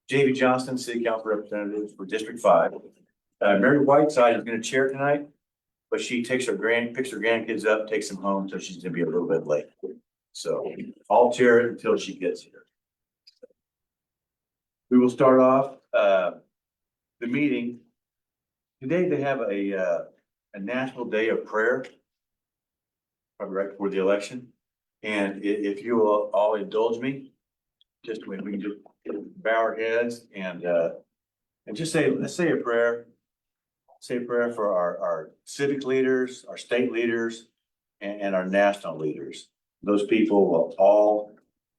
J.B. Johnston, City Council Representative for District 5. Mary Whiteside is going to chair tonight, but she picks her grandkids up, takes them home, so she's going to be a little bit late. So I'll chair it until she gets here. We will start off the meeting. Today they have a National Day of Prayer, probably right before the election. And if you will all indulge me, just when we can just bow our heads and just say, let's say a prayer. Say a prayer for our civic leaders, our state leaders, and our national leaders. Those people will all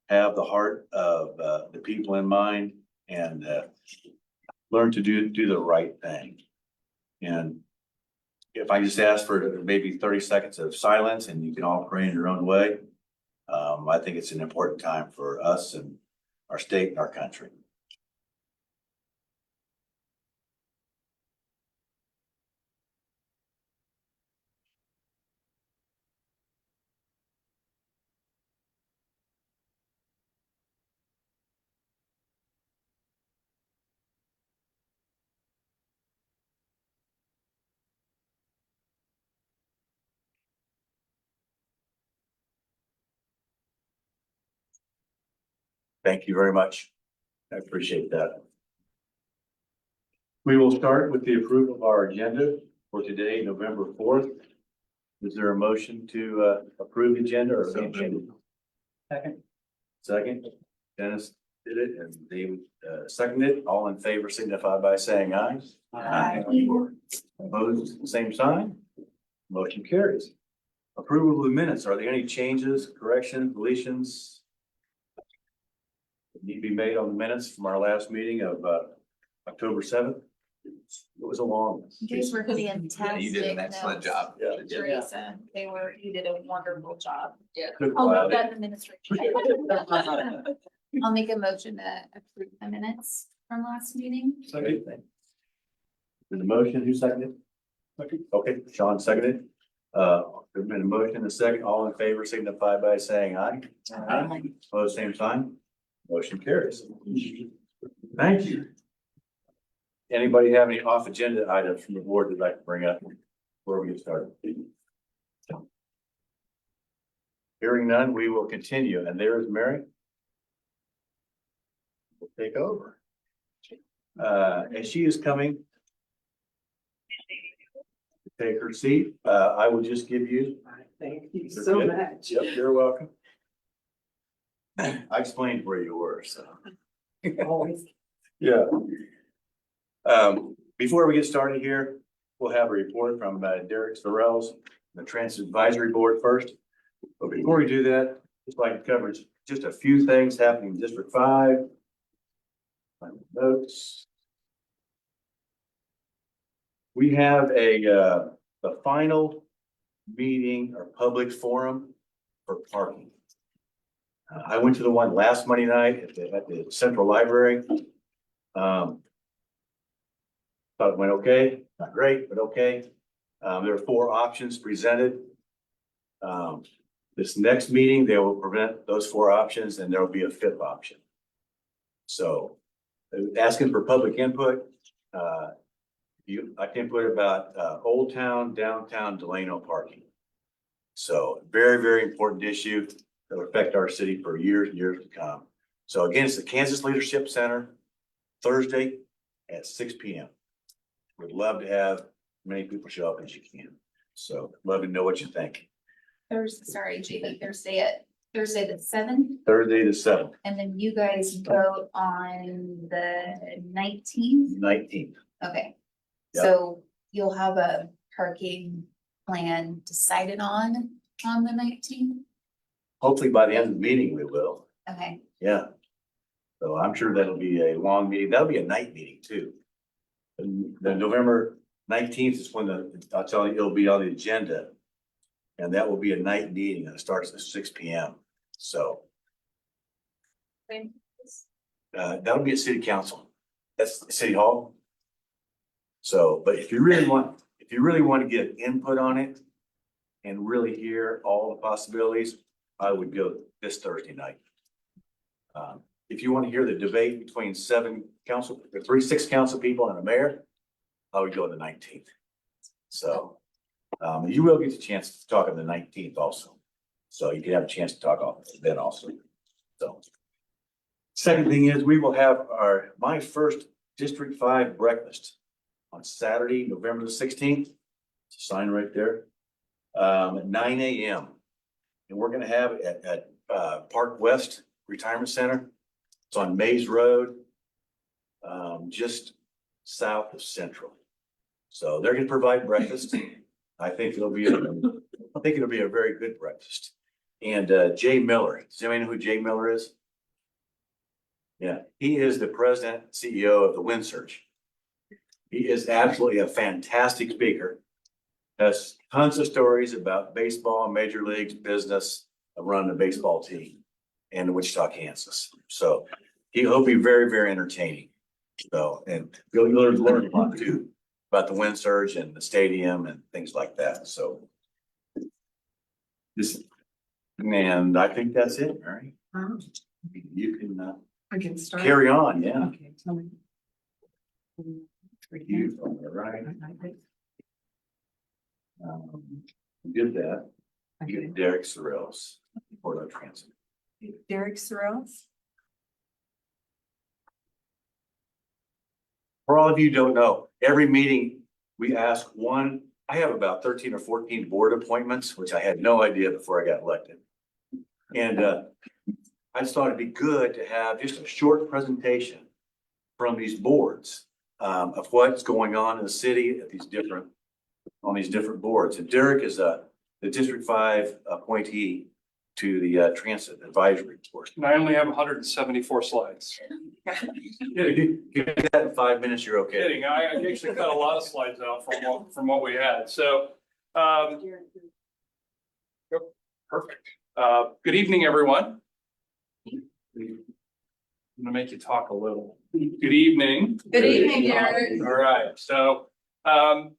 have the heart of the people in mind and learn to do the right thing. And if I just ask for maybe 30 seconds of silence and you can all pray in your own way, I think it's an important time for us and our state and our country. Thank you very much. I appreciate that. We will start with the approval of our agenda for today, November 4th. Is there a motion to approve the agenda or? Second. Dennis did it and David seconded it. All in favor signify by saying aye. Aye. Opposed, same sign. Motion carries. Approval of the minutes. Are there any changes, corrections, deletions that need to be made on the minutes from our last meeting of October 7th? It was a long one. You guys were fantastic. Yeah, you did an excellent job. Yeah. Teresa, you did a wonderful job. Took a I'll while. note that in the minutes. I'll make a motion to approve the minutes from last meeting. Second. In the motion, who seconded? Okay, Sean seconded. There's been a motion, a second. All in favor signify by saying aye. Aye. Opposed, same sign. Motion carries. Thank you. Anybody have any off agenda items from the board they'd like to bring up before we get started? Hearing none, we will continue. And there is Mary. We'll take over. And she is coming to take her seat. I will just give you. Thank you You're so good? much. Yep, you're welcome. I explained where you were, so. Always. Yeah. Before we get started here, we'll have a report from Derek Sorrells, the Transit Advisory Board first. But before we do that, just like to cover just a few things happening in District 5. My notes. We have the final meeting or public forum for parking. I went to the one last Monday night at the Central Library. Thought it went okay, not great, but okay. There are 4 options presented. This next meeting, they will present those 4 options and there will be a 5th option. So asking for public input. I can put about Old Town, downtown Delano parking. So very, very important issue that will affect our city for years and years to come. So again, it's the Kansas Leadership Center, Thursday at 6 p.m. We'd love to have many people show up as you can. So love to know what you think. Thursday the 7th, Thursday the 7th, and then you guys vote on the 19th. 19th. Okay. Yep. So you'll have a parking plan decided on the 19th? Hopefully by the end of the meeting, we will. Okay. Yeah. So I'm sure that'll be a long meeting. That'll be a night meeting too. And the November 19th is when I'll tell you, it'll be on the agenda. And that will be a night meeting and it starts at 6 p.m. So that'll be at City Council. That's City Hall. So, but if you really want to get input on it and really hear all the possibilities, I would go this Thursday night. if you want to hear the debate between six council people and a mayor, I would go on the 19th. So, you will get a chance to talk on the 19th also. So you can have a chance to talk on then also. So. Second thing is we will have my first District 5 breakfast on Saturday, November the 16th. Sign right there. At 9 a.m. And we're gonna have it at Park West Retirement Center. It's on Mays Road, just south of Central. So they're gonna provide breakfast. I think it'll be a very good breakfast. And Jay Miller, does anybody know who Jay Miller is? Yeah, he is the president, CEO of the Wind Surge. He is absolutely a fantastic speaker. Has tons of stories about baseball, major leagues, business, running a baseball team in Wichita, Kansas. So he'll be very, very entertaining. So, and you'll learn a lot too about the Wind Surge and the stadium and things like that. So and I think that's it, Mary. You can I can start. carry on, yeah. Okay, tell me. You, all right. Did that. You get Derek Sorrells for the transit. Derek Sorrells. For all of you who don't know, every meeting we ask one, I have about 13 or 14 board appointments, which I had no idea before I got elected. And I just thought it'd be good to have just a short presentation from these boards of what's going on in the city at on these different boards. And Derek is the District 5 appointee to the Transit Advisory Board. And I only have 174 slides. You get that in 5 minutes, you're okay. Kidding, I actually cut a lot of slides out from what we had, so. Perfect. Good evening, everyone. I'm gonna make you talk a little. Good evening. Good evening, Derek. All right, so, a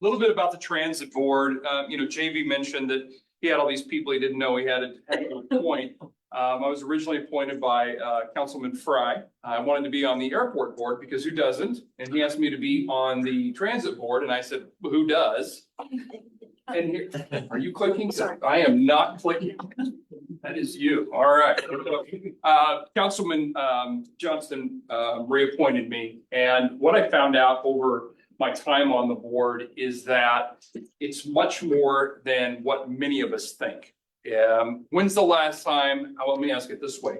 little bit about the transit board. JV mentioned that he had all these people he didn't know he had to appoint. I was originally appointed by Councilman Fry. I wanted to be on the airport board because who doesn't? And he asked me to be on the transit board, and I said, well, who does? And here, are you clicking? Sorry. I am not clicking. That is you. All right. Councilman Johnston reappointed me, and what I found out over my time on the board is that it's much more than what many of us think. When's the last time, let me ask it this way.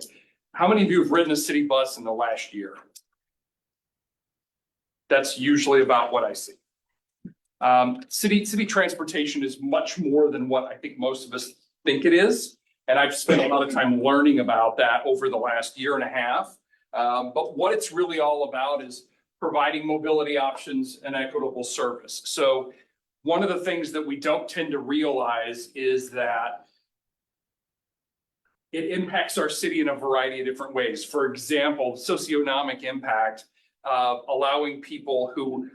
How many of you have ridden a city bus in the last year? That's usually about what I see. City transportation is much more than what I think most of us think it is. And I've spent a lot of time learning about that over the last year and a half. But what it's really all about is providing mobility options and equitable service. So one of the things that we don't tend to realize is that it impacts our city in a variety of different ways. For example, socioeconomic impact, allowing people who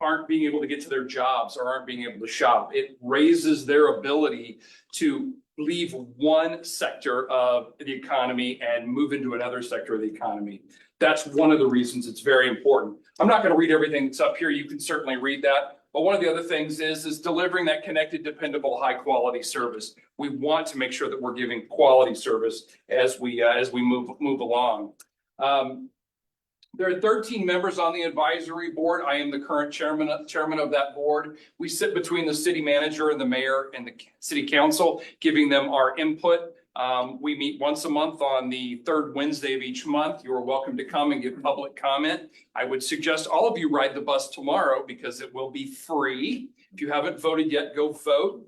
aren't being able to get to their jobs or aren't being able to shop. It raises their ability to leave one sector of the economy and move into another sector of the economy. That's one of the reasons it's very important. I'm not going to read everything that's up here. You can certainly read that. But one of the other things is delivering that connected, dependable, high quality service. We want to make sure that we're giving quality service as we move along. There are 13 members on the advisory board. I am the current chairman of that board. We sit between the city manager and the mayor and the city council, giving them our input. We meet once a month on the third Wednesday of each month. You are welcome to come and give public comment. I would suggest all of you ride the bus tomorrow because it will be free. If you haven't voted yet, go vote.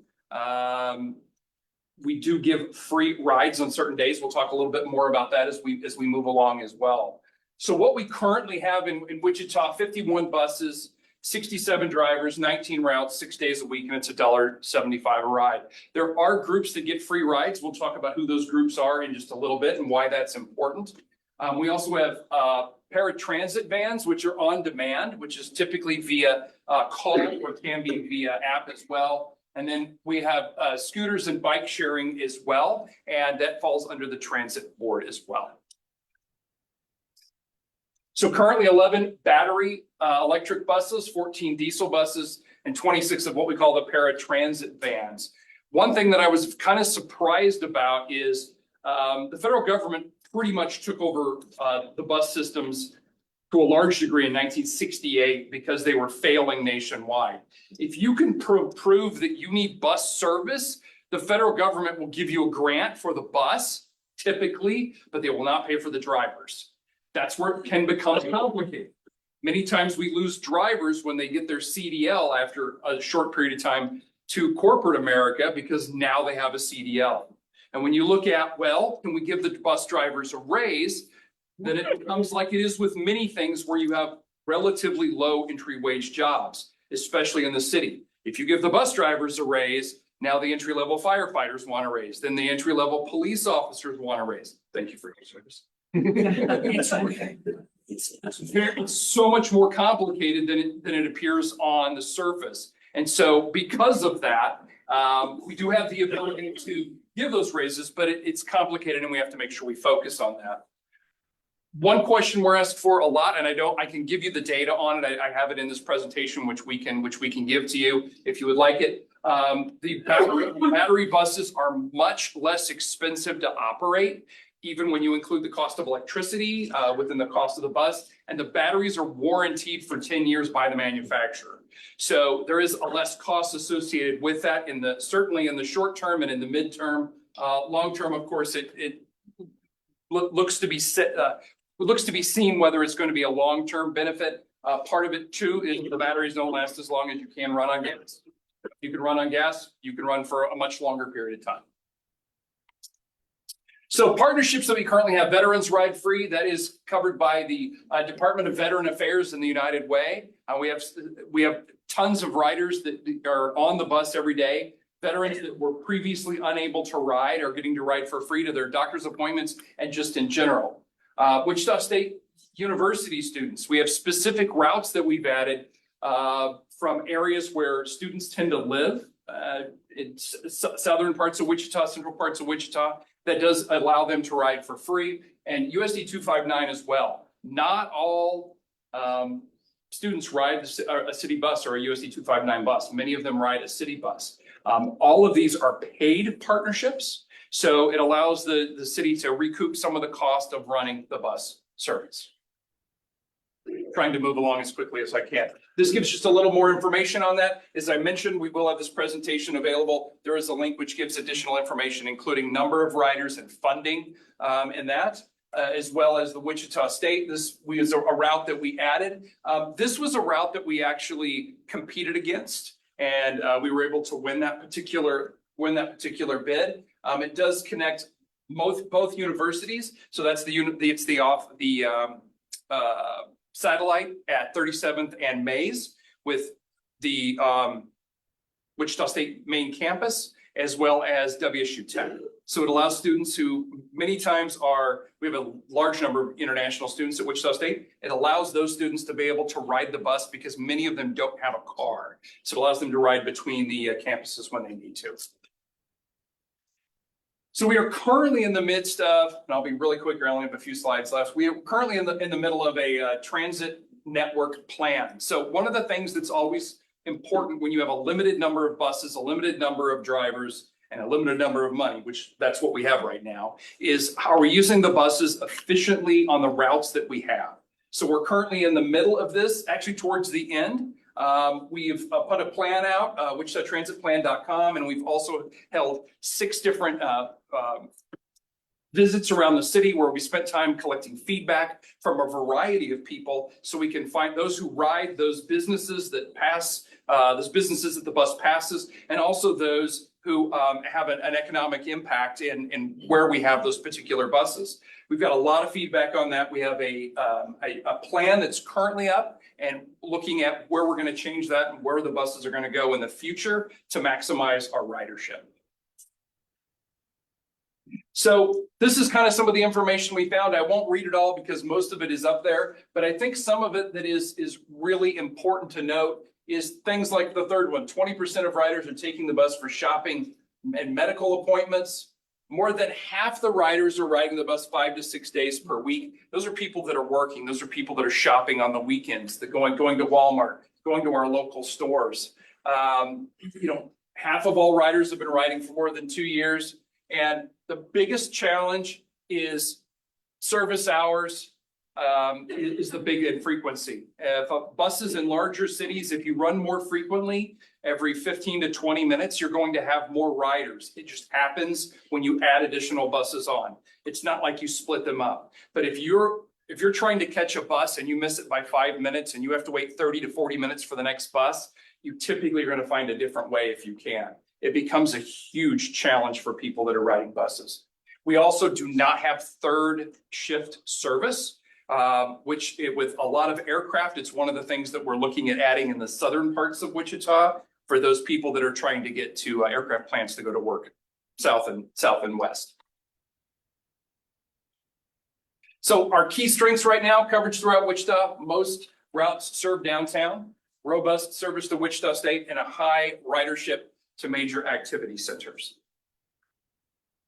We do give free rides on certain days. We'll talk a little bit more about that as we move along as well. So what we currently have in Wichita, 51 buses, 67 drivers, 19 routes, 6 days a week, and it's $1.75 a ride. There are groups that get free rides. We'll talk about who those groups are in just a little bit and why that's important. We also have paratransit vans, which are on demand, which is typically via call or can be via app as well. And then we have scooters and bike sharing as well, and that falls under the transit board as well. So currently 11 battery electric buses, 14 diesel buses, and 26 of what we call the paratransit vans. One thing that I was kind of surprised about is the federal government pretty much took over the bus systems to a large degree in 1968 because they were failing nationwide. If you can prove that you need bus service, the federal government will give you a grant for the bus, typically, but they will not pay for the drivers. That's where it can become complicated. Many times we lose drivers when they get their CDL after a short period of time to corporate America because now they have a CDL. And when you look at, well, can we give the bus drivers a raise? Then it becomes like it is with many things where you have relatively low entry wage jobs, especially in the city. If you give the bus drivers a raise, now the entry level firefighters want a raise, then the entry level police officers want a raise. Thank you for your service. It's okay. It's so much more complicated than it appears on the surface. And so because of that, we do have the ability to give those raises, but it's complicated and we have to make sure we focus on that. One question we're asked for a lot, and I can give you the data on it. I have it in this presentation, which we can give to you if you would like it. The battery buses are much less expensive to operate, even when you include the cost of electricity within the cost of the bus, and the batteries are warranted for 10 years by the manufacturer. So there is a less cost associated with that certainly in the short term and in the midterm. Long term, of course, it looks to be seen whether it's going to be a long-term benefit. Part of it too is the batteries don't last as long as you can run on gas. If you can run on gas, you can run for a much longer period of time. So partnerships that we currently have, Veterans Ride Free, that is covered by the Department of Veteran Affairs and the United Way. We have tons of riders that are on the bus every day. Veterans that were previously unable to ride are getting to ride for free to their doctor's appointments and just in general. Wichita State University students, we have specific routes that we've added from areas where students tend to live. It's southern parts of Wichita, central parts of Wichita, that does allow them to ride for free, and USD 259 as well. Not all students ride a city bus or a USD 259 bus. Many of them ride a city bus. All of these are paid partnerships, so it allows the city to recoup some of the cost of running the bus service. Trying to move along as quickly as I can. This gives just a little more information on that. As I mentioned, we will have this presentation available. There is a link which gives additional information, including number of riders and funding in that, as well as the Wichita State. This was a route that we added. This was a route that we actually competed against, and we were able to win that particular bid. It does connect both universities, so that's the satellite at 37th and Mays with the Wichita State main campus, as well as WSU Tech. So it allows students who many times we have a large number of international students at Wichita State. It allows those students to be able to ride the bus because many of them don't have a car. So it allows them to ride between the campuses when they need to. So we are currently in the midst of, and I'll be really quick here, I only have a few slides left. We are currently in the middle of a transit network plan. So one of the things that's always important when you have a limited number of buses, a limited number of drivers, and a limited number of money, which that's what we have right now, is how are we using the buses efficiently on the routes that we have. So we're currently in the middle of this, actually towards the end. We've put a plan out, wichitatransitplan.com, and we've also held 6 different visits around the city where we spent time collecting feedback from a variety of people so we can find those who ride, those businesses that pass, those businesses that the bus passes, and also those who have an economic impact in where we have those particular buses. We've got a lot of feedback on that. We have a plan that's currently up and looking at where we're going to change that and where the buses are going to go in the future to maximize our ridership. So this is kind of some of the information we found. I won't read it all because most of it is up there, but I think some of it that is really important to note is things like the third one. 20% of riders are taking the bus for shopping and medical appointments. More than half the riders are riding the bus 5 to 6 days per week. Those are people that are working. Those are people that are shopping on the weekends, that going to Walmart, going to our local stores. Half of all riders have been riding for more than 2 years. And the biggest challenge is service hours, is the big infrequency. If buses in larger cities, if you run more frequently, every 15 to 20 minutes, you're going to have more riders. It just happens when you add additional buses on. It's not like you split them up. But if you're trying to catch a bus and you miss it by 5 minutes and you have to wait 30 to 40 minutes for the next bus, you typically are going to find a different way if you can. It becomes a huge challenge for people that are riding buses. We also do not have third shift service. With a lot of aircraft, it's one of the things that we're looking at adding in the southern parts of Wichita for those people that are trying to get to aircraft plants to go to work south and west. So our key strengths right now, coverage throughout Wichita, most routes serve downtown, robust service to Wichita State, and a high ridership to major activity centers.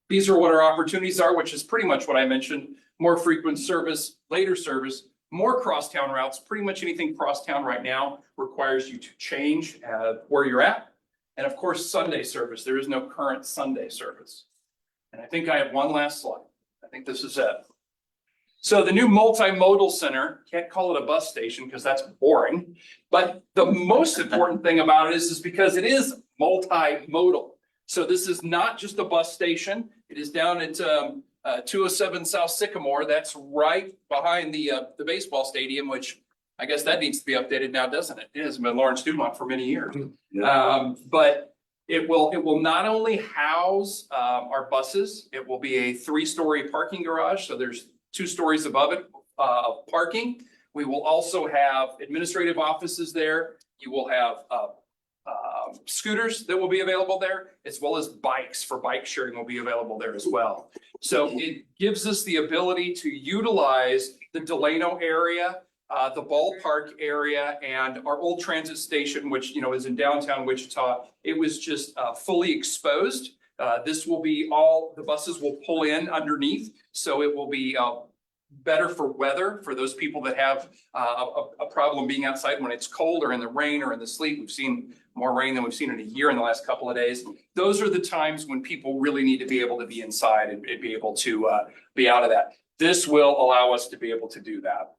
These are what our opportunities are, which is pretty much what I mentioned. More frequent service, later service, more crosstown routes. Pretty much anything crosstown right now requires you to change where you're at. And of course, Sunday service. There is no current Sunday service. And I think I have one last slide. I think this is it. So the new multimodal center, can't call it a bus station because that's boring. But the most important thing about it is because it is multimodal. So this is not just a bus station. It is down at 207 South Sycamore. That's right behind the baseball stadium, which I guess that needs to be updated now, doesn't it? It has been Lawrence Dumont for many years. Yeah. But it will not only house our buses, it will be a 3-story parking garage. So there's 2 stories above it of parking. We will also have administrative offices there. You will have scooters that will be available there, as well as bikes for bike sharing will be available there as well. So it gives us the ability to utilize the Delano area, the ballpark area, and our old transit station, which is in downtown Wichita. It was just fully exposed. This will be the buses will pull in underneath, so it will be better for weather for those people that have a problem being outside when it's cold or in the rain or in the sleet. We've seen more rain than we've seen in a year in the last couple of days. Those are the times when people really need to be able to be inside and be able to be out of that. This will allow us to be able to do that.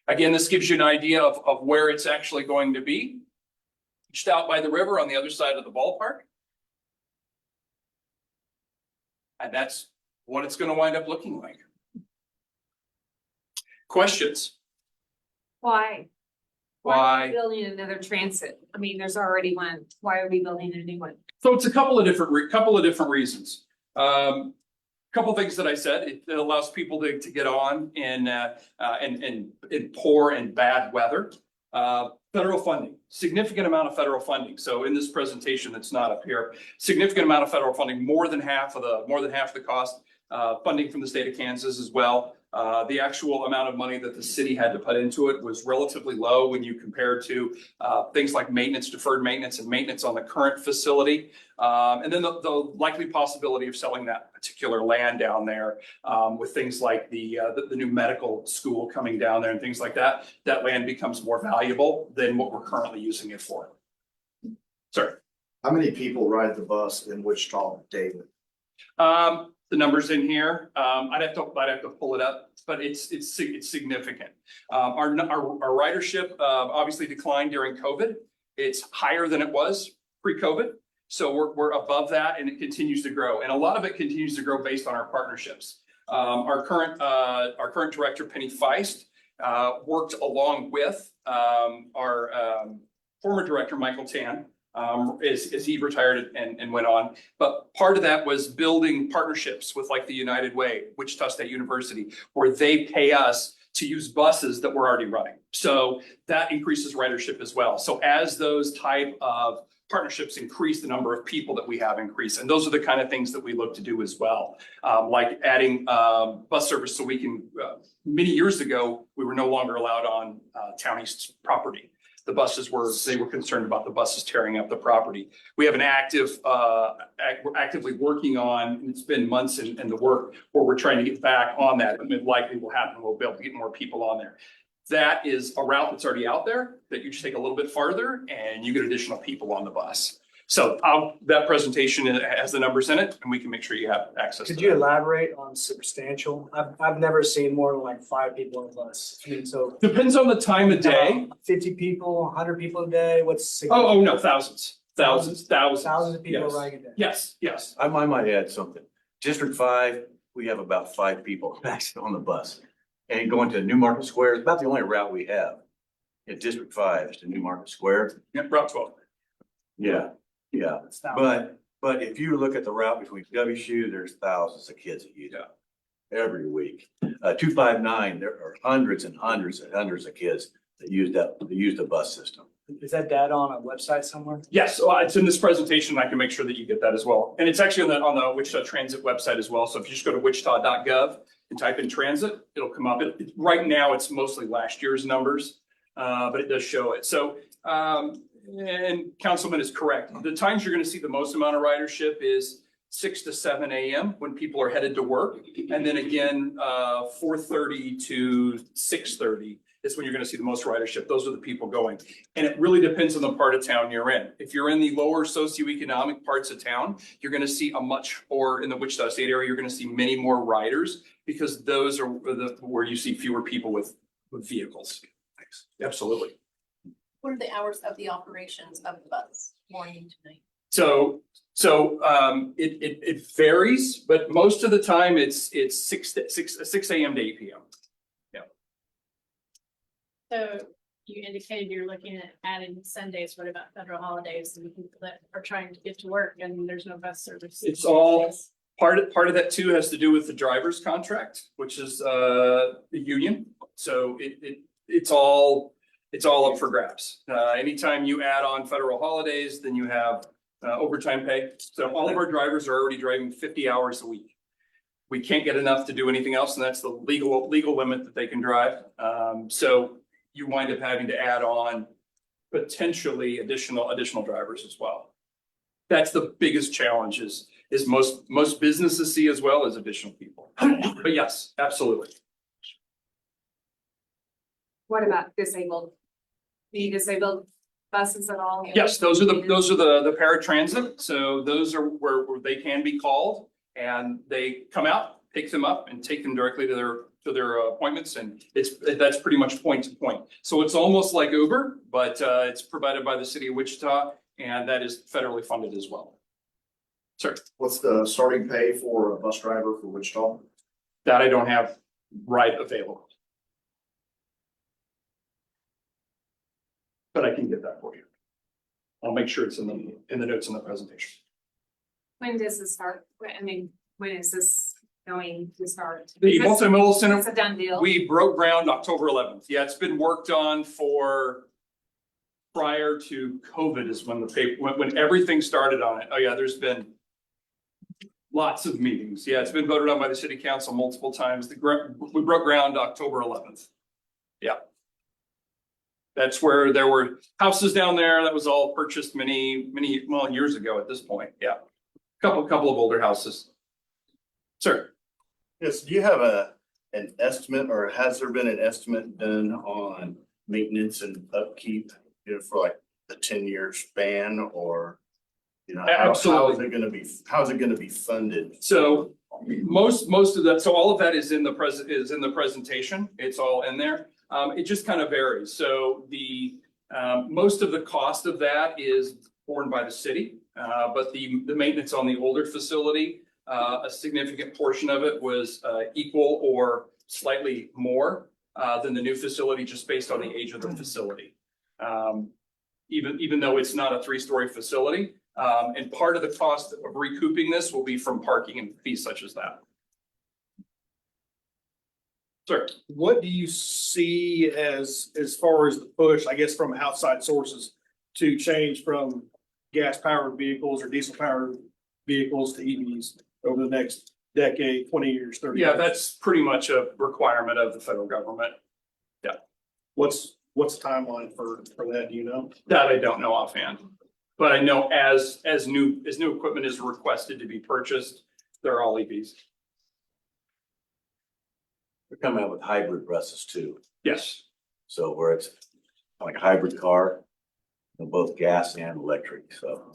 Again, this gives you an idea of where it's actually going to be. Just out by the river on the other side of the ballpark. And that's what it's going to wind up looking like. Questions? Why? Why? Are we building another transit? I mean, there's already one. Why are we building a new one? So it's a couple of different reasons. Couple things that I said. It allows people to get on in poor and bad weather. Federal funding, significant amount of federal funding. So in this presentation that's not up here, significant amount of federal funding, more than half of the cost. Funding from the state of Kansas as well. The actual amount of money that the city had to put into it was relatively low when you compare to things like maintenance, deferred maintenance, and maintenance on the current facility. And then the likely possibility of selling that particular land down there with things like the new medical school coming down there and things like that. That land becomes more valuable than what we're currently using it for. Sorry. How many people ride the bus in Wichita daily? The numbers in here, I'd have to pull it up, but it's significant. Our ridership obviously declined during COVID. It's higher than it was pre-COVID. So we're above that, and it continues to grow. And a lot of it continues to grow based on our partnerships. Our current director, Penny Feist, worked along with our former director, Michael Tan, as he retired and went on. But part of that was building partnerships with like the United Way, Wichita State University, where they pay us to use buses that we're already running. So that increases ridership as well. So as those type of partnerships increase, the number of people that we have increase. And those are the kind of things that we look to do as well. Like adding bus service so we can, many years ago, we were no longer allowed on Town East's property. the buses they were concerned about the buses tearing up the property. We have an we're actively working on, and it's been months in the work where we're trying to get back on that. And it likely will happen. We'll be able to get more people on there. That is a route that's already out there that you just take a little bit farther and you get additional people on the bus. So that presentation has the numbers in it and we can make sure you have access to Could you that. elaborate on substantial? I've never seen more than like 5 people on a bus. I mean, so. Depends on the time of day. 50 people, 100 people a day, what's? Oh, no, thousands. Thousands of people Yes. riding a day. Yes. I might add something. District 5, we have about 5 people actually on the bus. And going to Newmarket Square is about the only route we have. In District 5 is to Newmarket Square. Yep, Route 12. Yeah. It's thousands. But if you look at the route between WSU, there's thousands of kids that use it every week. 259, there are hundreds and hundreds and hundreds of kids that use the bus system. Is that data on a website somewhere? Yes, so it's in this presentation. I can make sure that you get that as well. And it's actually on the Wichita Transit website as well. So if you just go to wichita.gov and type in transit, it'll come up. Right now, it's mostly last year's numbers, but it does show it. So, and Councilman is correct. The times you're going to see the most amount of ridership is 6 to 7 a.m. when people are headed to work. And then again, 4:30 to 6:30 is when you're going to see the most ridership. Those are the people going. And it really depends on the part of town you're in. If you're in the lower socioeconomic parts of town, you're going to see or in the Wichita State area, you're going to see many more riders because those are where you see fewer people with vehicles. Absolutely. What are the hours of the operations of the bus, morning to night? So it varies, but most of the time it's 6 a.m. to 8 p.m. So you indicated you're looking at adding Sundays. What about federal holidays and people that are trying to get to work and there's no bus service? It's all part of that too has to do with the driver's contract, which is the union. So it's all up for grabs. Anytime you add on federal holidays, then you have overtime pay. So all of our drivers are already driving 50 hours a week. We can't get enough to do anything else, and that's the legal limit that they can drive. So you wind up having to add on potentially additional drivers as well. That's the biggest challenge is most businesses see as well as additional people. But yes, absolutely. What about disabled? The disabled buses at all? Yes, those are the paratransit. So those are where they can be called and they come out, pick them up and take them directly to their appointments. And that's pretty much point to point. So it's almost like Uber, but it's provided by the city of Wichita and that is federally funded as well. Sir, What's the starting pay for a bus driver for Wichita? that I don't have right available. But I can get that for you. I'll make sure it's in the notes in the presentation. When does this start? When is this going to start? The multimodal center, It's a done deal. we broke ground October 11th. Yeah, it's been worked on for prior to COVID is when everything started on it. Oh yeah, there's been lots of meetings. Yeah, it's been voted on by the city council multiple times. We broke ground October 11th. Yeah. That's where there were houses down there. That was all purchased many years ago at this point. Yeah. Couple of older houses. Sir, Yes, do you have an estimate or has there been an estimate done on maintenance and upkeep, for like the 10-year span or? Absolutely. How is it gonna be funded? so most of that, so all of that is in the presentation. It's all in there. It just kind of varies. So the most of the cost of that is borne by the city, but the maintenance on the older facility, a significant portion of it was equal or slightly more than the new facility, just based on the age of the facility. Even though it's not a 3-story facility, and part of the cost of recouping this will be from parking and fees such as that. Sir. What do you see as far as the push, I guess, from outside sources to change from gas powered vehicles or diesel powered vehicles to EVs over the next decade, 20 years, 30 years? Yeah, that's pretty much a requirement of the federal government. What's What's the timeline for that, do you know? That I don't know offhand. But I know as new equipment is requested to be purchased, they're all EVs. They're coming out with hybrid buses too. Yes. So where it's like a hybrid car, both gas and electric, so.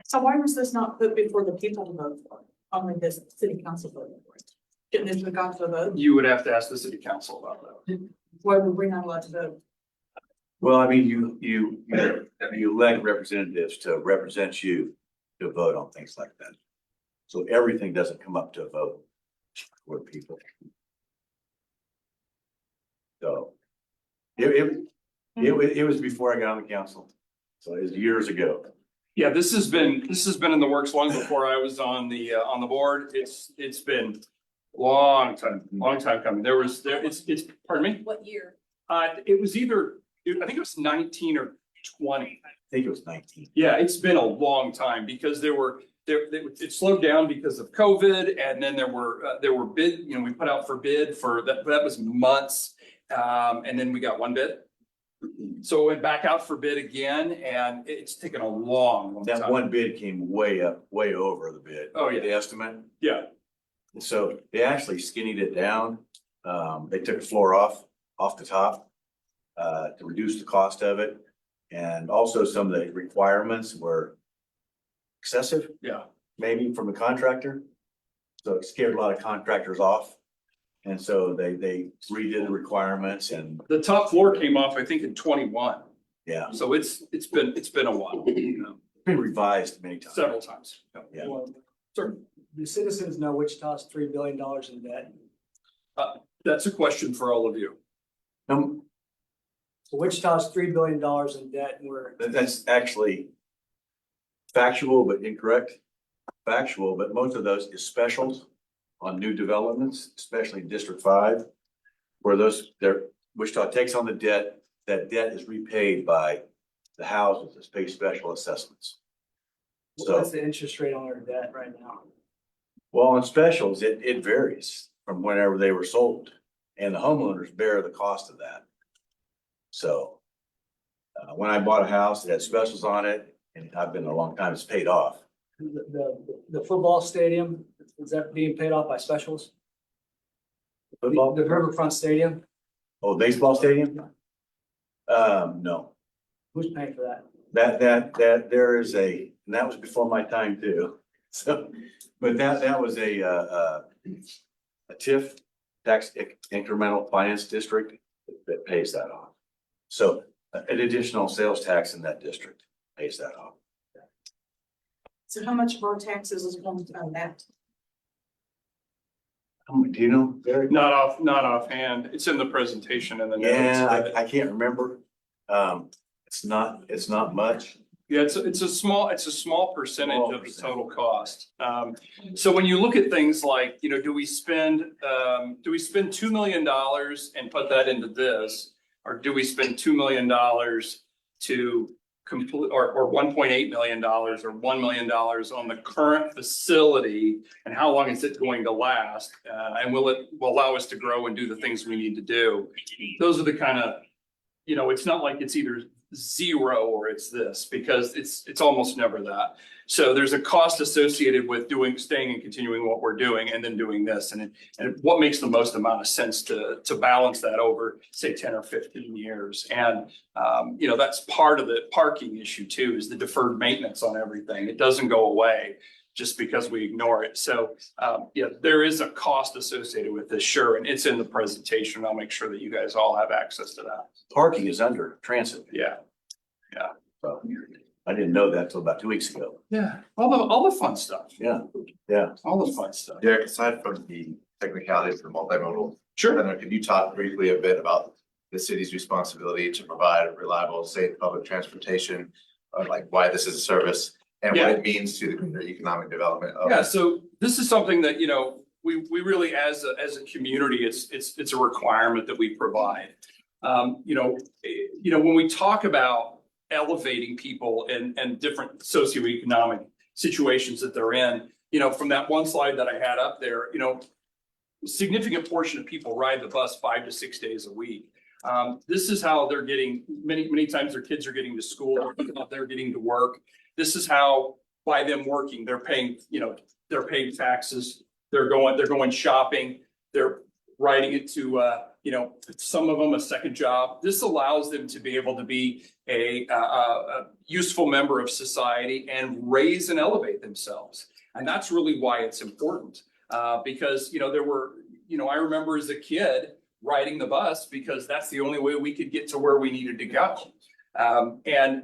So why was this not put before the people to vote for? Only this city council voted for it. Didn't it have gone to a vote? You would have to ask the city council about that. Why were we not allowed to vote? Well, I mean, you elect representatives to represent you to vote on things like that. So everything doesn't come up to a vote for people. So it was before I got on the council. So it was years ago. Yeah, this has been in the works long before I was on the board. It's been long time coming. It's, pardon me? What year? It was either, I think it was 19 or 20. I think it was 19. Yeah, it's been a long time because it slowed down because of COVID, and then there were bid, we put out for bid for that was months. And then we got one bid. So it went back out for bid again, and it's taken a long time. That one bid came way over the bid. Oh, yeah. The estimate. Yeah, And so they actually skinnied it down. They took the floor off the top to reduce the cost of it. And also some of the requirements were excessive, yeah. maybe from the contractor. So it scared a lot of contractors off. And so they redid the requirements and The top floor came off, I think, in 21. yeah, So it's been a while, been revised many times. several times. Yeah. Well, Sir, do citizens know Wichita's $3 billion in debt? that's a question for all of you. So Wichita's $3 billion in debt, and we're, That's actually factual but incorrect. Factual, but most of those is specials on new developments, especially District 5. Where Wichita takes on the debt, that debt is repaid by the houses that pay special assessments. So, what's the interest rate on our debt right now? well, on specials, it varies from whenever they were sold. And the homeowners bear the cost of that. So when I bought a house, it had specials on it, and I've been there a long time, it's paid off. The football stadium, is that being paid off by specials? Football? The Riverfront Stadium, Oh, baseball stadium? No, who's paying for that? that there is and that was before my time too. So, but that was a TIF, tax incremental finance district that pays that off. So an additional sales tax in that district pays that off. So how much of our taxes is going on that? Do you know, Barry? Not offhand. It's in the presentation and the notes. Yeah, I can't remember. It's not much. Yeah, it's a small percentage of the total cost. So when you look at things like, do we spend $2 million and put that into this? Or do we spend $2 million to complete, or $1.8 million or $1 million on the current facility? And how long is it going to last? And will allow us to grow and do the things we need to do? Those are the kind of, it's not like it's either zero or it's this, because it's almost never that. So there's a cost associated with staying and continuing what we're doing and then doing this. And what makes the most amount of sense to balance that over, say, 10 or 15 years. And, that's part of the parking issue too, is the deferred maintenance on everything. It doesn't go away just because we ignore it. So, there is a cost associated with this, sure. And it's in the presentation. I'll make sure that you guys all have access to that. Parking is under transit. Yeah. So I didn't know that till about 2 weeks ago. Yeah. All the fun stuff. Yeah. All the fun stuff. Derek, aside from the technicalities of the multimodal, Sure. center, could you talk briefly a bit about the city's responsibility to provide reliable, safe public transportation? Like why this is a service and what it means to the economic development of. Yeah, so this is something that, we really, as a community, it's a requirement that we provide. When we talk about elevating people and different socioeconomic situations that they're in, from that one slide that I had up there, significant portion of people ride the bus 5 to 6 days a week. This is how they're getting, many times their kids are getting to school, they're getting to work. This is how, by them working, they're paying, they're paying taxes, they're going shopping, they're riding it to, some of them a second job. This allows them to be able to be a useful member of society and raise and elevate themselves. And that's really why it's important. Because, I remember as a kid riding the bus because that's the only way we could get to where we needed to go. And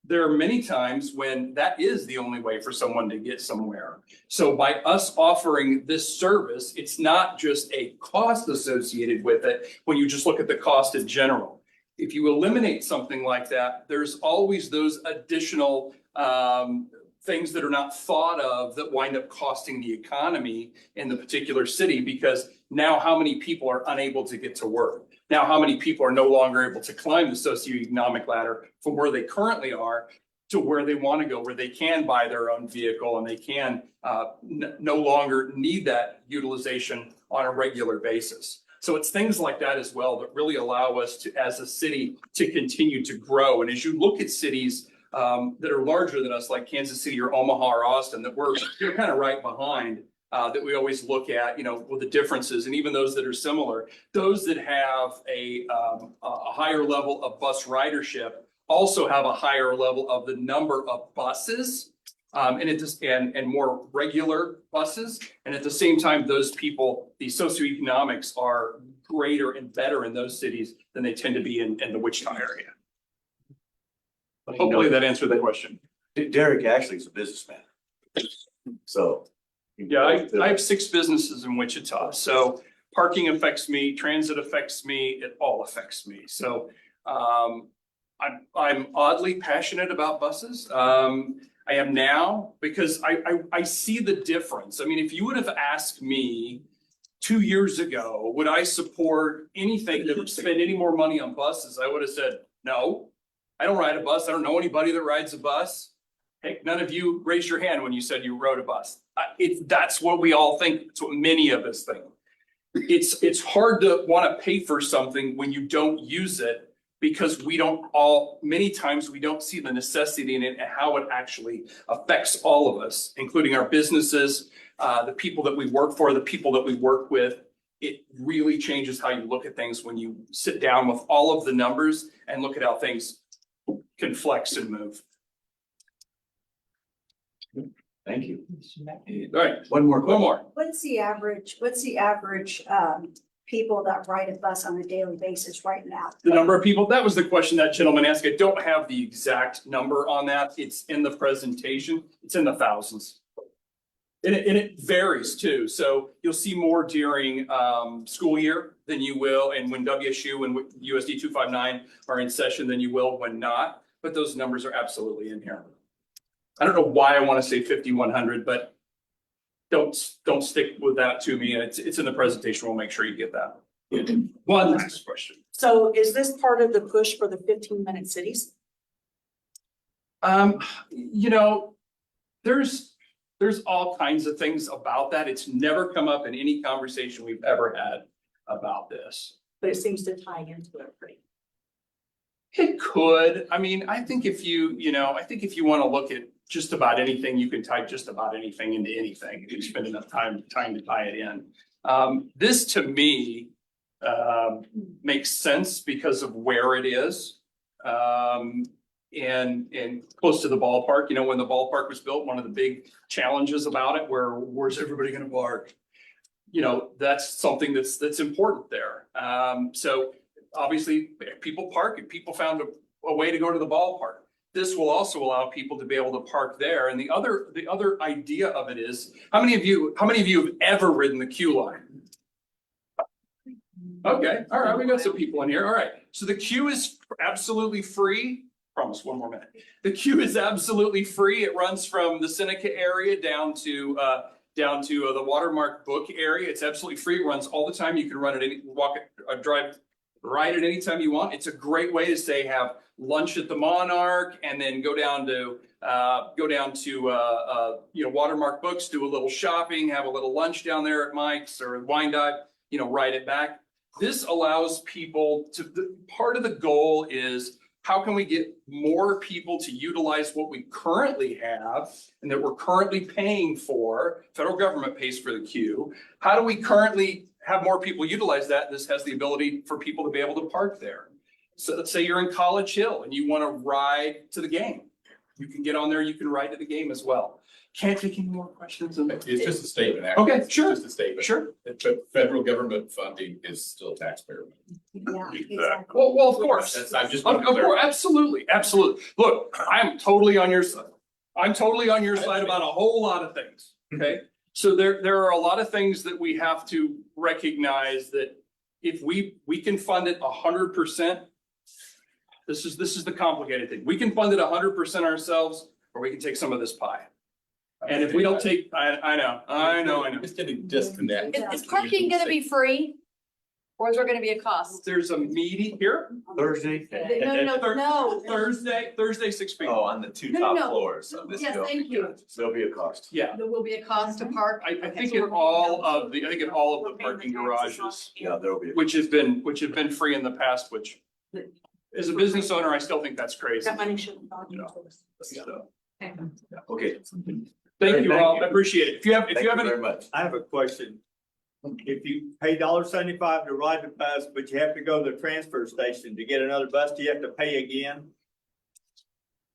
there are many times when that is the only way for someone to get somewhere. So by us offering this service, it's not just a cost associated with it when you just look at the cost in general. If you eliminate something like that, there's always those additional things that are not thought of that wind up costing the economy in the particular city, because now how many people are unable to get to work? Now, how many people are no longer able to climb the socioeconomic ladder from where they currently are to where they want to go, where they can buy their own vehicle and they can no longer need that utilization on a regular basis. So it's things like that as well that really allow us to, as a city, to continue to grow. And as you look at cities that are larger than us, like Kansas City or Omaha or Austin, that we're kind of right behind, that we always look at, with the differences, and even those that are similar, those that have a higher level of bus ridership also have a higher level of the number of buses, and more regular buses. And at the same time, those people, the socioeconomics are greater and better in those cities than they tend to be in the Wichita area. Hopefully that answered the question. Derek actually is a businessman. So. Yeah, I have 6 businesses in Wichita, so parking affects me, transit affects me, it all affects me. So I'm oddly passionate about buses. I am now because I see the difference. I mean, if you would have asked me 2 years ago, would I support anything that would spend any more money on buses? I would have said, no, I don't ride a bus. I don't know anybody that rides a bus. Hey, none of you raised your hand when you said you rode a bus. That's what we all think. It's what many of us think. It's hard to want to pay for something when you don't use it, because many times we don't see the necessity in it and how it actually affects all of us, including our businesses, the people that we work for, the people that we work with. It really changes how you look at things when you sit down with all of the numbers and look at how things can flex and move. Thank you. All right, One more. one more. What's the average people that ride a bus on a daily basis right now? The number of people, that was the question that gentleman asked. I don't have the exact number on that. It's in the presentation. It's in the thousands. And it varies too. So you'll see more during school year than you will, and when WSU and USD 259 are in session than you will when not. But those numbers are absolutely in here. I don't know why I want to say 5,100, but don't stick with that to me. It's in the presentation. We'll make sure you get that. One last question. So is this part of the push for the 15-minute cities? There's all kinds of things about that. It's never come up in any conversation we've ever had about this. But it seems to tie into it pretty. It could. I mean, I think if you want to look at just about anything, you can type just about anything into anything if you spend enough time to tie it in. This to me makes sense because of where it is. And close to the ballpark. When the ballpark was built, one of the big challenges about it, where's everybody going to park? That's something that's important there. So obviously people park and people found a way to go to the ballpark. This will also allow people to be able to park there. And the other idea of it is, how many of you have ever ridden the Q line? Okay, all right, we got some people in here. All right, so the Q is absolutely free. Promise, one more minute. The Q is absolutely free. It runs from the Seneca area down to the Watermark Book area. It's absolutely free. It runs all the time. You can run it, drive ride it anytime you want. It's a great way to say have lunch at the Monarch and then go down to Watermark Books, do a little shopping, have a little lunch down there at Mike's or Wine Dive, ride it back. This allows people to, part of the goal is how can we get more people to utilize what we currently have and that we're currently paying for? Federal government pays for the queue. How do we currently have more people utilize that? This has the ability for people to be able to park there. So let's say you're in College Hill and you want to ride to the game. You can get on there, you can ride to the game as well. Can't take any more questions. It's just a statement. actually. Okay, sure. Just a statement. Sure. But federal government funding is still taxpayer money. Yeah, exactly. Well, of course. I'm just. Of course, absolutely, absolutely. Look, I'm totally on your side. I'm totally on your side about a whole lot of things, okay? So there are a lot of things that we have to recognize that if we can fund it 100%, this is the complicated thing. We can fund it 100% ourselves, or we can take some of this pie. And if we don't take, I know. Just getting disconnect. Is parking gonna be free? Or is there gonna be a cost? There's a meeting here, Thursday. No. Thursday, 6 p.m. Oh, on the two No, top no. floors of this Yes, building. thank you. There'll be a cost. Yeah, There will be a cost to park. I think in all of the parking garages, Yeah, there'll be. which have been free in the past, which as a business owner, I still think that's crazy. That money shouldn't have You gone know. to us. So, Okay. thank you Thank all. you. I appreciate it. If you have Thank you any, very much. I have a question. If you pay $1.75 to ride the bus, but you have to go to the transfer station to get another bus, do you have to pay again?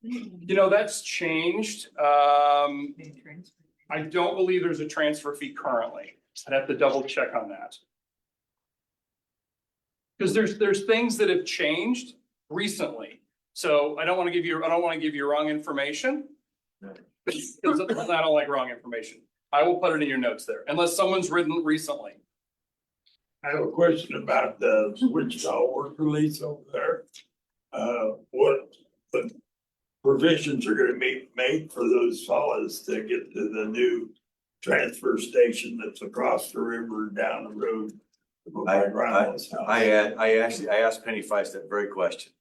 that's changed. I don't believe there's a transfer fee currently. I'd have to double check on that. Because there's things that have changed recently. So I don't want to give you wrong information. Because I don't like wrong information. I will put it in your notes there, unless someone's ridden recently. I have a question about the Wichita work release over there. What provisions are gonna be made for those fellas to get to the new transfer station that's across the river down the road? by Grandma's house? I asked Penny Feist that very question.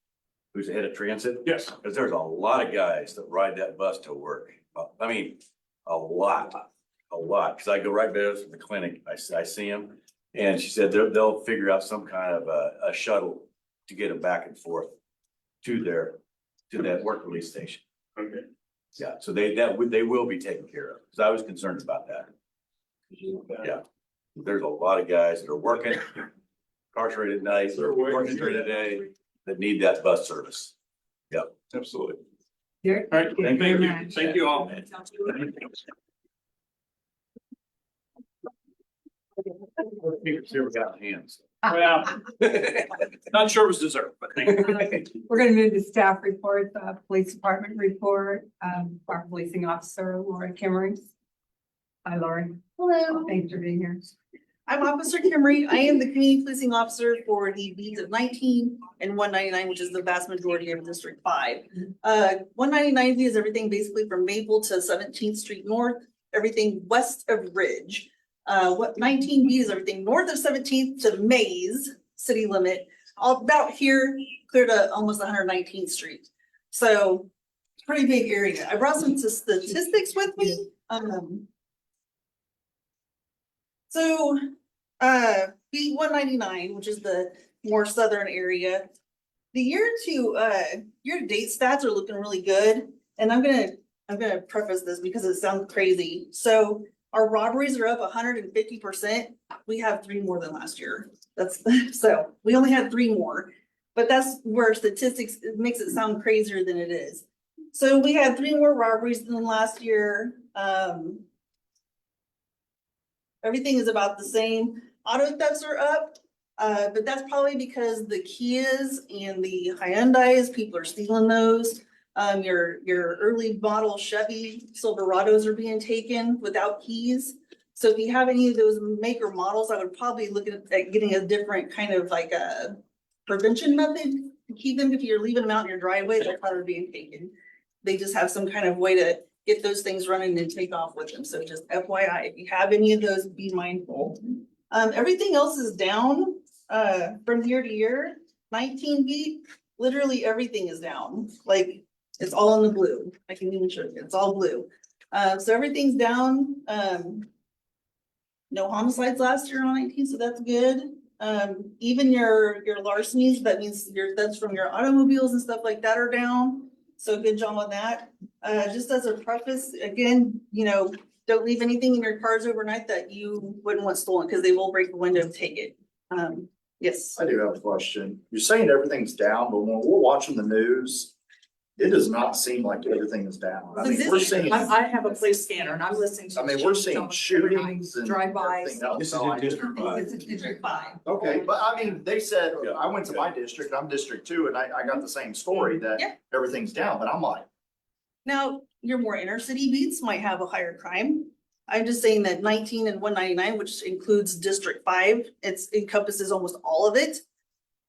Who's the head of transit? Yes. Because there's a lot of guys that ride that bus to work. I mean, a lot, because I go right there to the clinic, I see them. And she said they'll figure out some kind of a shuttle to get them back and forth to that work release station. Okay. Yeah, so they will be taken care of, because I was concerned about that. Yeah, there's a lot of guys that are working, incarcerated at night, They're waiting. working during the day, that need that bus service. Yep. Absolutely. All All right, thank you. Thank you all. Here we got hands. Well, not sure it was deserved, but thank you. We're gonna move to staff report, police department report, our policing officer, Laura Kimmery. Hi, Lori. Hello. Thanks for being here. I'm Officer Kimmery. I am the community policing officer for the beats of 19 and 199, which is the vast majority of District 5. 199 is everything basically from Maple to 17th Street North, everything west of Ridge. What 19B is everything north of 17th to Maze city limit, all about here, clear to almost 119th Street. So pretty big area. I brought some statistics with me. Beat 199, which is the more southern area. The year to date stats are looking really good. And I'm gonna preface this because it sounds crazy. So our robberies are up 150%. We have 3 more than last year. So we only had 3 more, but that's where statistics, it makes it sound crazier than it is. So we had 3 more robberies than last year. Everything is about the same. Auto thefts are up, but that's probably because the Kias and the Hyundais, people are stealing those. Your early model Chevy Silverados are being taken without keys. So if you have any of those maker models, I would probably look at getting a different kind of like a prevention method to keep them. If you're leaving them out in your driveway, they're probably being taken. They just have some kind of way to get those things running and take off with them. So just FYI, if you have any of those, be mindful. Everything else is down. from year to year, 19B, literally everything is down, like, it's all in the blue, I can even show you, it's all blue. So everything's down, no homicides last year on 19, so that's good. Even your larcenies, that means that's from your automobiles and stuff like that are down. So good job on that. Just as a preface, again, you know, don't leave anything in your cars overnight that you wouldn't want stolen, because they will break the window and take it. Yes. I do have a question. You're saying everything's down, but when we're watching the news, it does not seem like everything is down. I mean, we're seeing, I have a police scanner and I'm listening to. I mean, we're seeing shootings and Drive-bys. everything else. This is So in District 5. It's District 5. Okay, but I mean, they said, Yeah. I went to my district, I'm District 2, and I got the same story Yeah. that everything's down, but I'm like, Now, your more inner city beats might have a higher crime. I'm just saying that 19 and 199, which includes District 5, it encompasses almost all of it.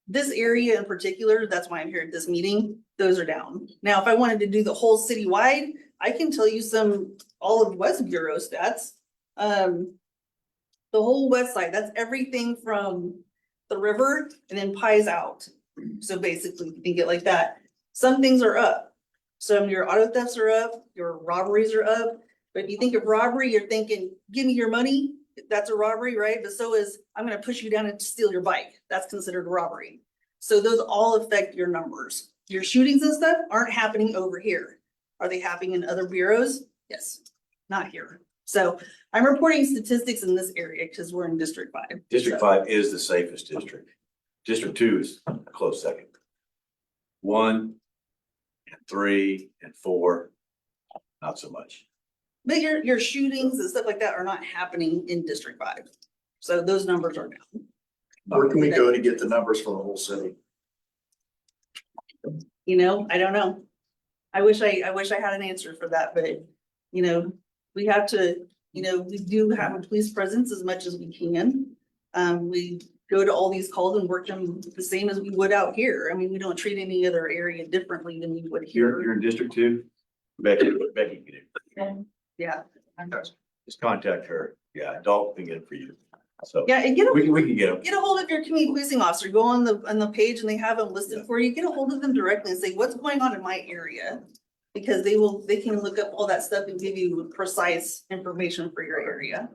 This area in particular, that's why I'm here at this meeting, those are down. Now, if I wanted to do the whole citywide, I can tell you all of West Bureau stats. The whole west side, that's everything from the river and then Pies out. So basically, you think it like that. Some things are up. Some of your auto thefts are up, your robberies are up. But if you think of robbery, you're thinking, give me your money. That's a robbery, right? But so is, I'm gonna push you down and steal your bike. That's considered robbery. So those all affect your numbers. Your shootings and stuff aren't happening over here. Are they happening in other bureaus? Yes, not here. So I'm reporting statistics in this area because we're in District 5. District 5 is the safest district. District 2 is a close second. 1 and 3 and 4, not so much. But your shootings and stuff like that are not happening in District 5. So those numbers are down. where can we go to get the numbers for the whole city? You know, I don't know. I wish I had an answer for that, but you know, we have to, you know, we do have a police presence as much as we can. We go to all these calls and work them the same as we would out here. I mean, we don't treat any other area differently than we would You're here. in District 2? Becky can get it. Yeah, Just contact her. Yeah, Dalton can get it for you. So yeah, and we can get them. get a hold of your community policing officer, go on the page and they have them listed for you, get a hold of them directly and say, what's going on in my area? Because they can look up all that stuff and give you precise information for your area.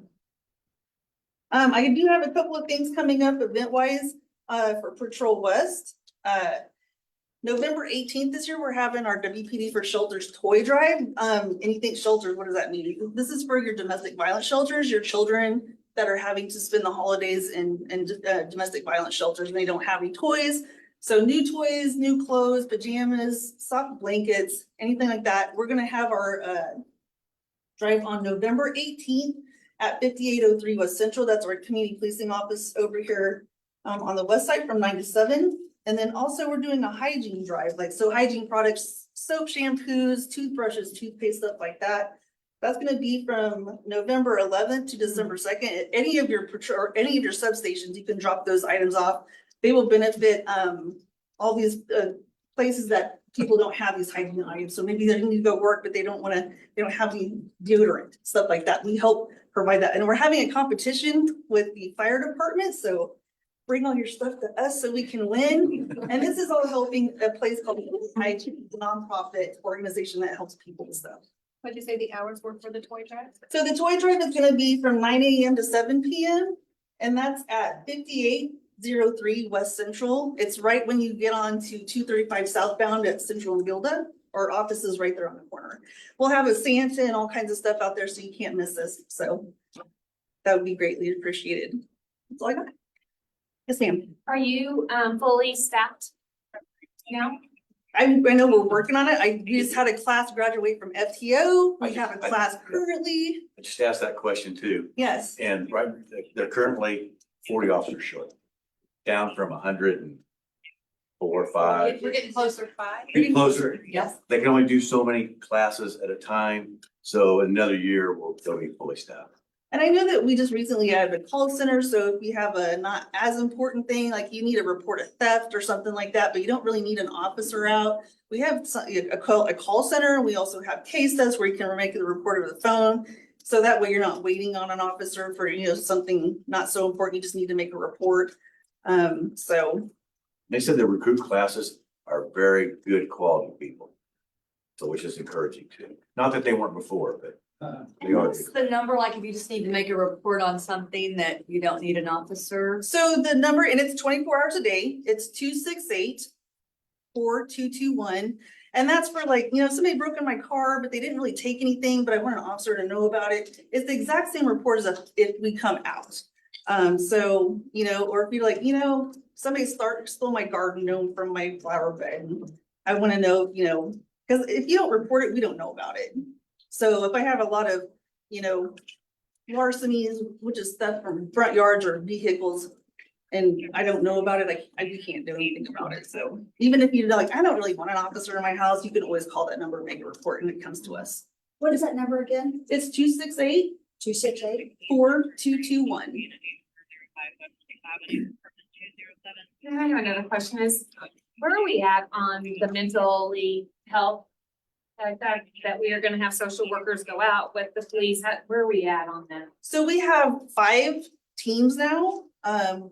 I do have a couple of things coming up event wise, for Patrol West. November 18th this year, we're having our WPD for Shelters toy drive. Anything shelters, what does that mean? This is for your domestic violence shelters, your children that are having to spend the holidays in domestic violence shelters and they don't have any toys. So new toys, new clothes, pajamas, soft blankets, anything like that. We're gonna have our drive on November 18th at 5803 West Central. That's our community policing office over here on the west side from 9 to 7. And then also we're doing a hygiene drive, like so hygiene products, soap, shampoos, toothbrushes, toothpaste, stuff like that. That's gonna be from November 11th to December 2nd. At any of your patrol or any of your substations, you can drop those items off. They will benefit all these places that people don't have these hygiene items. So maybe they need to go work, but they don't have the deodorant, stuff like that. We help provide that. And we're having a competition with the fire department. So bring all your stuff to us so we can win. And this is all helping a place called Hygiene, a nonprofit organization that helps people with stuff. What did you say the hours were for the toy drive? So the toy drive is gonna be from 9 AM to 7 PM. And that's at 5803 West Central. It's right when you get on to 235 southbound at Central and Gilda. Our office is right there on the corner. We'll have a Santa and all kinds of stuff out there so you can't miss us. So that would be greatly appreciated. That's all I got. Yes, ma'am. Are you fully staffed? Yeah. I know we're working on it. I just had a class graduate from FTO. We have a I- class currently. I just asked that question too. Yes. And right, they're currently 40 officers short. Down from 104 or 5. We're getting closer to 5. Getting closer. Yes. They can only do so many classes at a time. So another year they'll be fully staffed. And I know that we just recently added a call center, so if you have a not as important thing, like you need to report a theft or something like that, but you don't really need an officer out. We have a call center, and we also have case tests where you can make the report over the phone. So that way you're not waiting on an officer for, something not so important, you just need to make a report. So, They said the recruit classes are very good quality people. So which is encouraging too. Not that they weren't before, but they are. What's the number, like if you just need to make a report on something that you don't need an officer? so the number, and it's 24 hours a day, it's 268-4221. And that's for like, somebody broke in my car, but they didn't really take anything, but I want an officer to know about it. It's the exact same report as if we come out. So, or if you're like, somebody stole my garden gnome from my flower bed. I want to know, because if you don't report it, we don't know about it. So if I have a lot of, larcenies, which is stuff from front yards or vehicles, and I don't know about it, you can't do anything about it. So even if you're like, I don't really want an officer in my house, you can always call that number and make a report and it comes to us. What is that number again? It's 268-4221. 268? I have another question is, where are we at on the mentally health? That we are gonna have social workers go out with the police, where are we at on that? So we have 5 teams now.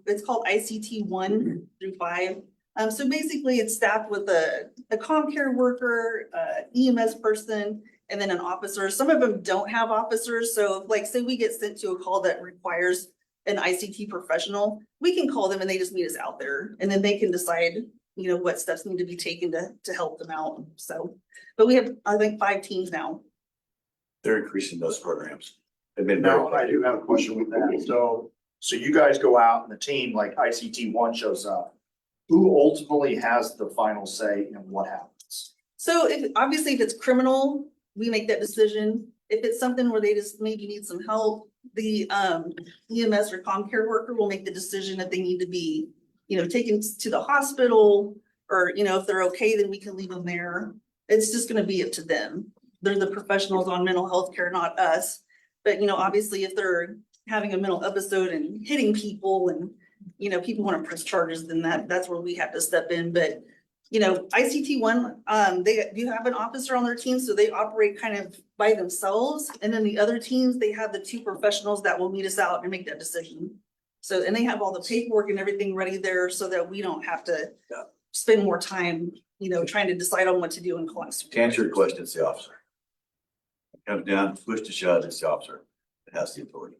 It's called ICT 1 through 5. So basically it's staffed with a comm care worker, EMS person, and then an officer. Some of them don't have officers. So like, say we get sent to a call that requires an ICT professional, we can call them and they just meet us out there and then they can decide, what steps need to be taken to help them out. So, but we have, I think, 5 teams now. They're increasing those programs. They've been Now, I very. do have a question with that. So you guys go out and the team, like ICT 1 shows up. Who ultimately has the final say in what happens? So if it's criminal, we make that decision. If it's something where they just maybe need some help, the EMS or comm care worker will make the decision if they need to be, taken to the hospital, or, if they're okay, then we can leave them there. It's just gonna be up to them. They're the professionals on mental health care, not us. But, obviously if they're having a mental episode and hitting people and, people wanna press charges, then that's where we have to step in. But, ICT 1, they do have an officer on their team, so they operate kind of by themselves. And then the other teams, they have the 2 professionals that will meet us out and make that decision. So, and they have all the paperwork and everything ready there so that we don't have to spend more time, trying to decide on what to do in class. To answer your question, it's the officer. It comes down, push to shove, it's the officer that has the authority.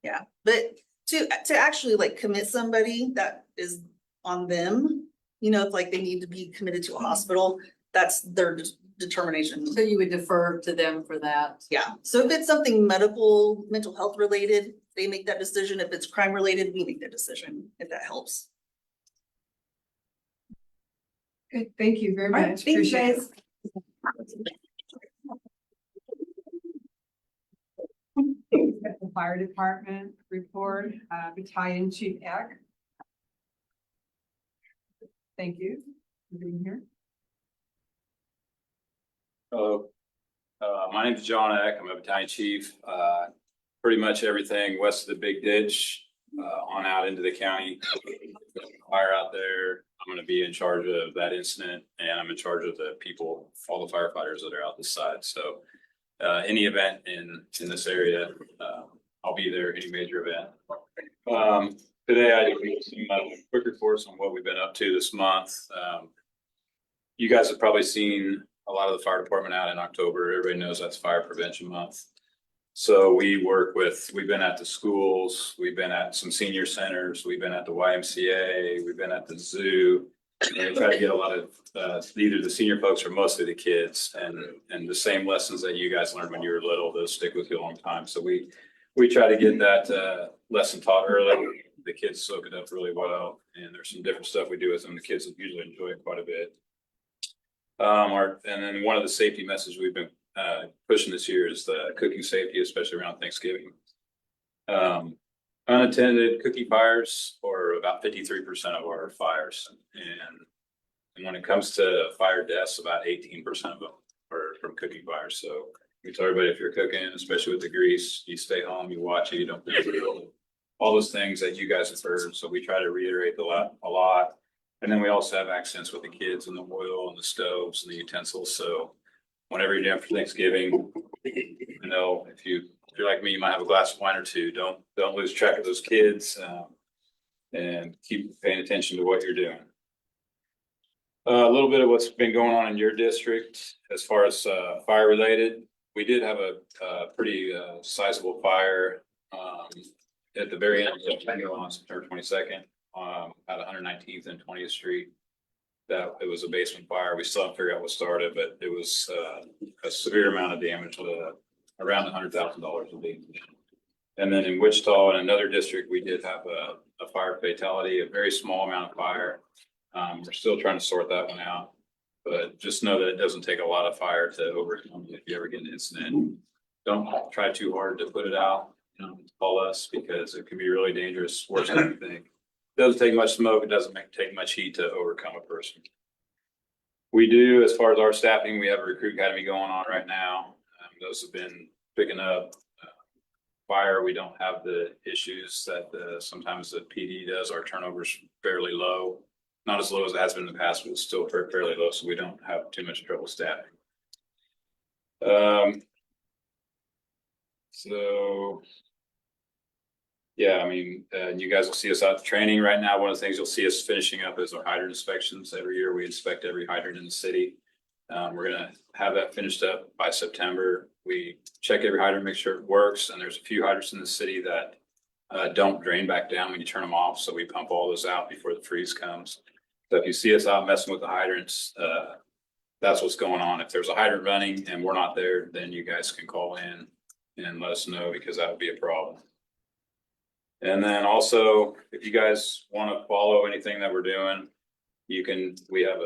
Yeah, but to actually like commit somebody, that is on them. If like they need to be committed to a hospital, that's their determination. So you would defer to them for that? Yeah, so if it's something medical, mental health related, they make that decision. If it's crime related, we make that decision, if that helps. Good, thank you very All right, much. thanks, Appreciate it. The fire department report, Battalion Chief Eck. Thank you for being here. Hello, my name is John Eck. I'm a battalion chief. Pretty much everything west of the Big Ditch, on out into the county. Fire out there. I'm going to be in charge of that incident, and I'm in charge of the people, all the firefighters that are out this side. So, any event in this area, I'll be there. Any major event. Today, I just need some quick reports on what we've been up to this month. You guys have probably seen a lot of the fire department out in October. Everybody knows that's Fire Prevention Month. So we've been at the schools, we've been at some senior centers, we've been at the YMCA, we've been at the zoo. And we try to get a lot of, either the senior folks or mostly the kids, and the same lessons that you guys learned when you were little, those stick with you a long time. So we try to get that lesson taught early. The kids soak it up really well, and there's some different stuff we do with them. The kids usually enjoy it quite a bit. And then one of the safety messages we've been pushing this year is the cooking safety, especially around Thanksgiving. Unattended cookie fires are about 53% of our fires, and when it comes to fire deaths, about 18% of them are from cooking fires. So we tell everybody, if you're cooking, especially with the grease, you stay home, you watch it, you don't all those things that you guys have heard. So we try to reiterate a lot. And then we also have accents with the kids and the oil and the stoves and the utensils. So whenever you're doing for Thanksgiving, if you're like me, you might have a glass of wine or two. Don't lose track of those kids. and keep paying attention to what you're doing. A little bit of what's been going on in your district as far as fire related. We did have a pretty sizable fire at the very end of September on September 22nd at 119th and 20th Street. That it was a basement fire. We still haven't figured out what started, but it was a severe amount of damage, around $100,000 of damage. And then in Wichita, in another district, we did have a fire fatality, a very small amount of fire. We're still trying to sort that one out, but just know that it doesn't take a lot of fire to overcome if you ever get an incident. Don't try too hard to put it out. Call us because it can be really dangerous, worse than you think. Doesn't take much smoke. It doesn't take much heat to overcome a person. We do, as far as our staffing, we have a recruit academy going on right now. Those have been picking up. Fire, we don't have the issues that sometimes the PD does. Our turnover's fairly low. Not as low as it has been in the past, but it's still fairly low, so we don't have too much trouble staffing. So yeah, I mean, you guys will see us out training right now. One of the things you'll see us finishing up is our hydrant inspections. Every year we inspect every hydrant in the city. We're gonna have that finished up by September. We check every hydrant, make sure it works, and there's a few hydrants in the city that don't drain back down when you turn them off, so we pump all those out before the freeze comes. So if you see us out messing with the hydrants, that's what's going on. If there's a hydrant running and we're not there, then you guys can call in and let us know, because that would be a problem. And then also, if you guys want to follow anything that we're doing, you can, we have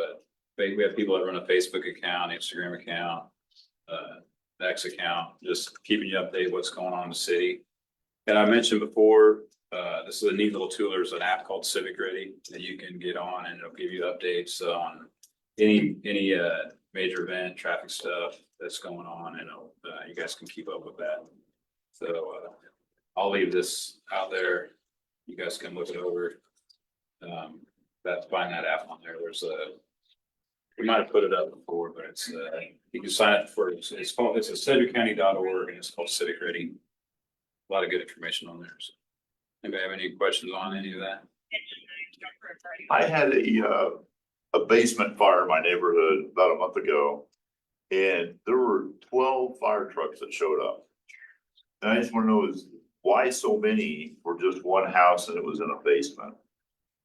people that run a Facebook account, Instagram account, X account, just keeping you updated what's going on in the city. And I mentioned before, this is a neat little tool. There's an app called Civic Ready that you can get on, and it'll give you updates on any major event, traffic stuff that's going on, and you guys can keep up with that. So I'll leave this out there. You guys can look it over. Find that app on there. There's we might have put it up before, but it's you can sign up for it's a cedriccounty.org, and it's called Civic Ready. A lot of good information on there. So, anybody have any questions on any of that? I had a basement fire in my neighborhood about a month ago, and there were 12 fire trucks that showed up. And I just want to know is why so many for just one house and it was in a basement?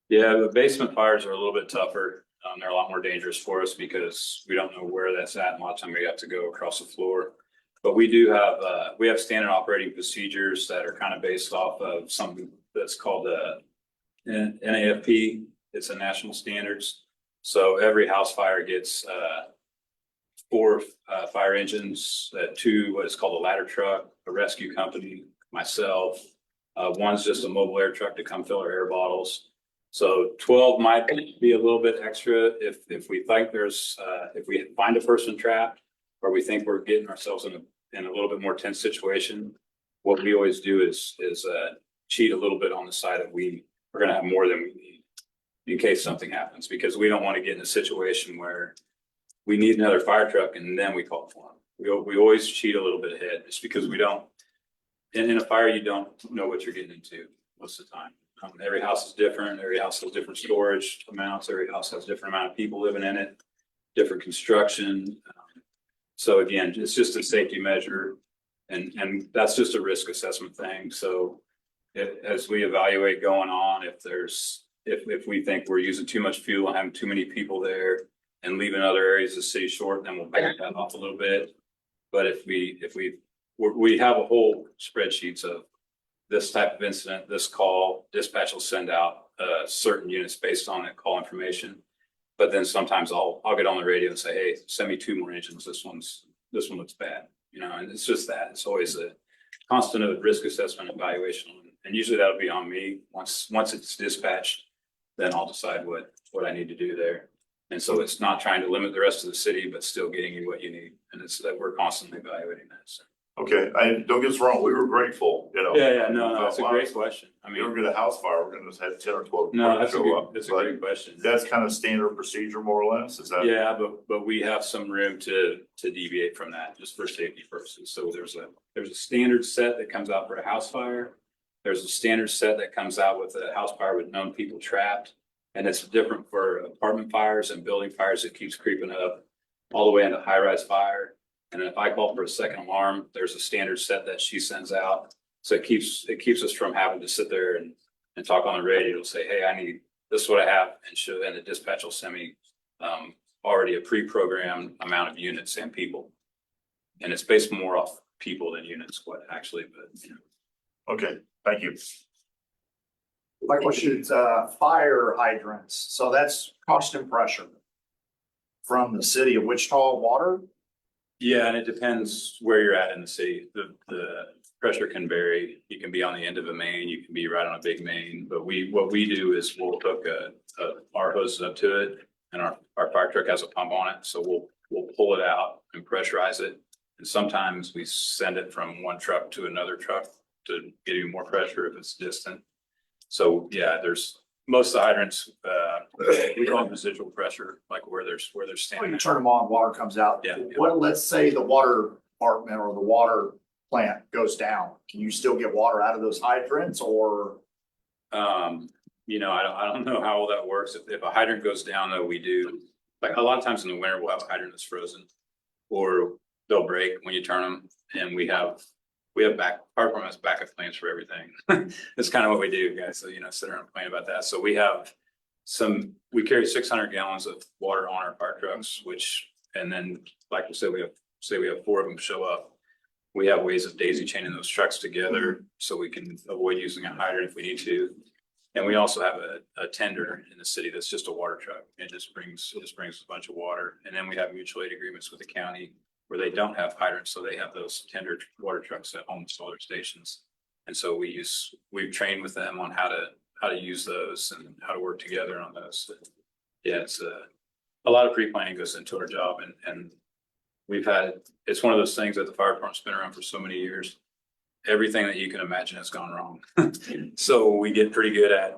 Yeah, the basement fires are a little bit tougher. They're a lot more dangerous for us because we don't know where that's at. And a lot of time we have to go across the floor. But we do have, we have standard operating procedures that are kind of based off of something that's called NAFP. It's a national standards. So every house fire gets 4 fire engines, 2 what is called a ladder truck, a rescue company, myself. One's just a mobile air truck to come fill our air bottles. So 12 might be a little bit extra if we think there's if we find a person trapped, or we think we're getting ourselves in a little bit more tense situation. What we always do is cheat a little bit on the side that we're going to have more than we need in case something happens, because we don't want to get in a situation where we need another fire truck and then we call for them. We always cheat a little bit ahead, just because we don't. In a fire, you don't know what you're getting into most of the time. Every house is different. Every house has different storage amounts. Every house has a different amount of people living in it, different construction. So again, it's just a safety measure, and that's just a risk assessment thing. So as we evaluate going on, if we think we're using too much fuel and having too many people there and leaving other areas of the city short, then we'll back that off a little bit. But if we have a whole spreadsheets of this type of incident, this call, dispatch will send out certain units based on that call information. But then sometimes I'll get on the radio and say, hey, send me 2 more engines. This one looks bad. And it's just that. It's always a constant risk assessment evaluation. And usually that'll be on me. Once it's dispatched, then I'll decide what I need to do there. And so it's not trying to limit the rest of the city, but still getting you what you need. And it's that we're constantly evaluating that. So. Okay, don't get us wrong, we were grateful, Yeah, no, that's a great question. I mean, we were gonna house fire, we're gonna just have 10 or 12. No, that's show up. a great question. That's kind of standard procedure, more or less, is that? Yeah, but we have some room to deviate from that, just for safety purposes. So there's a standard set that comes out for a house fire. There's a standard set that comes out with a house fire with known people trapped. And it's different for apartment fires and building fires. It keeps creeping up all the way into high-rise fire. And then if I call for a second alarm, there's a standard set that she sends out. So it keeps us from having to sit there and talk on the radio. It'll say, hey, I need, this is what I have. And the dispatch will send me already a pre-programmed amount of units and people. And it's based more off people than units, but Okay, thank you. My question is, fire hydrants, so that's constant pressure from the city of Wichita Water? Yeah, and it depends where you're at in the city. The pressure can vary. You can be on the end of a main, you can be right on a big main, but what we do is we'll hook our hoses up to it, and our fire truck has a pump on it, so we'll pull it out and pressurize it. And sometimes we send it from one truck to another truck to get even more pressure if it's distant. So yeah, there's most of the hydrants, we call them residual pressure, like where there's When standing. you turn them on, water comes out. Yeah. What, let's say the water department or the water plant goes down, can you still get water out of those hydrants or? I don't know how all that works. If a hydrant goes down, though, we do, like a lot of times in the winter, we'll have a hydrant that's frozen. Or they'll break when you turn them, and we have fire department has backup plans for everything. That's kind of what we do, guys. So, sit around and complain about that. So we carry 600 gallons of water on our fire trucks, and then, like we said, we have 4 of them show up. We have ways of daisy chaining those trucks together so we can avoid using a hydrant if we need to. And we also have a tender in the city that's just a water truck. It just brings a bunch of water. And then we have mutual aid agreements with the county where they don't have hydrants, so they have those tender water trucks at almost all their stations. And so we've trained with them on how to use those and how to work together on those. Yeah, it's a lot of pre-planning goes into our job, and it's one of those things that the fire department's been around for so many years. Everything that you can imagine has gone wrong. So we get pretty good at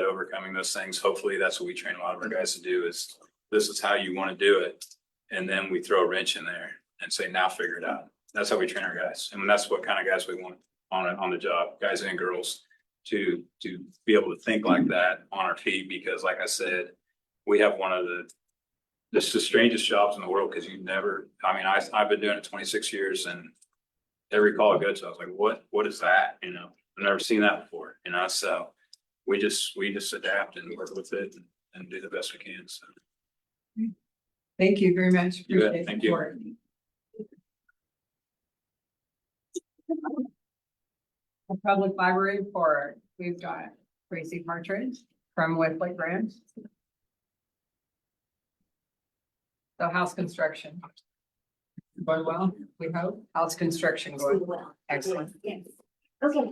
overcoming those things. Hopefully that's what we train a lot of our guys to do, is this is how you want to do it. And then we throw a wrench in there and say, now figure it out. That's how we train our guys. And that's what kind of guys we want on the job, guys and girls, to be able to think like that on our feet. Because like I said, we have one of the strangest jobs in the world, because I've been doing it 26 years, and every call I go to, I was like, what is that? I've never seen that before, so we just adapt and work with it and do the best we can. So. Thank you very much. You bet. Appreciate Thank the you. support. The public library report, we've got Tracy Partridge from Westlake Ranch. So house construction. Going well, we hope. House construction going well. Excellent. Yes. Okay.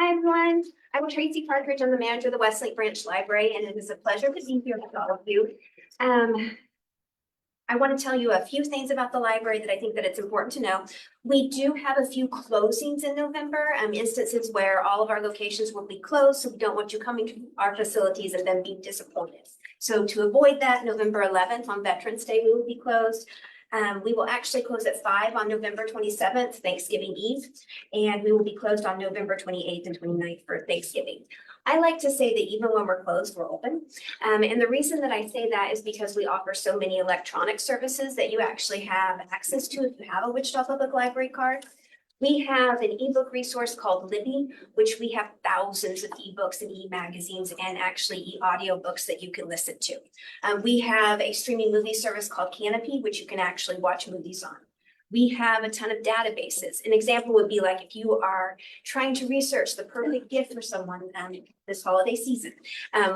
Hi, everyone. I'm Tracy Partridge. I'm the manager of the Westlake Branch Library, and it is a pleasure to be here with all of you. I want to tell you a few things about the library that I think that it's important to know. We do have a few closings in November, instances where all of our locations will be closed, so we don't want you coming to our facilities and then being disappointed. So to avoid that, November 11th on Veterans Day, we will be closed. We will actually close at 5 on November 27th, Thanksgiving Eve, and we will be closed on November 28th and 29th for Thanksgiving. I like to say that even when we're closed, we're open. And the reason that I say that is because we offer so many electronic services that you actually have access to if you have a Wichita Public Library card. We have an ebook resource called Libby, which we have thousands of ebooks and e-magazines and actually e-audio books that you can listen to. We have a streaming movie service called Canopy, which you can actually watch movies on. We have a ton of databases. An example would be like if you are trying to research the perfect gift for someone this holiday season.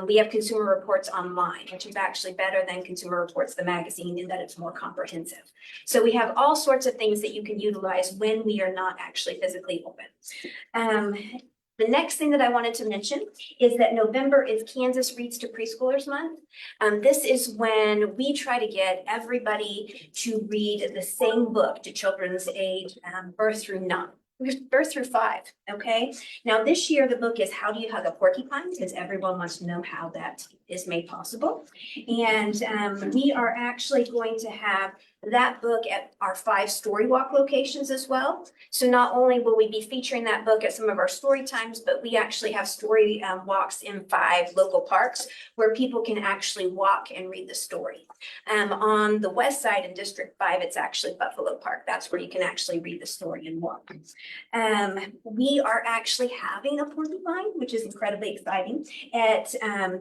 We have Consumer Reports Online, which is actually better than Consumer Reports, the magazine, in that it's more comprehensive. So we have all sorts of things that you can utilize when we are not actually physically open. The next thing that I wanted to mention is that November is Kansas Reads to Preschoolers Month. This is when we try to get everybody to read the same book to children's age birth through 5, okay? Now this year the book is How Do You Hug a Porcupine? Because everyone wants to know how that is made possible. And we are actually going to have that book at our 5 story walk locations as well. So not only will we be featuring that book at some of our story times, but we actually have story walks in 5 local parks where people can actually walk and read the story. On the west side in District 5, it's actually Buffalo Park. That's where you can actually read the story and walk. We are actually having a porcupine, which is incredibly exciting, at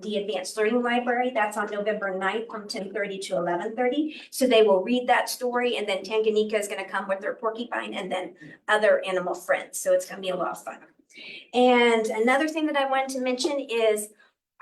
the Advanced Learning Library. That's on November 9th from 10:30 to 11:30. So they will read that story, and then Tanganyika is going to come with their porcupine and then other animal friends. So it's going to be a lot of fun. And another thing that I wanted to mention is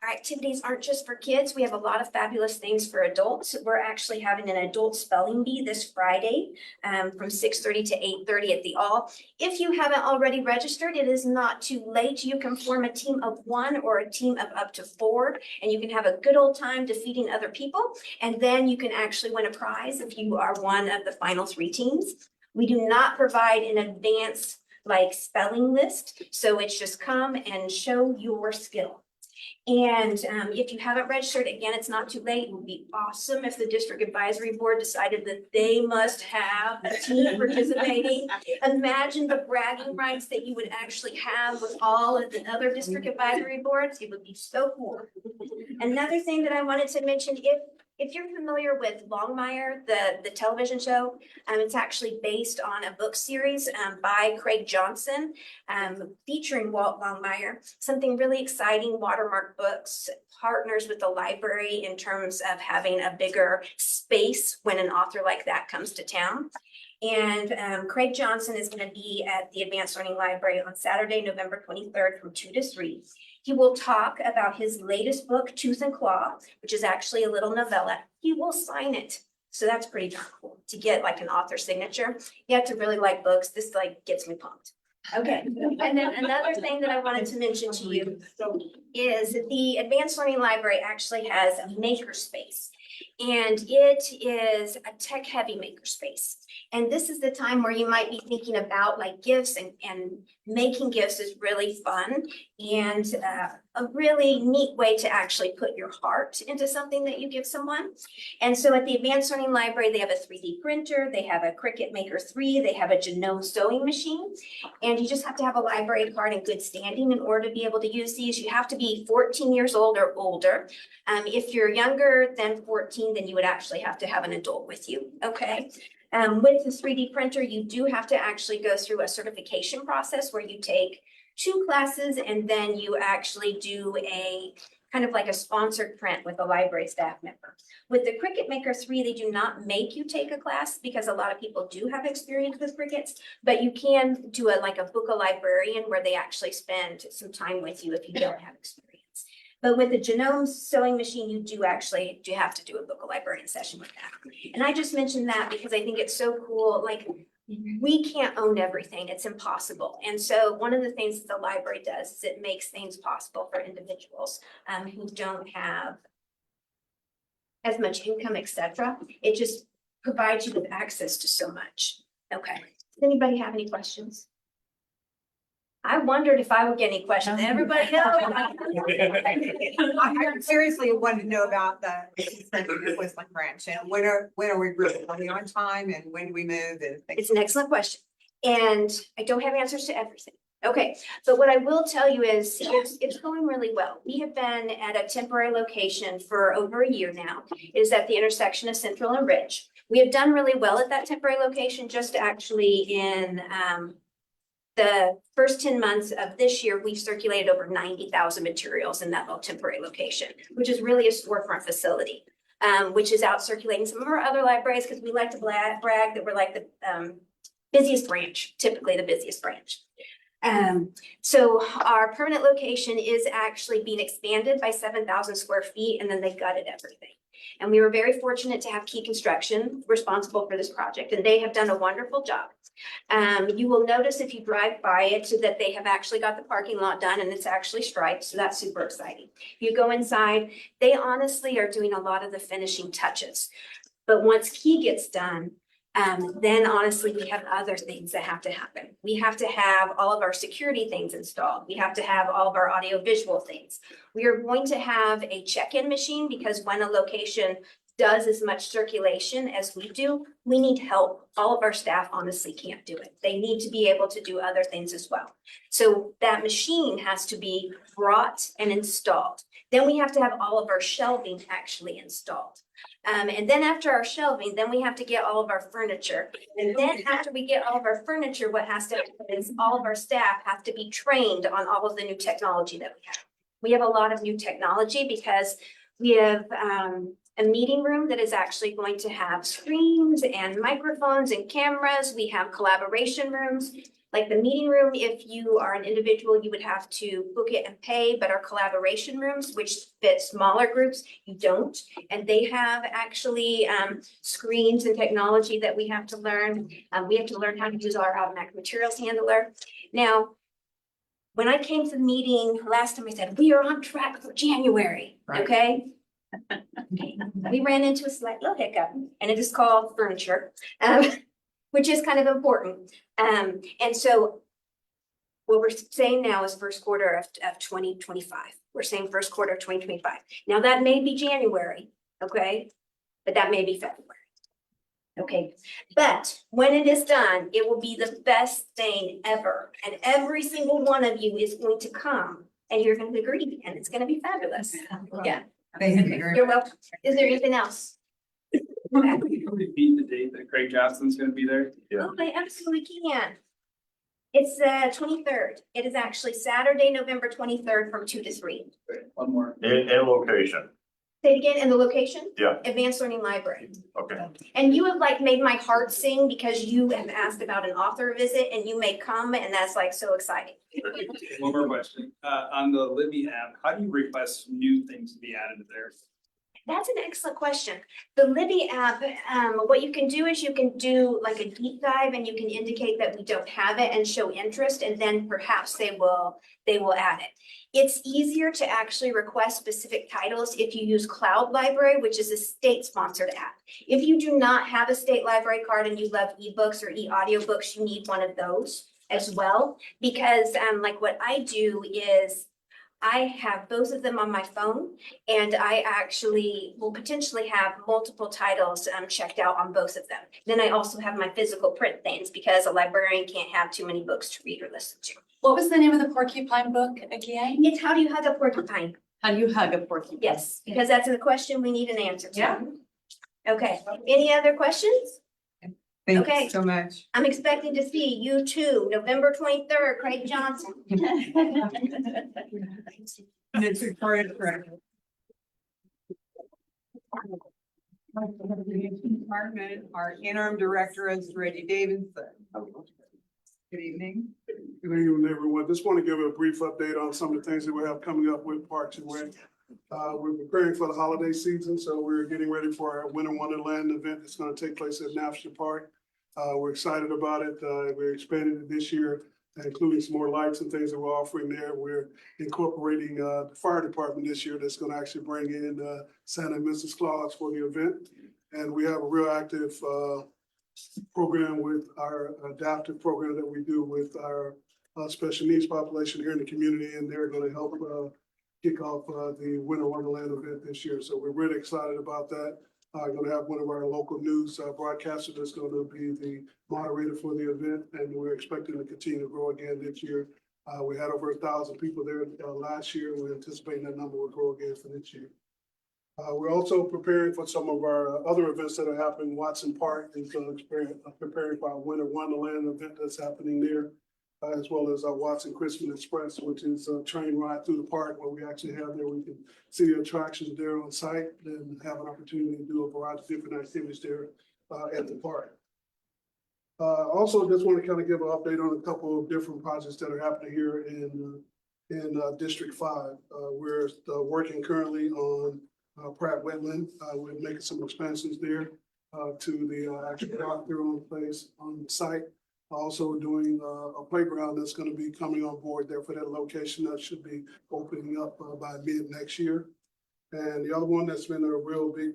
our activities aren't just for kids. We have a lot of fabulous things for adults. We're actually having an adult spelling bee this Friday from 6:30 to 8:30 at the All. If you haven't already registered, it is not too late. You can form a team of 1 or a team of up to 4, and you can have a good old time defeating other people. And then you can actually win a prize if you are one of the final 3 teams. We do not provide an advanced spelling list. So it's just come and show your skill. And if you haven't registered, again, it's not too late. It would be awesome if the district advisory board decided that they must have a team participating. Imagine the bragging rights that you would actually have with all of the other district advisory boards. It would be so cool. Another thing that I wanted to mention, if you're familiar with Longmire, the television show, it's actually based on a book series by Craig Johnson, featuring Walt Longmire. Something really exciting. Watermark Books partners with the library in terms of having a bigger space when an author like that comes to town. And Craig Johnson is going to be at the Advanced Learning Library on Saturday, November 23rd from 2 to 3. He will talk about his latest book, Tooth and Claw, which is actually a little novella. He will sign it. So that's pretty darn cool to get an author signature. You have to really like books. This gets me pumped. Okay, and then another thing that I wanted to mention to you is the Advanced Learning Library actually has a makerspace, and it is a tech-heavy makerspace. And this is the time where you might be thinking about gifts, and making gifts is really fun and a really neat way to actually put your heart into something that you give someone. And so at the Advanced Learning Library, they have a 3D printer, they have a Cricut Maker 3, they have a Genome sewing machine, and you just have to have a library card in good standing in order to be able to use these. You have to be 14 years old or older. If you're younger than 14, then you would actually have to have an adult with you, okay? With the 3D printer, you do have to actually go through a certification process where you take 2 classes and then you actually do a kind of a sponsored print with a library staff member. With the Cricut Maker 3, they do not make you take a class because a lot of people do have experience with Cricuts, but you can do a book a librarian where they actually spend some time with you if you don't have experience. But with the Genome sewing machine, you do have to do a book a librarian session with that. And I just mentioned that because I think it's so cool. We can't own everything. It's impossible. And so one of the things that the library does is it makes things possible for individuals who don't have as much income, etc. It just provides you with access to so much. Okay. Does anybody have any questions? I wondered if I would get any questions. Everybody else? I seriously wanted to know about the Westland branch and when are we really, are we on time and when do we move? And It's an excellent question. And I don't have answers to everything. Okay, but what I will tell you is it's going really well. We have been at a temporary location for over a year now. It is at the intersection of Central and Ridge. We have done really well at that temporary location. Just actually in the first 10 months of this year, we've circulated over 90,000 materials in that little temporary location, which is really a storefront facility, which is out circulating some of our other libraries because we like to brag that we're the busiest branch, typically the busiest branch. So our permanent location is actually being expanded by 7,000 square feet, and then they gutted everything. And we were very fortunate to have Key Construction responsible for this project, and they have done a wonderful job. You will notice if you drive by it that they have actually got the parking lot done and it's actually striped, so that's super exciting. If you go inside, they honestly are doing a lot of the finishing touches. But once Key gets done, then honestly, we have other things that have to happen. We have to have all of our security things installed. We have to have all of our audio visual things. We are going to have a check-in machine because when a location does as much circulation as we do, we need help. All of our staff honestly can't do it. They need to be able to do other things as well. So that machine has to be brought and installed. Then we have to have all of our shelving actually installed. And then after our shelving, then we have to get all of our furniture. And then after we get all of our furniture, what has to happen is all of our staff have to be trained on all of the new technology that we have. We have a lot of new technology because we have a meeting room that is actually going to have screens and microphones and cameras. We have collaboration rooms. Like the meeting room, if you are an individual, you would have to book it and pay, but our collaboration rooms, which fit smaller groups, you don't. And they have actually screens and technology that we have to learn. We have to learn how to use our automatic materials handler. Now, when I came to the meeting last time, I said, we are on track for January, okay? We ran into a slight little hiccup, and it is called furniture, which is kind of important. And so what we're saying now is first quarter of 2025. We're saying first quarter of 2025. Now that may be January, okay? But that may be February. Okay, but when it is done, it will be the best thing ever. And every single one of you is going to come and you're going to agree, and it's going to be fabulous. Yeah. Thank you very You're much. welcome. Is there anything else? Repeat the date that Craig Johnson's gonna be there. Oh, I absolutely can. It's the 23rd. It is actually Saturday, November 23rd from 2 to 3. One more. In location, Say it again, and the location? yeah, Advanced Learning Library. okay. And you have like made my heart sing because you have asked about an author visit and you may come, and that's like so exciting. One more question. On the Libby app, how do you request new things to be added to there? That's an excellent question. The Libby app, what you can do is you can do like a deep dive and you can indicate that we don't have it and show interest, and then perhaps they will add it. It's easier to actually request specific titles if you use Cloud Library, which is a state-sponsored app. If you do not have a state library card and you love ebooks or e-audiobooks, you need one of those as well. Because like what I do is I have both of them on my phone, and I actually will potentially have multiple titles checked out on both of them. Then I also have my physical print things because a librarian can't have too many books to read or listen to. What was the name of the porcupine book again? It's How Do You Hug a Porcupine? How do you hug a porcupine? Yes, because that's a question we need an answer to. Yeah. Okay, any other questions? Thank Okay. you so much. I'm expecting to see you too, November 23rd, Craig Johnson. Ms. Victoria Director. Department, our interim director is Reggie Davidson. Good evening. Good evening, everyone. Just want to give a brief update on some of the things that we have coming up with Parks and Rec. We're preparing for the holiday season, so we're getting ready for our Winter Wonderland event that's going to take place at National Park. We're excited about it. We're expanding it this year, including some more lights and things that we're offering there. We're incorporating the fire department this year that's going to actually bring in Santa and Mrs. Claus for the event. And we have a real active program with our adaptive program that we do with our special needs population here in the community, and they're going to help kick off the Winter Wonderland event this year. So we're really excited about that. Going to have one of our local news broadcasters that's going to be the moderator for the event, and we're expecting to continue to grow again this year. We had over 1,000 people there last year, and we're anticipating that number will grow again for this year. We're also preparing for some of our other events that are happening. Watson Park is preparing for our Winter Wonderland event that's happening there, as well as our Watson Christmas Express, which is a train ride through the park where we actually have there. We can see the attractions there on site and have an opportunity to do a variety of different activities there at the park. Also, just want to kind of give an update on a couple of different projects that are happening here in District 5. We're working currently on Pratt Wetland. We're making some expansions there to the actual dock there on place on site. Also doing a playground that's going to be coming on board there for that location that should be opening up by mid next year. And the other one that's been a real big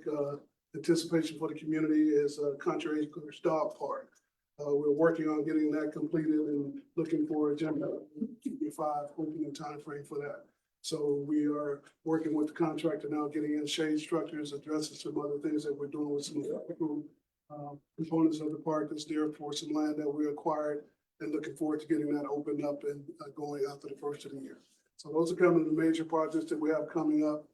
anticipation for the community is Country Acres Dog Park. We're working on getting that completed and looking for a January 5 opening timeframe for that. So we are working with the contractor now, getting in shade structures, addressing some other things that we're doing with some electrical components of the park that's there for some land that we acquired, and looking forward to getting that opened up and going after the first of the year. So those are kind of the major projects that we have coming up.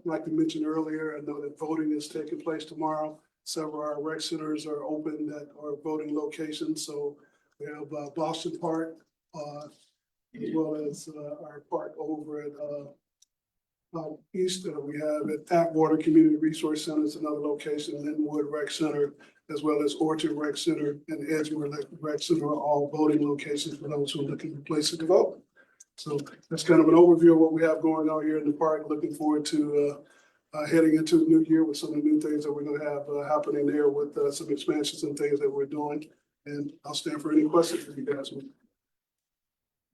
Like we mentioned earlier, I know that voting is taking place tomorrow. Several of our rec centers are open that are voting locations. So we have Boston Park, as well as our park over at east. We have at Atwater Community Resource Center is another location, Linwood Rec Center, as well as Orchard Rec Center and Edgewood Rec Center are all voting locations for those who are looking for places to vote. So that's kind of an overview of what we have going on here in the park. Looking forward to heading into the new year with some of the new things that we're going to have happening there with some expansions and things that we're doing. And I'll stand for any questions that you guys want.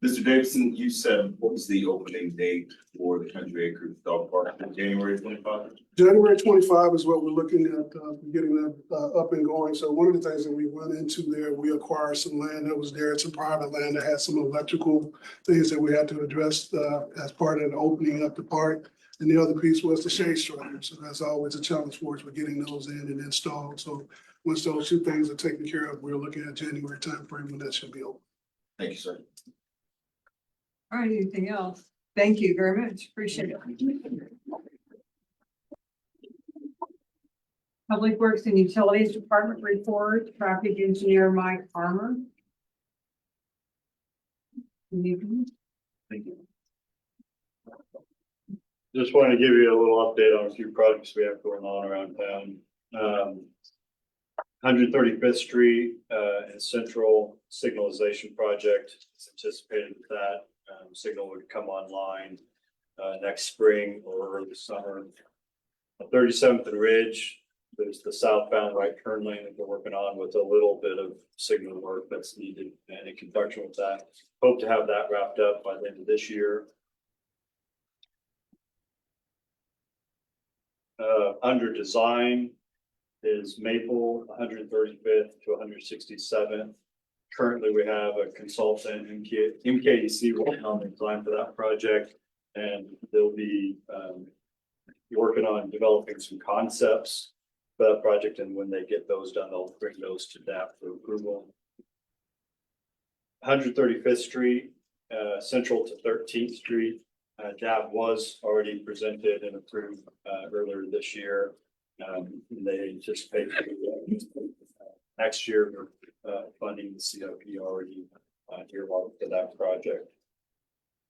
Mr. Davidson, you said, what was the opening date for the Country Acres Dog Park, January 25? January 25 is what we're looking at, getting that up and going. So one of the things that we went into there, we acquired some land that was there, some private land that had some electrical things that we had to address as part of the opening up the park. And the other piece was the shade structure. So that's always a challenge for us with getting those in and installed. So once those two things are taken care of, we're looking at January timeframe when that should be open. Thank you, sir. All right, anything else? Thank you very much. Appreciate it. Public Works and Utilities Department report, traffic engineer Mike Farmer. Thank you. Just wanted to give you a little update on a few projects we have going on around town. 135th Street and Central Signalization Project is anticipated that signal would come online next spring or early summer. 37th and Ridge, there's the southbound right turn lane that we're working on with a little bit of signal work that's needed and in conjunction with that. Hope to have that wrapped up by the end of this year. Under design is Maple 135th to 167th. Currently, we have a consultant, MKDC, working on the design for that project, and they'll be working on developing some concepts for that project. And when they get those done, they'll bring those to DAP for approval. 135th Street, Central to 13th Street. DAP was already presented and approved earlier this year. They anticipate next year funding the CIP already earmarked for that project.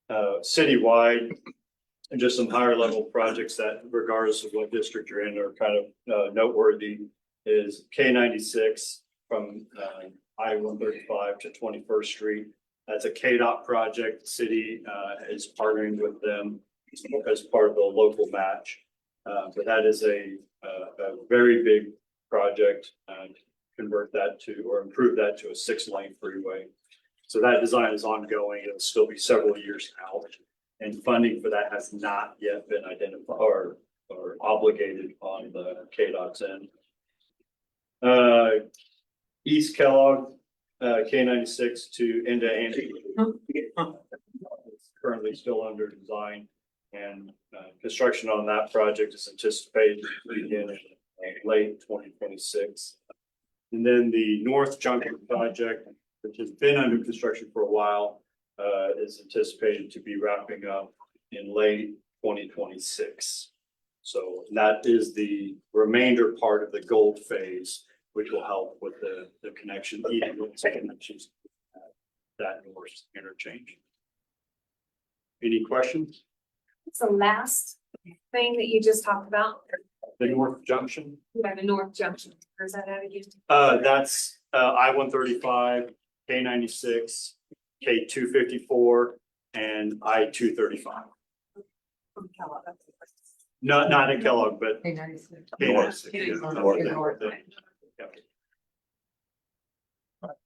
Citywide, and just some higher level projects that, regardless of what district you're in, are kind of noteworthy, is K96 from I-135 to 21st Street. That's a KDOT project. The city is partnering with them as part of the local match. But that is a very big project, convert that to, or improve that to a 6-lane freeway. So that design is ongoing. It'll still be several years out. And funding for that has not yet been identified or obligated on the KDOT's end. East Kellogg, K96 to into Andy. It's currently still under design, and construction on that project is anticipated to begin in late 2026. And then the North Junction project, which has been under construction for a while, is anticipated to be wrapping up in late 2026. So that is the remainder part of the gold phase, which will help with the connection, connections, that north interchange. Any questions? It's the last thing that you just talked about, The North Junction? by the North Junction, or is that out of you? That's I-135, K96, K254, and I-235. Not in Kellogg, but K96. K96.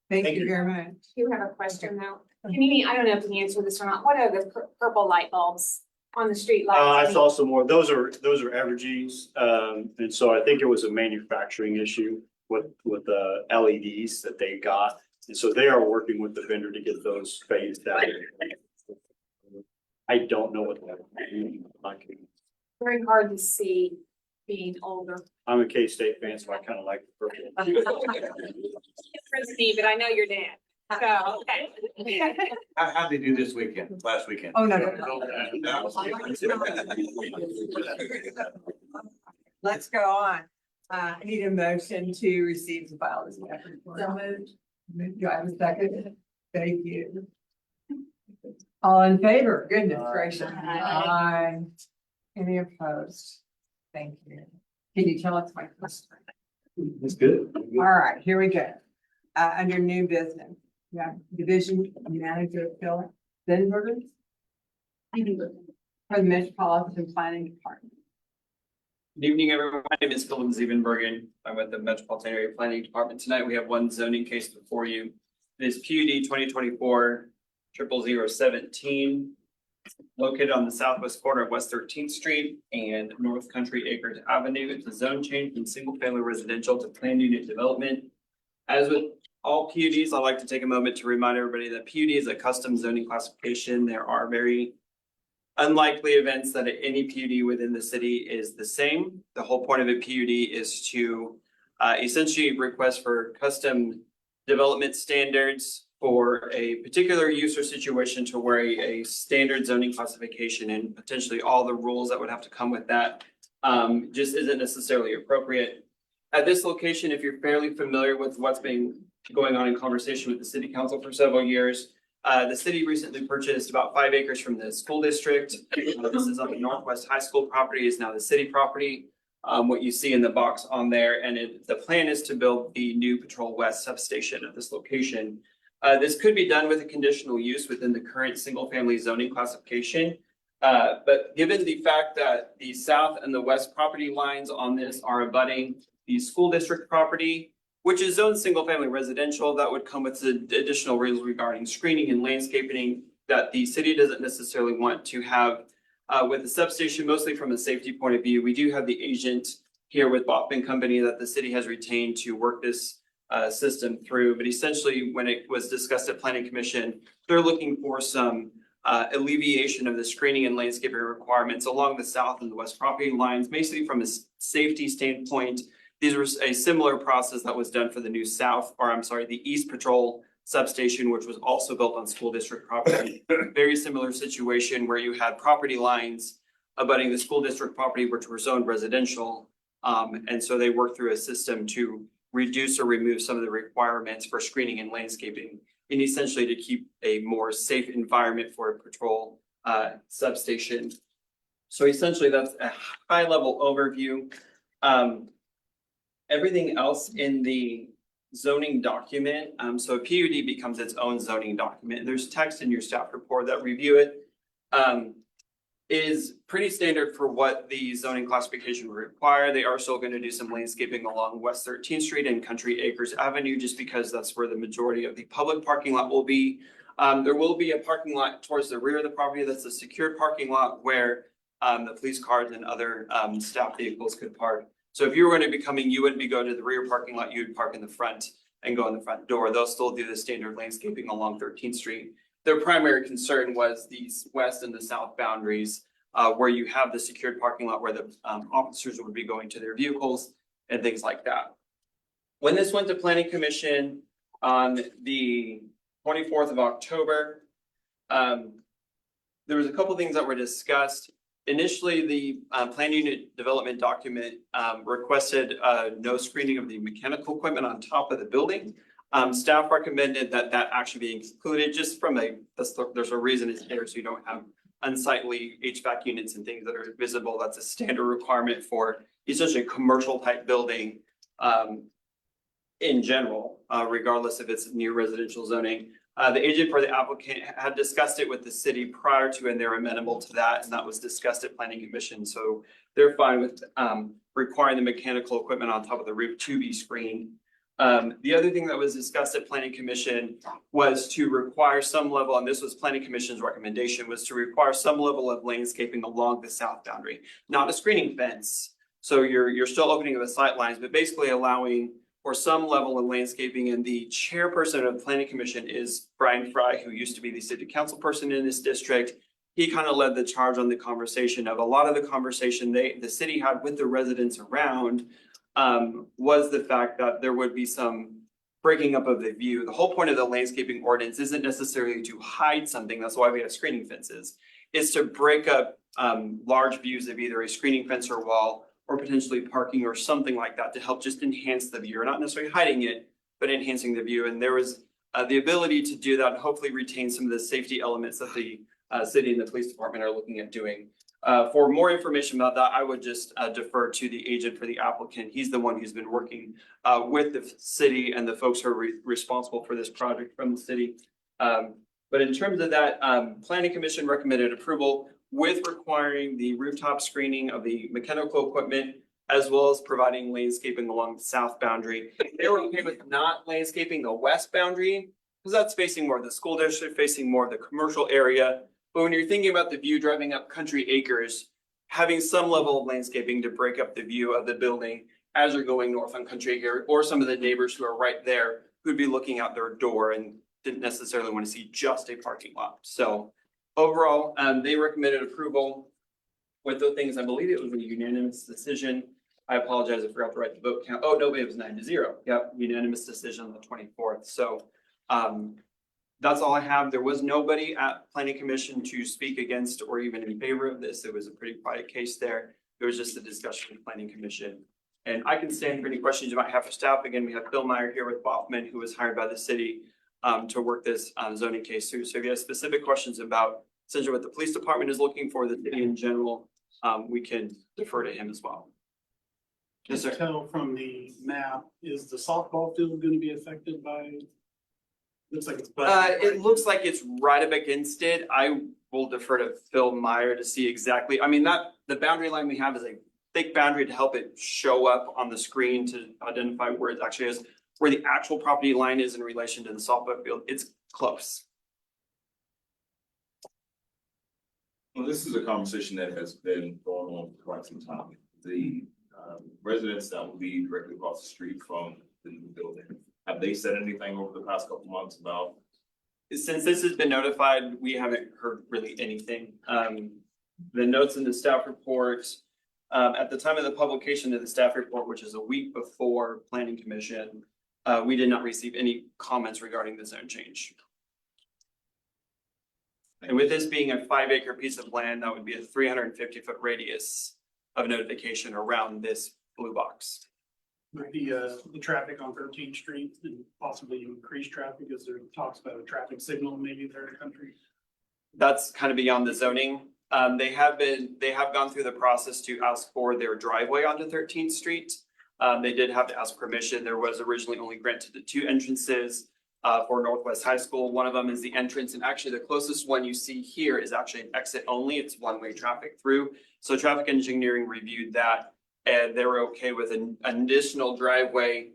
Thank you very much. You have a question though. Can you, I don't know if you can answer this or not. What are the purple light bulbs on the street lights? I saw some more. Those are Evergy's. And so I think it was a manufacturing issue with the LEDs that they got. And so they are working with the vendor to get those phased out. I don't know what that. Very hard to see being older. I'm a K-State fan, so I kind of like the purple. Frisbee, but I know your dad. So, okay. How'd they do this weekend, last weekend? Oh, no. Let's go on. I need a motion to receive the file as staff report. So moved. Do I have a second? Thank you. All in favor? Goodness gracious. Aye. Any opposed? Thank you. Can you tell us my question? That's good. All right, here we go. Under new business, yeah, Division Manager Phil Denberger. For the Metropolitan Planning Department. Good evening, everyone. My name is Philip Ziebenbergen. I'm with the Metropolitan Area Planning Department. Tonight, we have one zoning case before you. It is PUD 2024-00017, located on the southwest corner of West 13th Street and North Country Acres Avenue. It's a zone change from single-family residential to planned unit development. As with all PUDs, I'd like to take a moment to remind everybody that PUD is a custom zoning classification. There are very unlikely events that any PUD within the city is the same. The whole point of a PUD is to essentially request for custom development standards for a particular use or situation to where a standard zoning classification and potentially all the rules that would have to come with that just isn't necessarily appropriate. At this location, if you're fairly familiar with what's been going on in conversation with the city council for several years, the city recently purchased about 5 acres from the school district. This is on the Northwest High School property, is now the city property. What you see in the box on there, and the plan is to build the new Patrol West substation at this location. This could be done with a conditional use within the current single-family zoning classification. But given the fact that the south and the west property lines on this are abutting the school district property, which is zoned single-family residential, that would come with the additional rules regarding screening and landscaping that the city doesn't necessarily want to have with the substation, mostly from a safety point of view. We do have the agent here with Bachman Company that the city has retained to work this system through. But essentially, when it was discussed at Planning Commission, they're looking for some alleviation of the screening and landscaping requirements along the south and the west property lines, basically from a safety standpoint. These were a similar process that was done for the new the East Patrol substation, which was also built on school district property. Very similar situation where you had property lines abutting the school district property, which were zoned residential. And so they worked through a system to reduce or remove some of the requirements for screening and landscaping, and essentially to keep a more safe environment for a patrol substation. So essentially, that's a high level overview. Everything else in the zoning document, so a PUD becomes its own zoning document. There's text in your staff report that review it. Is pretty standard for what the zoning classification would require. They are still going to do some landscaping along West 13th Street and Country Acres Avenue, just because that's where the majority of the public parking lot will be. There will be a parking lot towards the rear of the property that's a secured parking lot where the police cars and other staff vehicles could park. So if you were going to be coming, you wouldn't be going to the rear parking lot, you would park in the front and go in the front door. They'll still do the standard landscaping along 13th Street. Their primary concern was these west and the south boundaries where you have the secured parking lot where the officers would be going to their vehicles and things like that. When this went to Planning Commission on the 24th of October, there was a couple things that were discussed. Initially, the plan unit development document requested no screening of the mechanical equipment on top of the building. Staff recommended that that actually be included just from there's a reason it's there, so you don't have unsightly HVAC units and things that are visible. That's a standard requirement for essentially a commercial type building in general, regardless if it's near residential zoning. The agent for the applicant had discussed it with the city prior to, and they're amenable to that, and that was discussed at Planning Commission. So they're fine with requiring the mechanical equipment on top of the roof to be screened. The other thing that was discussed at Planning Commission was to require some level, and this was Planning Commission's recommendation, was to require some level of landscaping along the south boundary, not a screening fence. So you're still opening the sight lines, but basically allowing for some level of landscaping. And the chairperson of the Planning Commission is Brian Fry, who used to be the city council person in this district. he kind of led the charge on the conversation of a lot of the conversation the city had with the residents around was the fact that there would be some breaking up of the view. The whole point of the landscaping ordinance isn't necessarily to hide something. That's why we have screening fences. It's to break up large views of either a screening fence or wall or potentially parking or something like that to help just enhance the view. Or not necessarily hiding it, but enhancing the view. And there was the ability to do that and hopefully retain some of the safety elements that the city and the police department are looking at doing. For more information about that, I would just defer to the agent for the applicant. He's the one who's been working with the city and the folks who are responsible for this project from the city. But in terms of that, Planning Commission recommended approval with requiring the rooftop screening of the mechanical equipment as well as providing landscaping along the south boundary. They were okay with not landscaping the west boundary because that's facing more of the school district, facing more of the commercial area. But when you're thinking about the view driving up Country Acres, having some level of landscaping to break up the view of the building as you're going north on Country Acre, or some of the neighbors who are right there who'd be looking out their door and didn't necessarily want to see just a parking lot. So overall, they recommended approval with the things. I believe it was a unanimous decision. I apologize, I forgot to write the vote count. Oh, no, it was 9-0. Yep, unanimous decision on the 24th. So that's all I have. There was nobody at Planning Commission to speak against or even in favor of this. It was a pretty quiet case there. There was just a discussion with Planning Commission. And I can stand for any questions you might have for staff. Again, we have Bill Meyer here with Baughman, who was hired by the city to work this zoning case through. So if you have specific questions about essentially what the police department is looking for, the city in general, we can defer to him as well. Yes, sir. Tell from the map, is the softball field gonna be affected by? Looks like it's. It looks like it's right up against it. I will defer to Phil Meyer to see exactly. I mean, the boundary line we have is a thick boundary to help it show up on the screen to identify where it actually is. Where the actual property line is in relation to the softball field, it's close. Well, this is a conversation that has been going on for quite some time. The residents that will be directly across the street from the new building, have they said anything over the past couple months about? Since this has been notified, we haven't heard really anything. The notes in the staff report, at the time of the publication of the staff report, which is a week before Planning Commission, we did not receive any comments regarding the zone change. And with this being a 5-acre piece of land, that would be a 350-foot radius of notification around this blue box. Might be the traffic on 13th Street and possibly increase traffic as there talks about a traffic signal maybe there in the country. That's kind of beyond the zoning. They have gone through the process to ask for their driveway onto 13th Street. They did have to ask permission. There was originally only granted the 2 entrances for Northwest High School. One of them is the entrance, and actually the closest one you see here is actually an exit only. It's one-way traffic through. So traffic engineering reviewed that, and they were okay with an additional driveway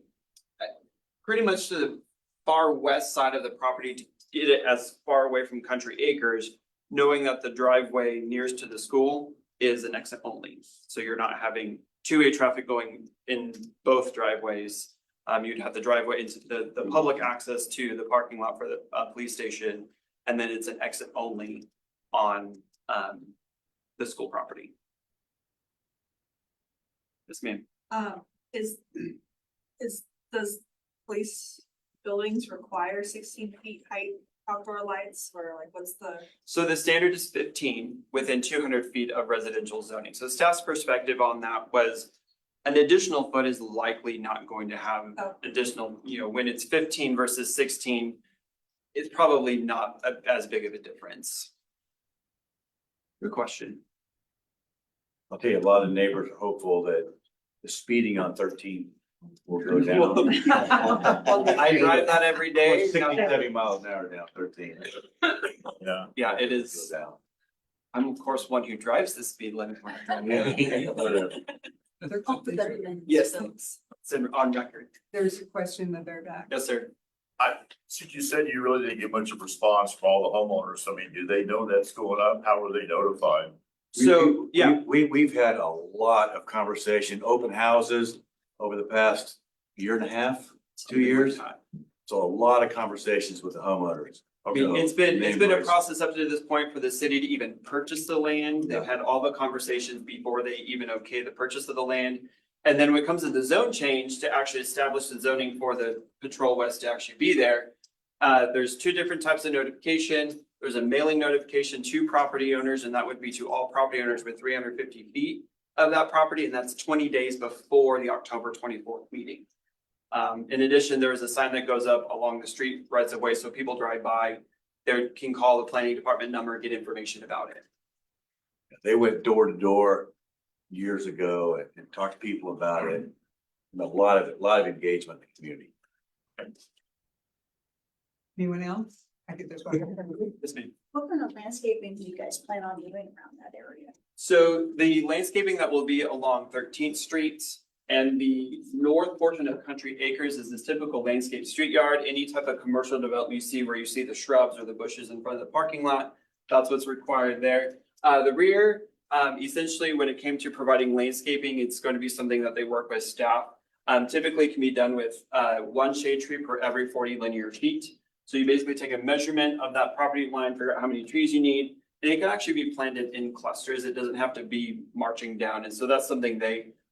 pretty much to the far west side of the property to get it as far away from Country Acres, knowing that the driveway nearest to the school is an exit only. So you're not having 2-way traffic going in both driveways. You'd have the driveway into the public access to the parking lot for the police station, and then it's an exit only on the school property. Yes, ma'am. Does police buildings require 16 feet height outdoor lights, or like what's the? So the standard is 15 within 200 feet of residential zoning. So staff's perspective on that was an additional foot is likely not going to have additional, when it's 15 versus 16, it's probably not as big of a difference. Good question. I'll tell you, a lot of neighbors are hopeful that the speeding on 13 will go down. I drive that every day. 70 miles an hour down 13. Yeah. Yeah, it is. I'm of course one who drives the speed limit. Yes, it's on record. There's a question that they're back. Yes, sir. Since you said you really didn't get much of a response from all the homeowners, I mean, do they know that's going up? How were they notified? So, yeah. We've had a lot of conversation, open houses over the past 1.5 years, 2 years. So a lot of conversations with the homeowners I mean, it's been a Neighbors. process up to this point for the city to even purchase the land. They've had all the conversations before they even okay the purchase of the land. And then when it comes to the zone change to actually establish the zoning for the Patrol West to actually be there. There's two different types of notification. There's a mailing notification to property owners, and that would be to all property owners with 350 feet of that property, and that's 20 days before the October 24th meeting. In addition, there is a sign that goes up along the street rights of way, so people drive by, they can call the planning department number and get information about it. They went door to door years ago and talked to people about it. And a lot of engagement in the community. Anyone else? I think there's one. Yes, ma'am. What kind of landscaping do you guys plan on doing around that area? So the landscaping that will be along 13th Street and the north portion of Country Acres is this typical landscape street yard. Any type of commercial development you see where you see the shrubs or the bushes in front of the parking lot, that's what's required there. The rear, essentially when it came to providing landscaping, it's going to be something that they work with staff. Typically it can be done with one shade tree per every 40 linear feet. So you basically take a measurement of that property line, figure out how many trees you need, and it can actually be planted in clusters. It doesn't have to be marching down. And so that's something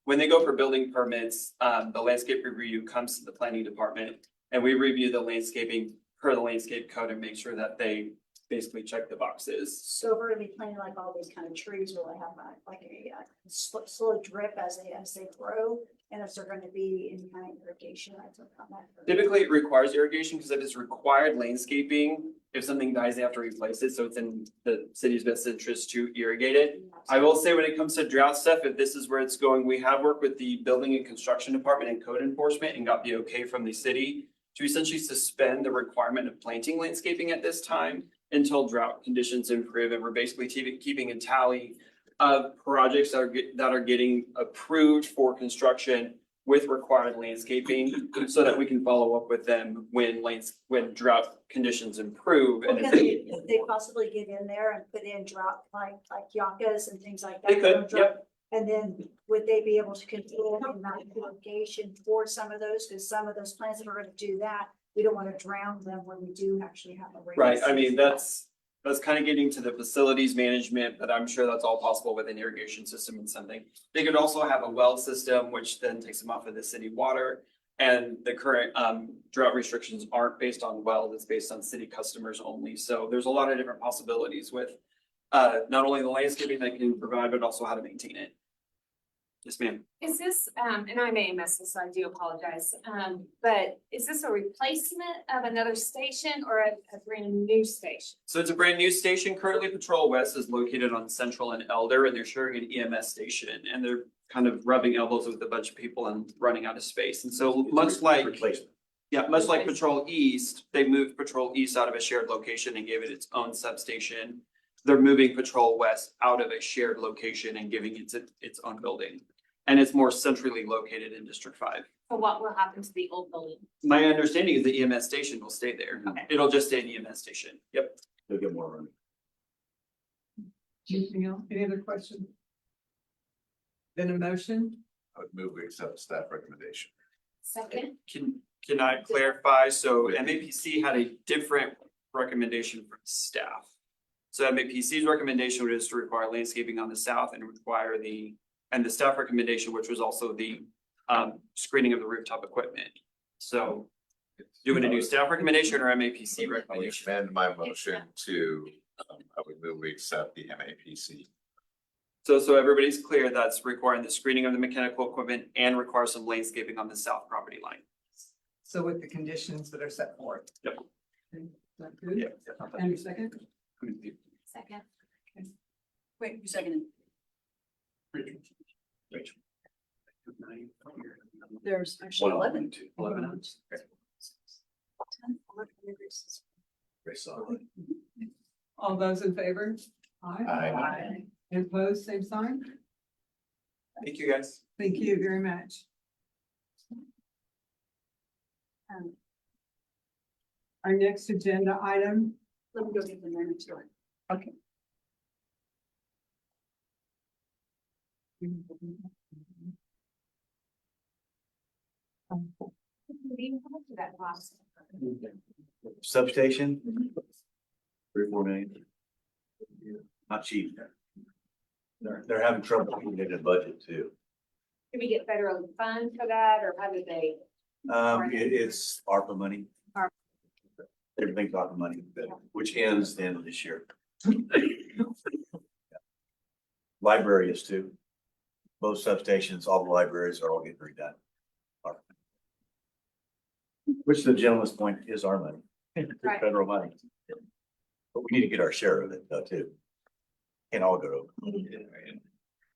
when they go for building permits, the landscape review comes to the planning department and we review the landscaping per the landscape code and make sure that they basically check the boxes. So if we're gonna be planting like all these kind of trees, will they have like a slow drip as they grow? And is there gonna be any kind of irrigation? I took on that. Typically, it requires irrigation because if it's required landscaping, if something dies, they have to replace it. So it's in the city's best interest to irrigate it. I will say when it comes to drought stuff, if this is where it's going, we have worked with the building and construction department and code enforcement and got the okay from the city to essentially suspend the requirement of planting landscaping at this time until drought conditions improve. And we're basically keeping a tally of projects that are getting approved for construction with required landscaping so that we can follow up with them when drought conditions improve. Well, And can they possibly get in there and put in drought like yuccas and things like that? They could, yep. And then would they be able to control the amount of irrigation for some of those? Because some of those plants, if we're gonna do that, we don't want to drown them when we do actually have a rain. Right, I mean, season. that's kind of getting to the facilities management, but I'm sure that's all possible with an irrigation system and something. They could also have a well system, which then takes them off of the city water. And the current drought restrictions aren't based on wells, it's based on city customers only. So there's a lot of different possibilities with not only the landscaping they can provide, but also how to maintain it. Yes, ma'am. Is this, and I may have missed this, so I do apologize, but is this a replacement of another station or a brand new station? So it's a brand new station. Currently Patrol West is located on Central and Elder and they're sharing an EMS station and they're kind of rubbing elbows with a bunch of people and running out of space. And so much like, Replacement. yeah, much like Patrol East, they moved Patrol East out of a shared location and gave it its own substation. They're moving Patrol West out of a shared location and giving it its own building. And it's more centrally located in District 5. So what will happen to the old building? My understanding is the EMS station will stay there. Okay. It'll just stay an EMS station. Yep. They'll get more room. Anything else? Any other questions? Then a motion? I would move we accept the staff recommendation. Second, Can I clarify? So MAPC had a different recommendation from staff. So MAPC's recommendation was to require landscaping on the south and require the staff recommendation, which was also the screening of the rooftop equipment. So do you want to do staff recommendation or MAPC I would recommendation? amend my motion to, I would move we accept the MAPC. So everybody's clear, that's requiring the screening of the mechanical equipment and require some landscaping on the south property line. So with the conditions that are set forth. Yep. Okay, is that good? Yep. Andrew, second? second. Wait, you seconded. Rachel. There's actually 11. 11. Very solid. All those in favor? Aye. And opposed, same sign? Thank you, guys. Thank you very much. Our next agenda item. Let me go get the minutes. Okay. We didn't come up to that last. Substation. 3 or 4 million. Not cheap. They're having trouble getting a budget too. Can we get federal funds for that, or how do they? It's ARPA money. Everything's ARPA money, which ends the end of this year. Library is too. Both substations, all the libraries are all getting redone. Which the gentleman's point is our money, Right. federal money. But we need to get our share of it too. Can't all go.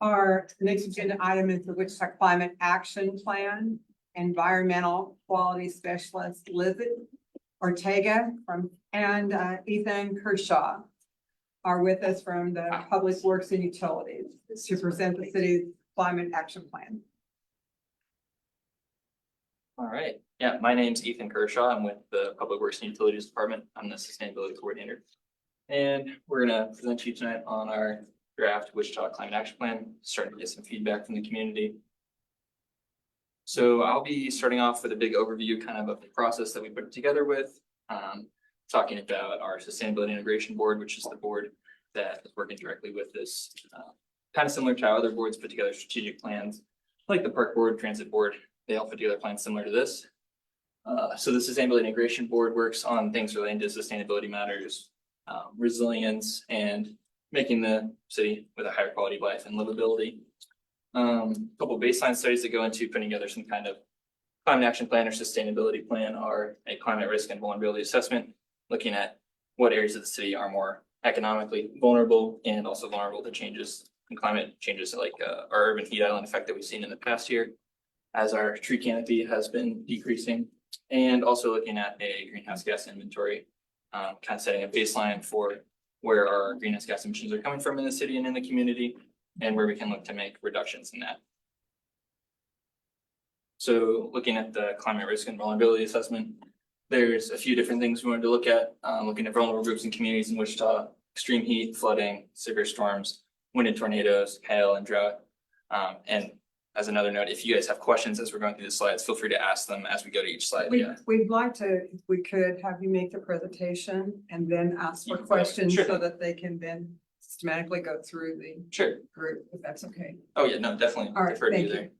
Our next agenda item is the Wichita Climate Action Plan. Environmental Quality Specialist Liz Ortega and Ethan Kershaw are with us from the Public Works and Utilities to present the city's climate action plan. All right, yeah, my name's Ethan Kershaw. I'm with the Public Works and Utilities Department. I'm the Sustainability Coordinator. And we're gonna present to you tonight on our draft Wichita Climate Action Plan, starting to get some feedback from the community. So I'll be starting off with a big overview kind of the process that we put together with, talking about our Sustainability Integration Board, which is the board that is working directly with this, kind of similar to how other boards put together strategic plans, like the Park Board, Transit Board. They all put together plans similar to this. So the Sustainability Integration Board works on things relating to sustainability matters, resilience, and making the city with a higher quality of life and livability. Couple baseline studies that go into putting together some kind of climate action plan or sustainability plan are a climate risk and vulnerability assessment, looking at what areas of the city are more economically vulnerable and also vulnerable to changes in climate changes, like our urban heat island effect that we've seen in the past year, as our tree canopy has been decreasing, and also looking at a greenhouse gas inventory, kind of setting a baseline for where our greenhouse gas emissions are coming from in the city and in the community, and where we can look to make reductions in that. So looking at the climate risk and vulnerability assessment, there's a few different things we wanted to look at, looking at vulnerable groups and communities in Wichita, extreme heat, flooding, severe storms, wind and tornadoes, hail and drought. And as another note, if you guys have questions as we're going through the slides, feel free to ask them as we go to each slide. Yeah. We'd like to, if we could, have you make the presentation and then ask for questions Sure. so that they can then systematically go through the Sure. group, if that's okay. Oh, yeah, no, definitely. All right, Defer to you thank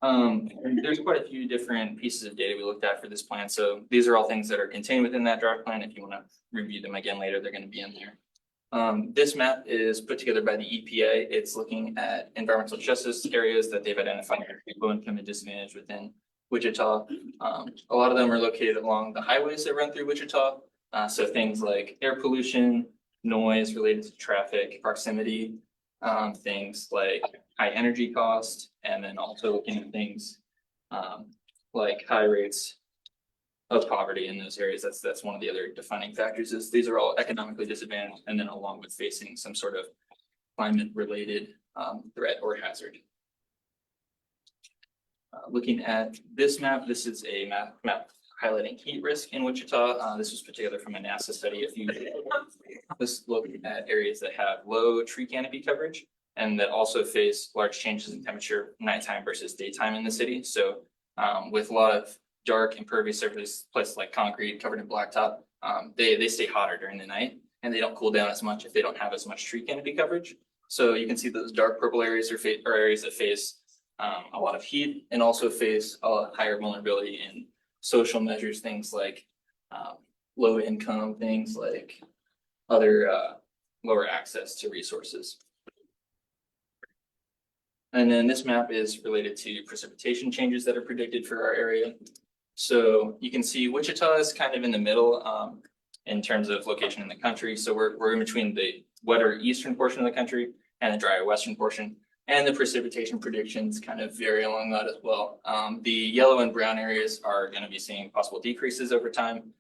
there. There's quite a few different pieces of data we looked at for this plan. So these are all things that are contained within that draft plan. If you want to review them again later, they're going to be in there. This map is put together by the EPA. It's looking at environmental justice areas that they've identified for low income and disadvantaged within Wichita. A lot of them are located along the highways that run through Wichita. So things like air pollution, noise related to traffic, proximity, things like high energy cost, and then also looking at things like high rates of poverty in those areas. That's one of the other defining factors, is these are all economically disadvantaged, and then along with facing some sort of climate related threat or hazard. Looking at this map, this is a map highlighting heat risk in Wichita. This was put together from a NASA study. This looking at areas that have low tree canopy coverage and that also face large changes in temperature nighttime versus daytime in the city. So with a lot of dark impervious surface, places like concrete covered in blacktop, they stay hotter during the night and they don't cool down as much if they don't have as much tree canopy coverage. So you can see those dark purple areas are areas that face a lot of heat and also face a higher vulnerability in social measures, things like low income, things like other lower access to resources. And then this map is related to precipitation changes that are predicted for our area. So you can see Wichita is kind of in the middle in terms of location in the country. So we're in between the wetter eastern portion of the country and the drier western portion. And the precipitation predictions kind of vary along that as well. The yellow and brown areas are going to be seeing possible decreases over time.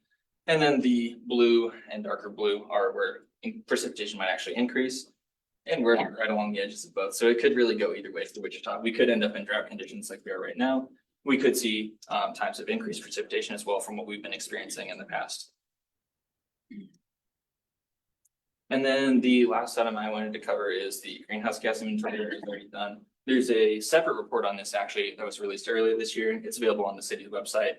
And then the blue and darker blue are where precipitation might actually increase. And we're right along the edges of both. So it could really go either way for Wichita. We could end up in drought conditions like we are right now. We could see times of increased precipitation as well from what we've been experiencing in the past. And then the last item I wanted to cover is the greenhouse gas inventory that is already done. There's a separate report on this actually that was released earlier this year. It's available on the city's website.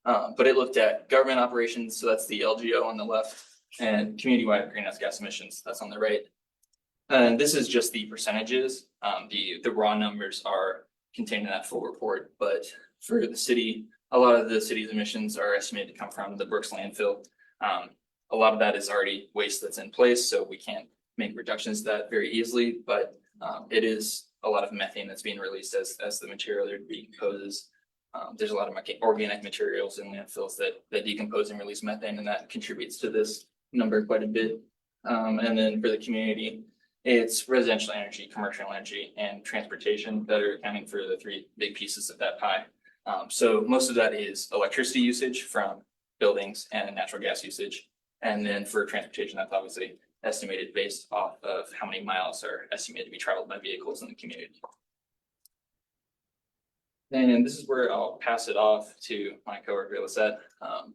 But it looked at government operations, so that's the LGO on the left, and community-wide greenhouse gas emissions, that's on the right. And this is just the percentages. The raw numbers are contained in that full report, but for the city, a lot of the city's emissions are estimated to come from the Brooks landfill. A lot of that is already waste that's in place, so we can't make reductions to that very easily, but it is a lot of methane that's being released as the material decomposes. There's a lot of organic materials in landfills that decompose and release methane, and that contributes to this number quite a bit. And then for the community, it's residential energy, commercial energy, and transportation that are accounting for the three big pieces of that pie. So most of that is electricity usage from buildings and natural gas usage. And then for transportation, that's obviously estimated based off of how many miles are estimated to be traveled by vehicles in the community. And this is where I'll pass it off to my coworker, Lisette.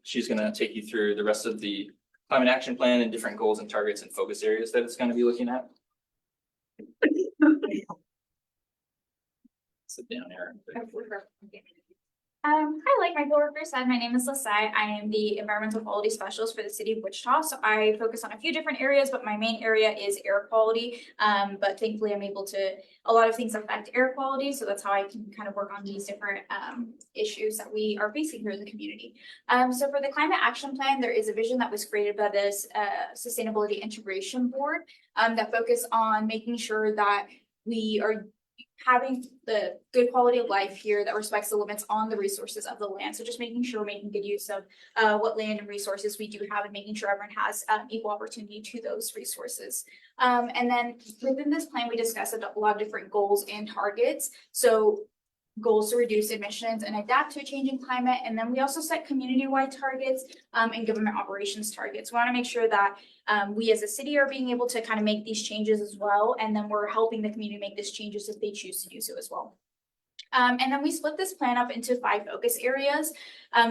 She's gonna take you through the rest of the climate action plan and different goals and targets and focus areas that it's gonna be looking at. Sit down, Aaron. Hi, like my coworker said, my name is Lisette. I am the environmental quality specialist for the city of Wichita. So I focus on a few different areas, but my main area is air quality. But thankfully I'm able to, a lot of things affect air quality. So that's how I can kind of work on these different issues that we are facing here in the community. So for the climate action plan, there is a vision that was created by this sustainability integration board that focus on making sure that we are having the good quality of life here that respects the limits on the resources of the land. So just making sure we're making good use of what land and resources we do have and making sure everyone has equal opportunity to those resources. And then within this plan, we discussed a lot of different goals and targets. So goals to reduce emissions and adapt to a changing climate. And then we also set community-wide targets and government operations targets. We want to make sure that we as a city are being able to kind of make these changes as well. And then we're helping the community make these changes if they choose to do so as well. And then we split this plan up into 5 focus areas.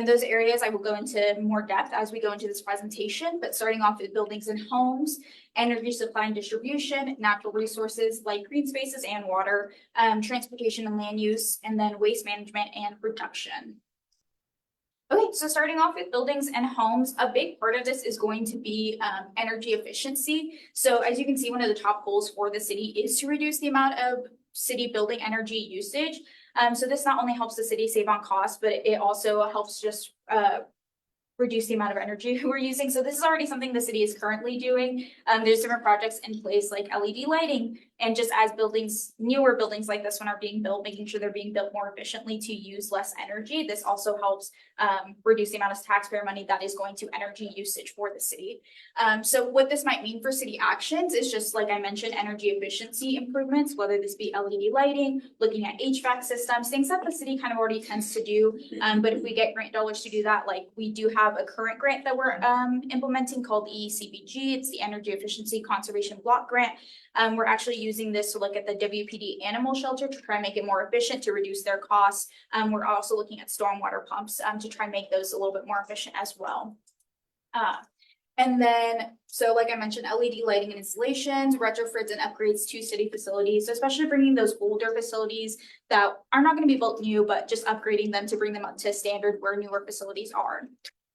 Those areas I will go into more depth as we go into this presentation, but starting off with buildings and homes, energy supply and distribution, natural resources like green spaces and water, transportation and land use, and then waste management and reduction. Okay, so starting off with buildings and homes, a big part of this is going to be energy efficiency. So as you can see, one of the top goals for the city is to reduce the amount of city building energy usage. So this not only helps the city save on costs, but it also helps just reduce the amount of energy we're using. So this is already something the city is currently doing. There's different projects in place like LED lighting, and just as buildings, newer buildings like this one are being built, making sure they're being built more efficiently to use less energy. This also helps reduce the amount of taxpayer money that is going to energy usage for the city. So what this might mean for city actions is just like I mentioned, energy efficiency improvements, whether this be LED lighting, looking at HVAC systems, things that the city kind of already tends to do. But if we get grant dollars to do that, like we do have a current grant that we're implementing called the ECBG. It's the Energy Efficiency Conservation Block Grant. We're actually using this to look at the WPD animal shelter to try and make it more efficient to reduce their costs. We're also looking at stormwater pumps to try and make those a little bit more efficient as well. And then, so like I mentioned, LED lighting and installations, retrofits and upgrades to city facilities, so especially bringing those older facilities that are not going to be built new, but just upgrading them to bring them up to standard where newer facilities are.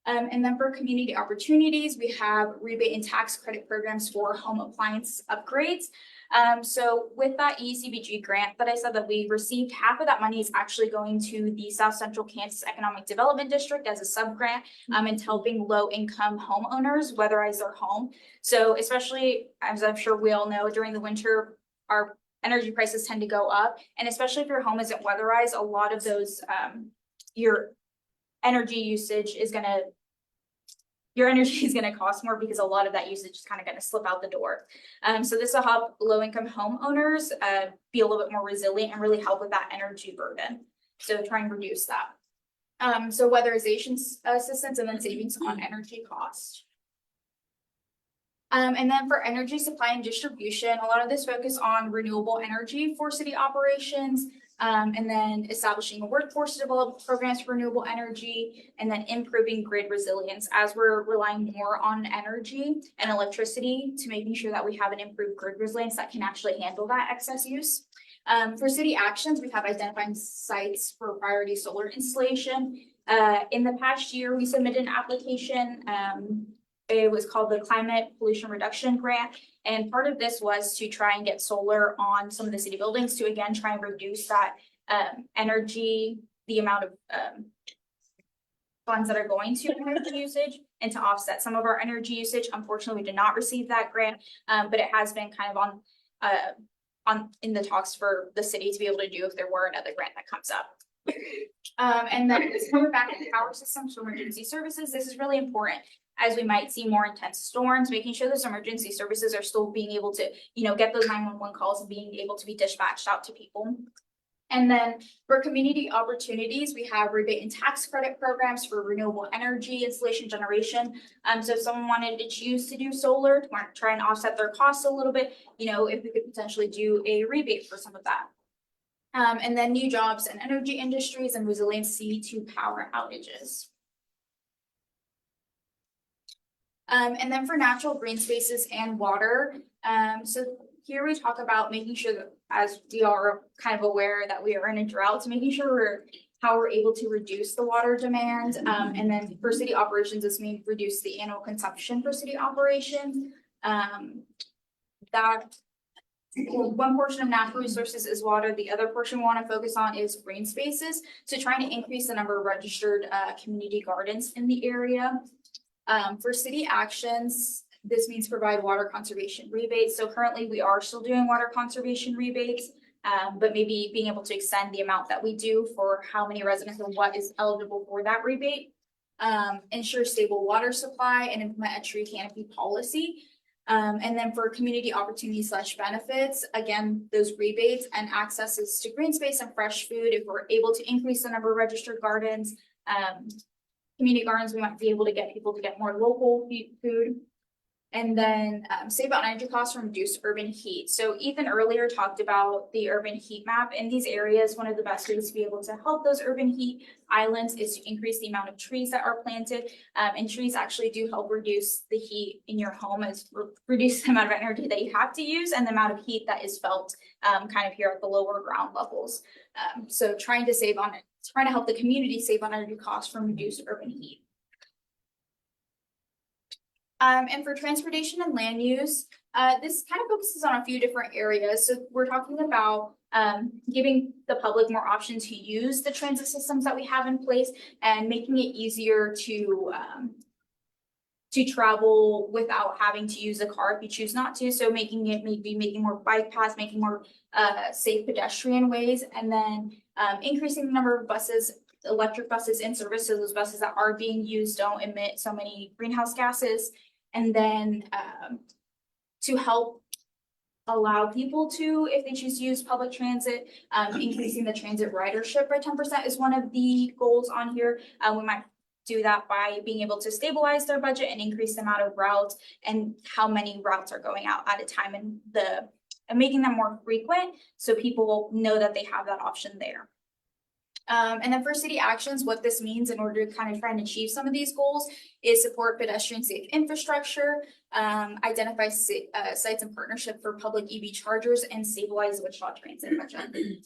And then for community opportunities, we have rebate and tax credit programs for home appliance upgrades. So with that ECBG grant that I said that we received, half of that money is actually going to the South Central Kansas Economic Development District as a sub-grant and helping low-income homeowners weatherize their home. So especially, as I'm sure we all know, during the winter, our energy prices tend to go up. And especially if your home isn't weatherized, a lot of those, your energy usage is going to, your energy is going to cost more because a lot of that usage is kind of going to slip out the door. So this will help low-income homeowners be a little bit more resilient and really help with that energy burden. So try and reduce that. So weatherization assistance and then savings on energy cost. And then for energy supply and distribution, a lot of this focus on renewable energy for city operations. And then establishing a workforce to develop programs for renewable energy, and then improving grid resilience as we're relying more on energy and electricity to making sure that we have an improved grid resilience that can actually handle that excess use. For city actions, we have identifying sites for priority solar installation. In the past year, we submitted an application. It was called the Climate Pollution Reduction Grant. And part of this was to try and get solar on some of the city buildings to again, try and reduce that energy, the amount of funds that are going to energy usage and to offset some of our energy usage. Unfortunately, we did not receive that grant, but it has been kind of on in the talks for the city to be able to do if there were another grant that comes up. And then coming back to the power systems for emergency services, this is really important as we might see more intense storms, making sure those emergency services are still being able to, get those 911 calls and being able to be dispatched out to people. And then for community opportunities, we have rebate and tax credit programs for renewable energy installation generation. So if someone wanted to choose to do solar, to try and offset their costs a little bit, if we could potentially do a rebate for some of that. And then new jobs and energy industries and resiliency to power outages. And then for natural green spaces and water, so here we talk about making sure that as we are kind of aware that we are in a drought, so making sure how we're able to reduce the water demand. And then for city operations, this means reduce the annual consumption for city operations. That one portion of natural resources is water. The other portion we want to focus on is green spaces. So trying to increase the number of registered community gardens in the area. For city actions, this means provide water conservation rebates. So currently we are still doing water conservation rebates, but maybe being able to extend the amount that we do for how many residents and what is eligible for that rebate. Ensure stable water supply and implement a tree canopy policy. And then for community opportunities / benefits, again, those rebates and accesses to green space and fresh food. If we're able to increase the number of registered gardens, community gardens, we might be able to get people to get more local food. And then save on energy costs from reduced urban heat. So Ethan earlier talked about the urban heat map. In these areas, one of the best ways to be able to help those urban heat islands is to increase the amount of trees that are planted. And trees actually do help reduce the heat in your home, as reduce the amount of energy that you have to use and the amount of heat that is felt kind of here at the lower ground levels. So trying to help the community save on energy costs from reduced urban heat. And for transportation and land use, this kind of focuses on a few different areas. So we're talking about giving the public more options to use the transit systems that we have in place and making it easier to travel without having to use a car if you choose not to. So making more bike paths, making more safe pedestrian ways, and then increasing the number of buses, electric buses in service. So those buses that are being used don't emit so many greenhouse gases. And then to help allow people to, if they choose to use public transit, increasing the transit ridership by 10% is one of the goals on here. We might do that by being able to stabilize their budget and increase the amount of routes and how many routes are going out at a time, and making them more frequent so people will know that they have that option there. And then for city actions, what this means in order to kind of try and achieve some of these goals is support pedestrian safe infrastructure, identify sites in partnership for public EV chargers, and stabilize the Wichita transit budget.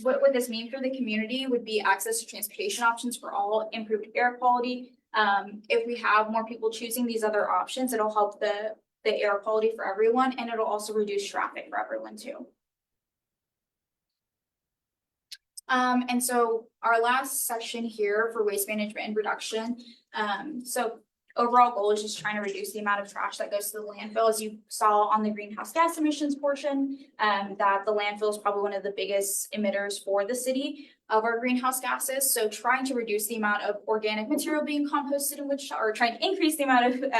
What this means for the community would be access to transportation options for all, improved air quality. If we have more people choosing these other options, it'll help the air quality for everyone, and it'll also reduce traffic for everyone too. And so our last section here for waste management and reduction. So overall goal is just trying to reduce the amount of trash that goes to the landfill. As you saw on the greenhouse gas emissions portion, that the landfill is probably one of the biggest emitters for the city of our greenhouse gases. So trying to reduce the amount of organic material being composted in Wichita, or trying to increase the amount of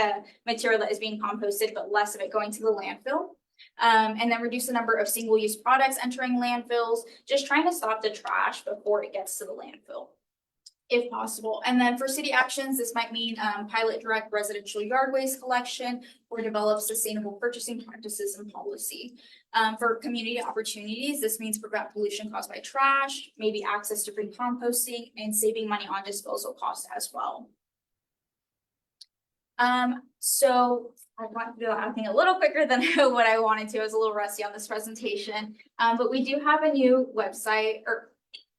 material that is being composted, but less of it going to the landfill. And then reduce the number of single-use products entering landfills, just trying to stop the trash before it gets to the landfill. if possible. And then for city actions, this might mean pilot direct residential yard waste collection or develop sustainable purchasing practices and policy. For community opportunities, this means prevent pollution caused by trash, maybe access to free composting, and saving money on disposal costs as well. So I want to do everything a little quicker than what I wanted to. I was a little rusty on this presentation. But we do have a new website, or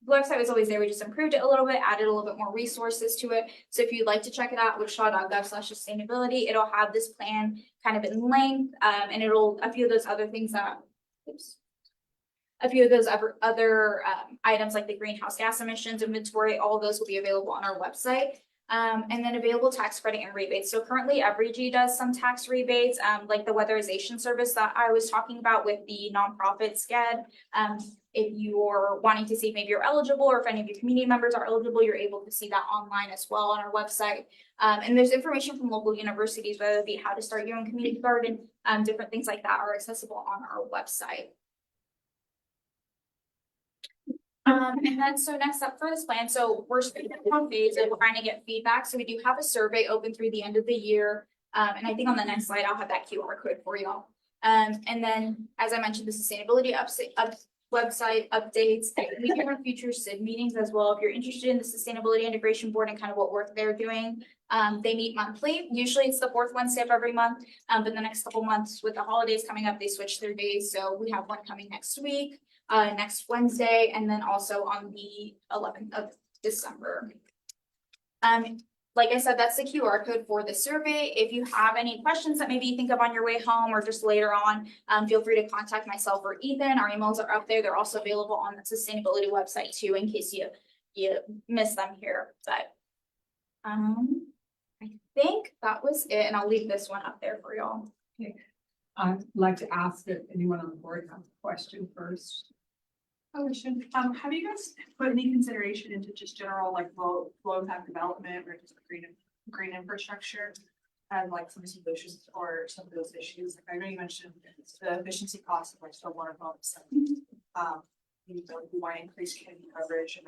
the website was always there. We just improved it a little bit, added a little bit more resources to it. So if you'd like to check it out, wichita.gov/sustainability, it'll have this plan kind of in length, and it'll a few of those other things that, a few of those other items like the greenhouse gas emissions inventory, all of those will be available on our website. And then available tax credit and rebates. So currently Evergy does some tax rebates, like the weatherization service that I was talking about with the nonprofit SCED. If you're wanting to see if maybe you're eligible, or if any of your community members are eligible, you're able to see that online as well on our website. And there's information from local universities, whether it be how to start your own community garden, different things like that are accessible on our website. And then so next up for this plan, so we're speaking on phase and we're trying to get feedback. So we do have a survey open through the end of the year. And I think on the next slide, I'll have that QR code for y'all. And then, as I mentioned, the sustainability website updates. We can run future SID meetings as well. If you're interested in the Sustainability Integration Board and kind of what work they're doing, they meet monthly. Usually it's the fourth Wednesday of every month. But the next couple months with the holidays coming up, they switch their days. So we have one coming next week. Next Wednesday, and then also on the 11th of December. Like I said, that's the QR code for the survey. If you have any questions that maybe you think of on your way home or just later on, feel free to contact myself or Ethan. Our emails are up there. They're also available on the sustainability website too, in case you miss them here. But I think that was it, and I'll leave this one up there for y'all. Okay. I'd like to ask if anyone on the board has a question first. Question, have you guys put any consideration into just general like low impact development or just green infrastructure and like some solutions for some of those issues? Like I know you mentioned the efficiency costs of like stormwater pumps and you want to increase community coverage, and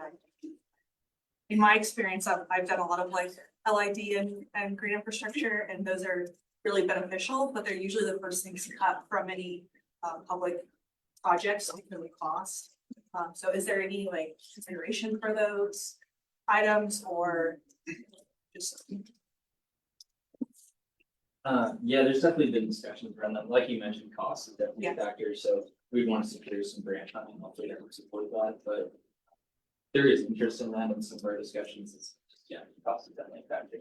in my experience, I've done a lot of like LID and green infrastructure, and those are really beneficial, but they're usually the first things to cut from any public projects because of cost. So is there any like consideration for those items, or just? Yeah, there's definitely been discussions around them. Like you mentioned, cost is definitely a factor, so we'd want to secure some grant funding, hopefully that would support that, but there is interest in that, and some of our discussions is just, yeah, cost is definitely a factor.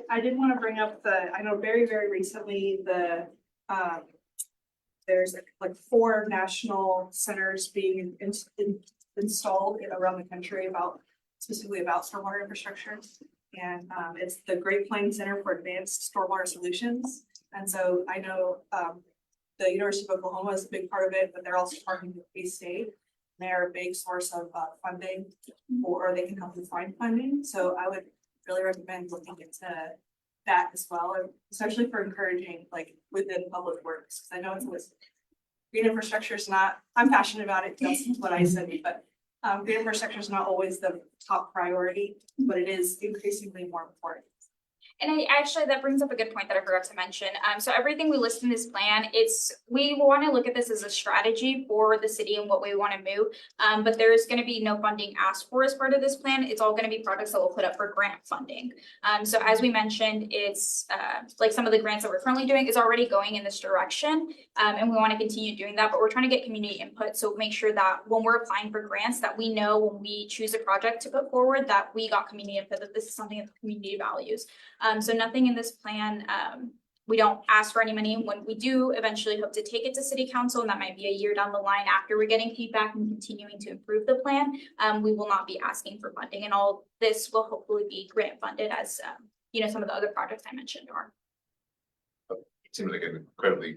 I did want to bring up I know very recently there's like 4 national centers being installed around the country specifically about stormwater infrastructure. And it's the Great Plains Center for Advanced Stormwater Solutions. And so I know the University of Oklahoma is a big part of it, but they're also partnering with K-State. They're a big source of funding, or they can help you find funding. So I would really recommend looking into that as well, and especially for encouraging like within public works. Because I know it's green infrastructure is not, I'm passionate about it, that's what I study, but green infrastructure is not always the top priority, but it is increasingly more important. And that brings up a good point that I forgot to mention. So everything we list in this plan, we want to look at this as a strategy for the city and what we want to move. But there's going to be no funding asked for as part of this plan. It's all going to be projects that we'll put up for grant funding. So as we mentioned, it's like some of the grants that we're currently doing is already going in this direction. And we want to continue doing that, but we're trying to get community input. So make sure that when we're applying for grants, that we know when we choose a project to put forward, that we got community input, that this is something that the community values. So nothing in this plan, we don't ask for any money. And when we do eventually hope to take it to city council, and that might be a year down the line after we're getting feedback and continuing to improve the plan, we will not be asking for funding. And all this will hopefully be grant funded, as some of the other projects I mentioned are. It seems like an incredibly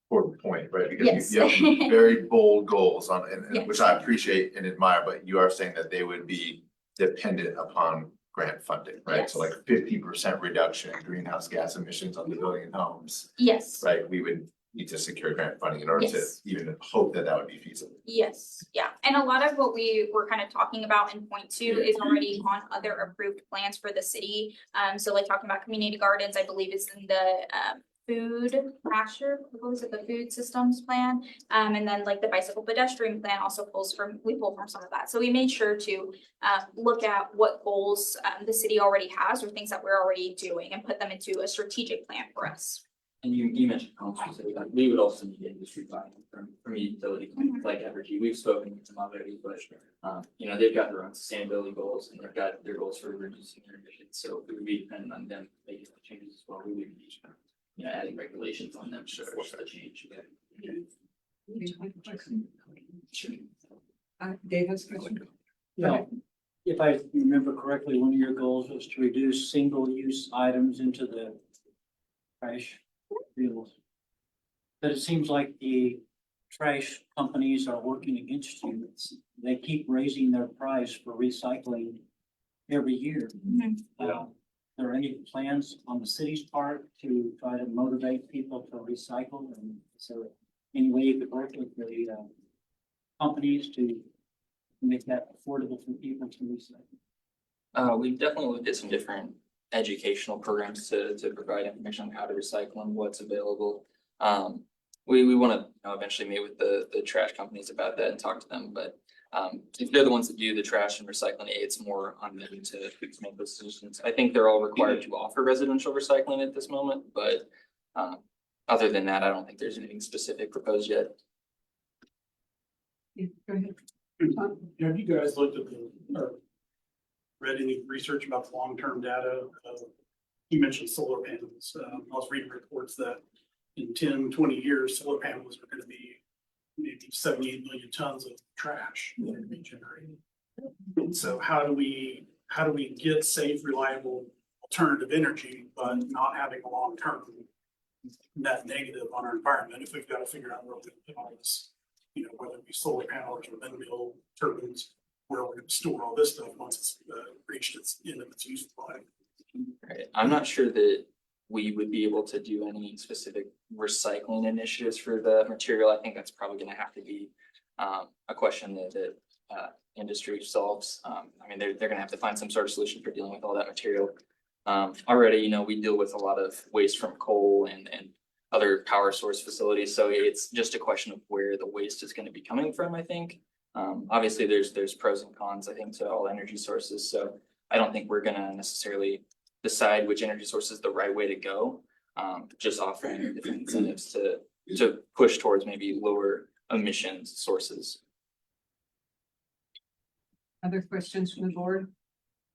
important point, right? Because Yes. you have very bold goals Yes. which I appreciate and admire, but you are saying that they would be dependent upon grant funding, right? So like 50% reduction in greenhouse gas emissions on the building and homes. Yes. Right, we would need to secure grant funding in order to Yes. even hope that would be feasible. Yes, yeah. And a lot of what we were kind of talking about in point two is already on other approved plans for the city. So like talking about community gardens, I believe is in the food pasture, what was it, the food systems plan? And then like the bicycle pedestrian plan also we pull from some of that. So we made sure to look at what goals the city already has or things that we're already doing and put them into a strategic plan for us. And you mentioned homes specifically, like, we would also need industry buy-in from a utility company like Evergy. We've spoken with them already, but you know, they've got their own sustainability goals and they've got their goals for reducing their emissions. So we would be dependent on them making the changes as well. We would be, you know, adding regulations on them to force that change. David's question. Yeah, if I remember correctly, one of your goals was to reduce single-use items into the trash bills. But it seems like the trash companies are working against you. They keep raising their price for recycling every year. Are there any plans on the city's part to try to motivate people to recycle? And is there any way you could work with the companies to make that affordable for people to recycle? We've definitely looked at some different educational programs to provide information on how to recycle and what's available. We want to eventually meet with the trash companies about that and talk to them, but if they're the ones that do the trash and recycling, it's more on them to make those decisions. I think they're all required to offer residential recycling at this moment, but other than that, I don't think there's anything specific proposed yet. Have you guys looked at or read any research about the long-term data? You mentioned solar panels. I was reading reports that in 10, 20 years, solar panels are going to be maybe 78 million tons of trash that are being generated. And so how do we get safe, reliable alternative energy, but not having a long-term net negative on our environment if we've got to figure out where we're going to put all this, you know, whether it be solar panels or windmill turbines, where we're going to store all this stuff once it's reached its end of its useful life. Right. I'm not sure that we would be able to do any specific recycling initiatives for the material. I think that's probably going to have to be a question that industry solves. I mean, they're going to have to find some sort of solution for dealing with all that material. Already, you know, we deal with a lot of waste from coal and other power source facilities. So it's just a question of where the waste is going to be coming from, I think. Obviously, there's pros and cons, I think, to all energy sources. So I don't think we're going to necessarily decide which energy source is the right way to go. Just offering different incentives to push towards maybe lower emissions sources. Other questions from the board?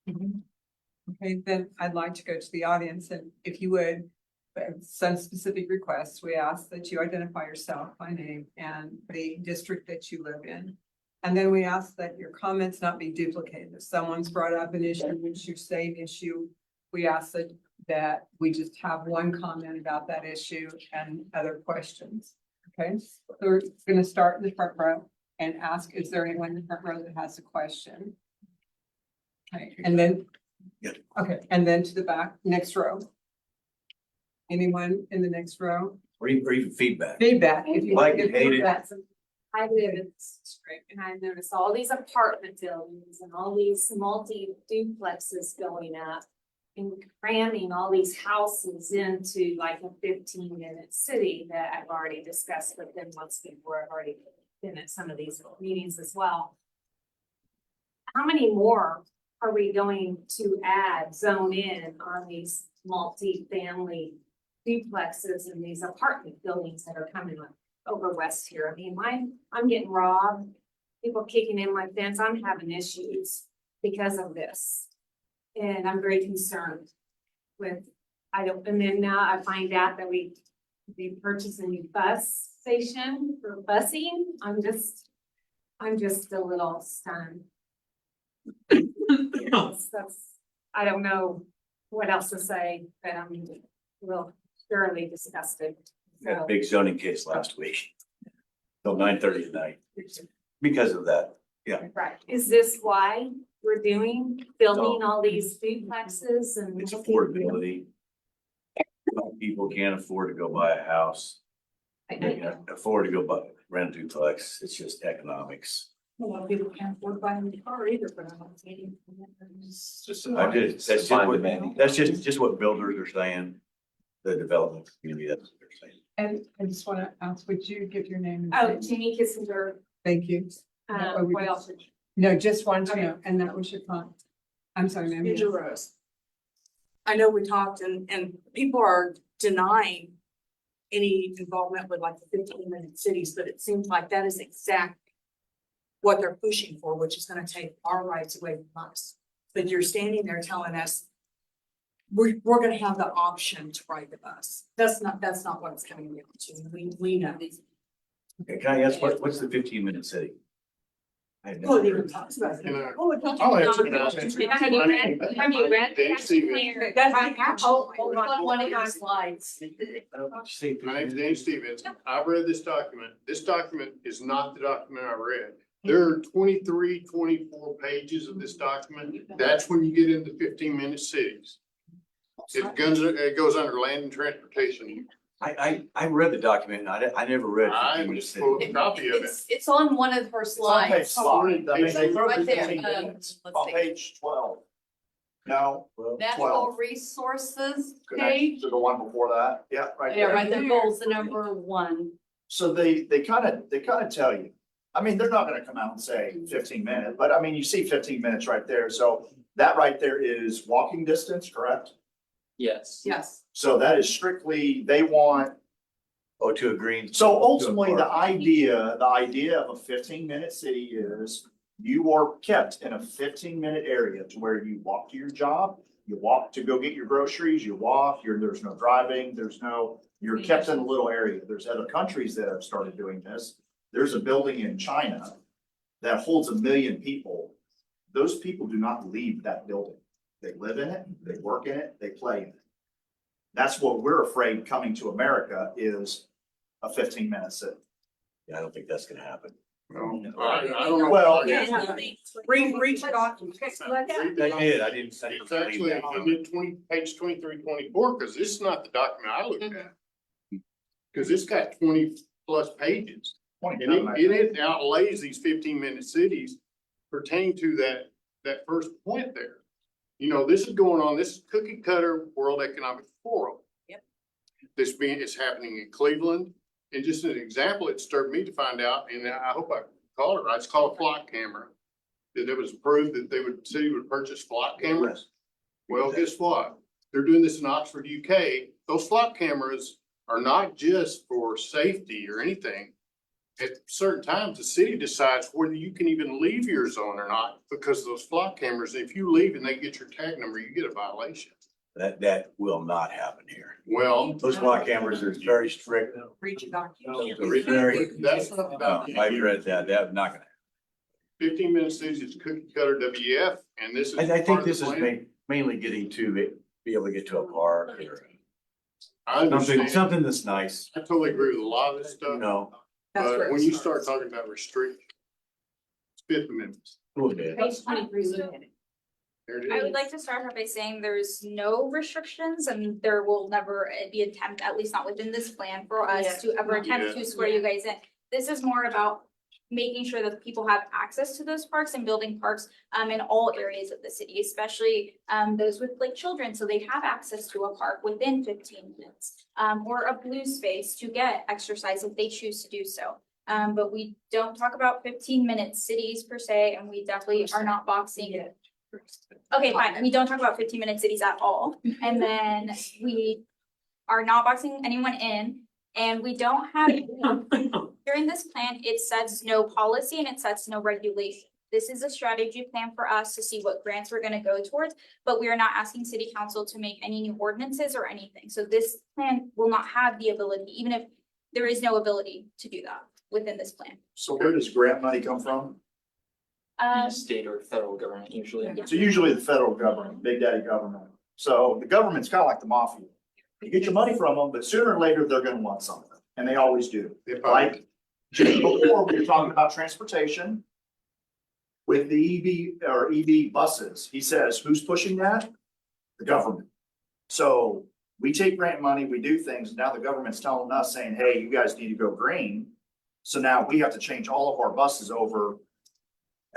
Okay, then I'd like to go to the audience, and if you would, some specific requests, we ask that you identify yourself by name and the district that you live in. And then we ask that your comments not be duplicated. If someone's brought up an issue, which you say an issue, we ask that we just have one comment about that issue and other questions. Okay, so we're gonna start in the front row and ask, is there anyone in the front row that has a question? Okay, and then, okay, and then to the back, next row. Anyone in the next row? Or even feedback. Feedback, if you Like give it, hate it. feedback. I live in this district and I've noticed all these apartment buildings and all these multi-duplexes going up and cramming all these houses into like a 15-minute city that I've already discussed with them once before. I've already been at some of these meetings as well. How many more are we going to zone in on these multi-family duplexes and these apartment buildings that are coming up over west here? I mean, I'm getting robbed, people kicking in my fence. I'm having issues because of this. And I'm very concerned with, and then now I find out that we purchased a new bus station for busing. I'm just a little stunned. I don't know what else to say, but I'm a little thoroughly disgusted. We had a big zoning case last week, till 9:30 at night, because of that. Yeah, Right. Is this why we're building all these duplexes and? it's affordability. Some people can't afford to go buy a house. They can afford to go rent a duplex. It's just economics. A lot of people can't afford buying a car either, but I'm not saying. that's just what builders are saying. The development community, that's what they're saying. And I just want to ask, would you give your name? and Oh, name? Jamie Kissinger. Thank you. That way we What can- else? No, just wanted to Okay. know, and that was your comment. I'm sorry, ma'am. Ninja Rose. I know we talked and people are denying any involvement with like the 15-minute cities, but it seems like that is exactly what they're pushing for, which is gonna take our rights away from us. But you're standing there telling us we're gonna have the option to ride the bus. That's not what it's coming down to. We know. Okay, can I ask, what's the 15-minute city? I have Well, it never even heard. talks about it. Can I- Oh, it talks I'll about answer it. that. Have you read, have you read? Dave Stevens. Hold on, one of your slides. My name's Dave Stevens. I've read this document. This document is not the document I read. There are 23, 24 pages of this document. That's when you get into 15-minute cities. It goes under land and transportation. I read the document, and I never read I 15-minute just city. pulled a copy of it. It's on one of her slides. I mean, they throw Right there, 15 let's on see. page 12. No, Natural resources go back page. to the one before that. Yeah, right Yeah, there. right there, goals, the number one. So they kind of tell you, I mean, they're not gonna come out and say 15 minutes, but I mean, you see 15 minutes right there. So that right there is walking distance, correct? Yes. Yes. So that is strictly, they want, Oh, to a green. so to a ultimately, the park. idea of a 15-minute city is you are kept in a 15-minute area to where you walk to your job, you walk to go get your groceries, you walk, there's no driving, you're kept in a little area. There's other countries that have started doing this. There's a building in China that holds 1 million people. Those people do not leave that building. They live in it, they work in it, they play in it. That's what we're afraid coming to America is a 15-minute city. Yeah, I don't think that's gonna happen. I don't know. Well, Read the document. I did, I didn't. It's actually on page 23, 24, because this is not the document I looked at. Because it's got 20+ pages. And it outlays these 15-minute cities pertaining to that first point there. You know, this is going on, this is cookie cutter World Economic Forum. Yep. It's happening in Cleveland. And just an example, it disturbed me to find out, and I hope I called it right, it's called a flock camera. That it was approved that city would purchase flock cameras. Well, guess what? They're doing this in Oxford, UK. Those flock cameras are not just for safety or anything. At certain times, the city decides whether you can even leave your zone or not, because those flock cameras, if you leave and they get your tag number, you get a violation. That will not happen here. Well. Those block cameras are very strict. Read your document. Very, That's not about. I've read that, that's not gonna 15-minute cities is cookie cutter WF, and this is. happen. I part think of the this is plan. mainly getting to be able to get to a park or I understand. something that's nice, I totally agree with a lot of this stuff. no, But when you start talking about restrict, it's Fifth Amendment. a little bit. Page 23. There it is. I would like to start off by saying there's no restrictions and there will never be attempt, at least not within this plan, for us to ever attempt to swear you guys in. This is more about making sure that people have access to those parks and building parks in all areas of the city, especially those with like children, so they have access to a park within 15 minutes or a blue space to get exercise if they choose to do so. But we don't talk about 15-minute cities per se, and we definitely are not boxing it. Okay, fine. We don't talk about 15-minute cities at all. And then we are not boxing anyone in. And we don't have, during this plan, it sets no policy and it sets no regulation. This is a strategy plan for us to see what grants we're gonna go towards, but we are not asking city council to make any new ordinances or anything. So this plan will not have the ability, even if there is no ability to do that within this plan. So where does grant money come from? State or federal government usually. So usually the federal government, big daddy government. So the government's kind of like the mafia. You get your money from them, but sooner or later, they're gonna want something, and they always do. Like, just before, we were talking about transportation with the EV buses. He says, who's pushing that? The government. So we take grant money, we do things, now the government's telling us, saying, hey, you guys need to go green. So now we have to change all of our buses over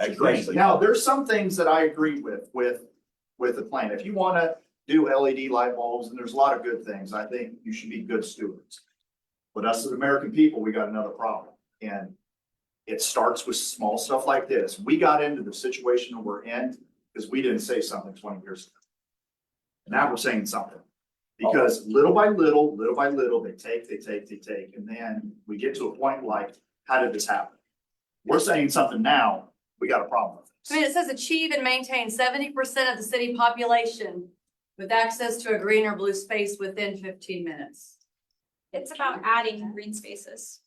Exactly. Now, there's some things that I agree with the plan. If you wanna do LED light bulbs, and there's a lot of good things, I think you should be good stewards. But us as American people, we got another problem, and it starts with small stuff like this. We got into the situation that we're in because we didn't say something 20 years ago. Now we're saying something. Because little by little, they take, and then we get to a point like, how did this happen? We're saying something now, we got a problem with I mean, it says achieve and maintain 70% of the city population with access to a green or blue space within 15 minutes. It's about adding green spaces.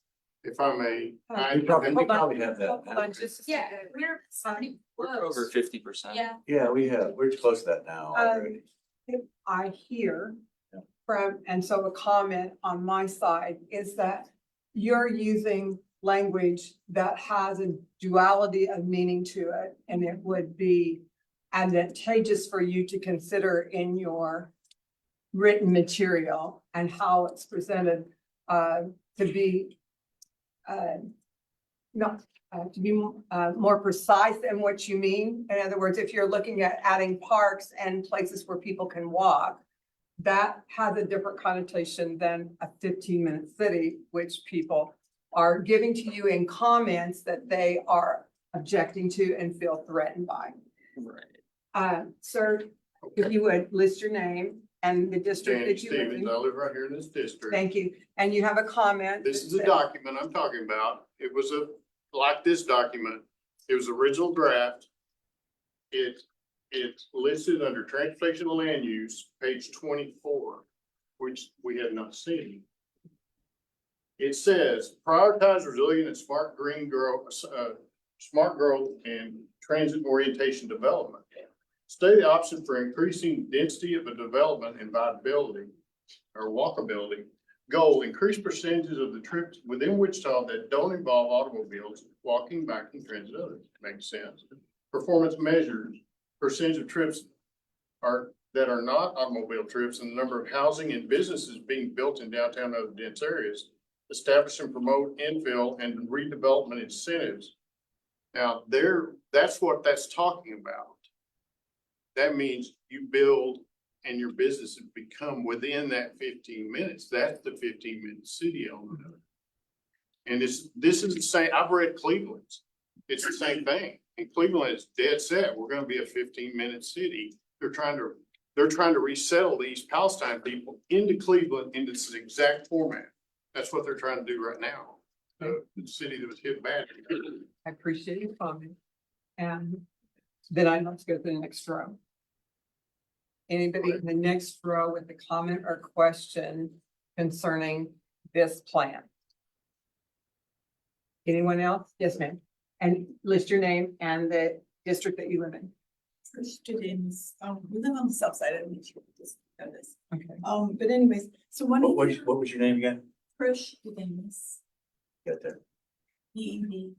If I may. We probably have that. now. Yeah, we're already We're over 50%. Yeah. Yeah, we're close to that now already. If I hear from, and so a comment on my side is that you're using language that has a duality of meaning to it, and it would be advantageous for you to consider in your written material and how it's presented, to be more precise in what you mean. In other words, if you're looking at adding parks and places where people can walk, that has a different connotation than a 15-minute city, which people are giving to you in comments that they are objecting to and feel threatened by. Right. Sir, if you would list your name and the district Danny that you live Stevens, in. I live right here in this district. Thank you. And you have a comment. This is the document I'm talking about. It was like this document. It was original draft. It's listed under transportation and land use, page 24, which we have not seen. It says prioritize resilient and smart growth and transit orientation development. Study the option for increasing density of a development and viability or walkability. Goal, increase percentages of the trips within Wichita that don't involve automobiles, walking, biking, transit, others. Makes sense. Performance measures, percentage of trips that are not automobile trips, and the number of housing and businesses being built in downtown and other dense areas. Establish and promote infill and redevelopment incentives. Now that's what that's talking about. That means you build and your businesses become within that 15 minutes. That's the 15-minute city element of it. And this is the same, I've read Cleveland's. It's the same thing. And Cleveland is dead set. We're gonna be a 15-minute city. They're trying to resettle these Palestine people into Cleveland into this exact format. That's what they're trying to do right now. The city that was hit bad. I appreciate your comment. And then I'd like to go to the next row. Anybody in the next row with a comment or question concerning this plan? Anyone else? Yes, ma'am. And list your name and the district that you live in. Students, we live on the south side of Michigan, just know this. Okay. But anyways, so one. What was your name again? Krish Davis. Get there. DED.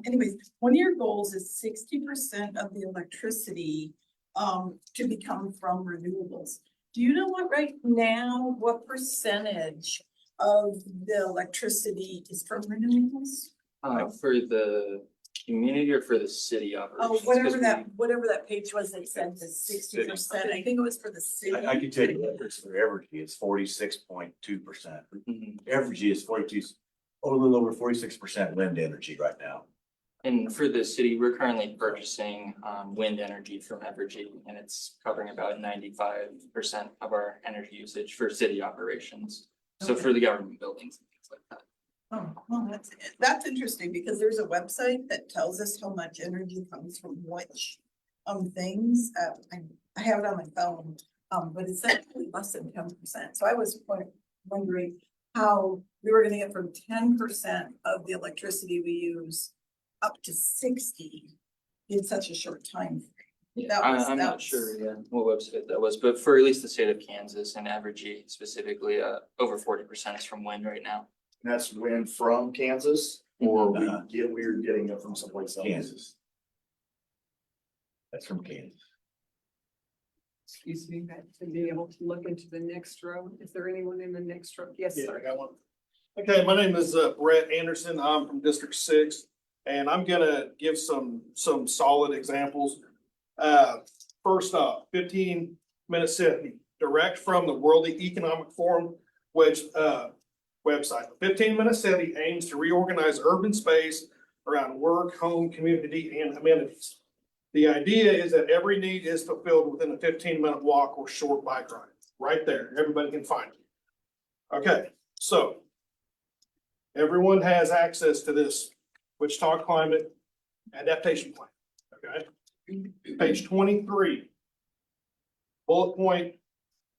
Anyways, one of your goals is 60% of the electricity to become from renewables. Do you know what percentage of the electricity is from renewables? For the community or for the city operations? Oh, whatever that page was, that said the 60%. I think it was for the city. I can tell you that it's for Evergy, it's 46.2%. Evergy is a little over 46% wind energy right now. And for the city, we're currently purchasing wind energy from Evergy, and it's covering about 95% of our energy usage for city operations. So for the government buildings and things like that. Oh, well, that's interesting, because there's a website that tells us how much energy comes from which things. I have it on my phone, but it's actually less than 10%. So I was wondering how we were gonna get from 10% of the electricity we use up to 60 in such a short time frame. I'm not sure what website that was, but for at least the state of Kansas and Evergy specifically, over 40% is from wind right now. That's wind from Kansas, or we're getting it from someplace else. Kansas. That's from Kansas. Excuse me, to be able to look into the next row. Is there anyone in the next row? Yes, Yeah, sir. I got one. Okay, my name is Brett Anderson. I'm from District 6. And I'm gonna give some solid examples. First off, 15-minute city, direct from the World Economic Forum, which, website. 15-minute city aims to reorganize urban space around work, home, community, and amenities. The idea is that every need is fulfilled within a 15-minute walk or short bike ride, right there. Everybody can find it. Okay, so everyone has access to this Wichita Climate Adaptation Plan, okay? Page 23. Bullet point,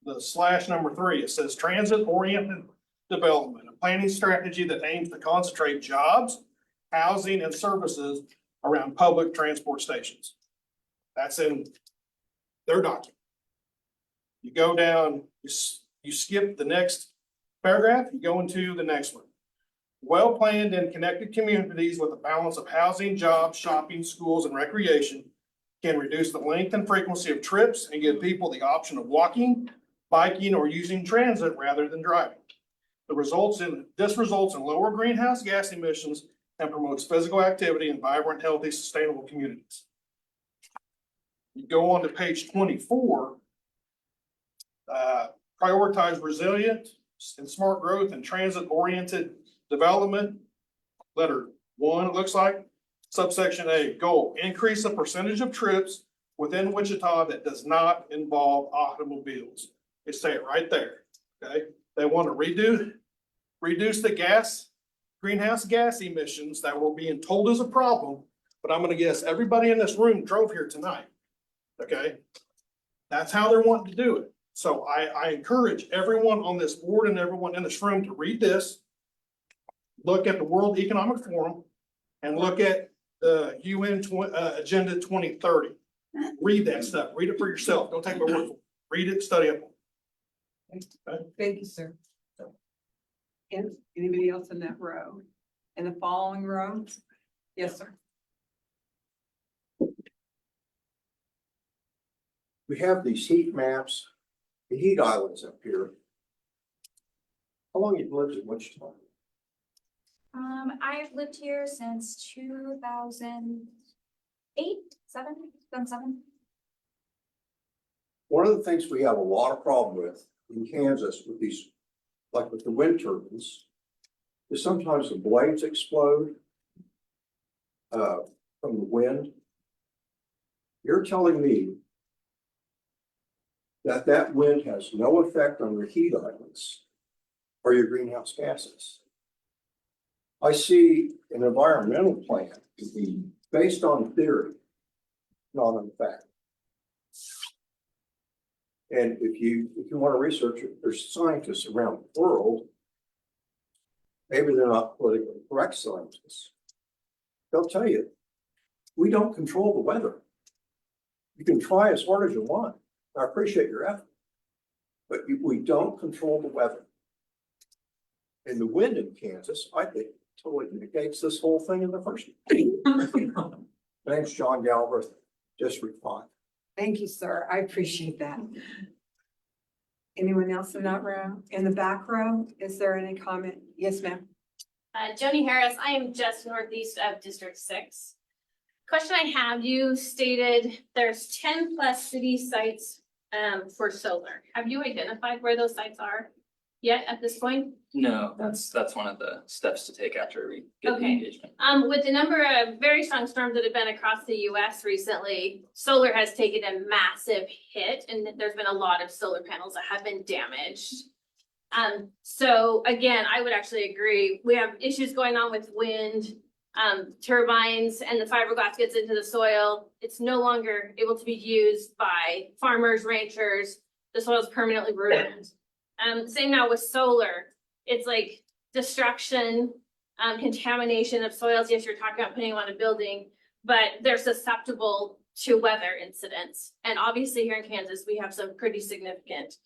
the /3, it says transit-oriented development, a planning strategy that aims to concentrate jobs, housing, and services around public transport stations. That's in their document. You go down, you skip the next paragraph, you go into the next one. Well-planned and connected communities with a balance of housing, jobs, shopping, schools, and recreation can reduce the length and frequency of trips and give people the option of walking, biking, or using transit rather than driving. This results in lower greenhouse gas emissions and promotes physical activity in vibrant, healthy, sustainable communities. You go on to page 24. Prioritize resilient and smart growth and transit-oriented development. Letter 1, it looks like. Subsection A, goal, increase the percentage of trips within Wichita that does not involve automobiles. They say it right there, okay? They want to reduce the greenhouse gas emissions that we're being told is a problem, but I'm gonna guess everybody in this room drove here tonight, okay? That's how they're wanting to do it. So I encourage everyone on this board and everyone in this room to read this, look at the World Economic Forum, and look at the UN Agenda 2030. Read that stuff. Read it for yourself. Don't take my word for it. Read it, study it. Okay? Thank you, sir. And anybody else in that row? In the following row? Yes, sir. We have these heat maps, the heat islands up here. How long have you lived in Wichita? I've lived here since 2008, 2007. One of the things we have a lot of problem with in Kansas with these, like with the wind turbines, is sometimes the blades explode from the wind. You're telling me that wind has no effect on your heat islands or your greenhouse gases. I see an environmental plan to be based on theory, not on fact. And if you want to research it, there's scientists around the world. Maybe they're not politically correct scientists. They'll tell you, we don't control the weather. You can try as hard as you want. I appreciate your effort, but we don't control the weather. And the wind in Kansas, I think, totally negates this whole thing in the first place. My name's John Galbraith, District 5. Thank you, sir. I appreciate that. Anyone else in that row? In the back row, is there any comment? Yes, ma'am. Joni Harris, I am just northeast of District 6. Question I have, you stated there's 10 plus city sites for solar. Have you identified where those sites are yet at this point? No, that's one of the steps to take after we get the Okay. engagement. With the number of very strong storms that have been across the US recently, solar has taken a massive hit and there's been a lot of solar panels that have been damaged. So again, I would actually agree. We have issues going on with wind, turbines, and the fiberglass gets into the soil. It's no longer able to be used by farmers, ranchers. The soil is permanently ruined. Same now with solar. It's like destruction, contamination of soils. Yes, you're talking about putting them on a building, but they're susceptible to weather incidents. And obviously here in Kansas, we have some pretty significant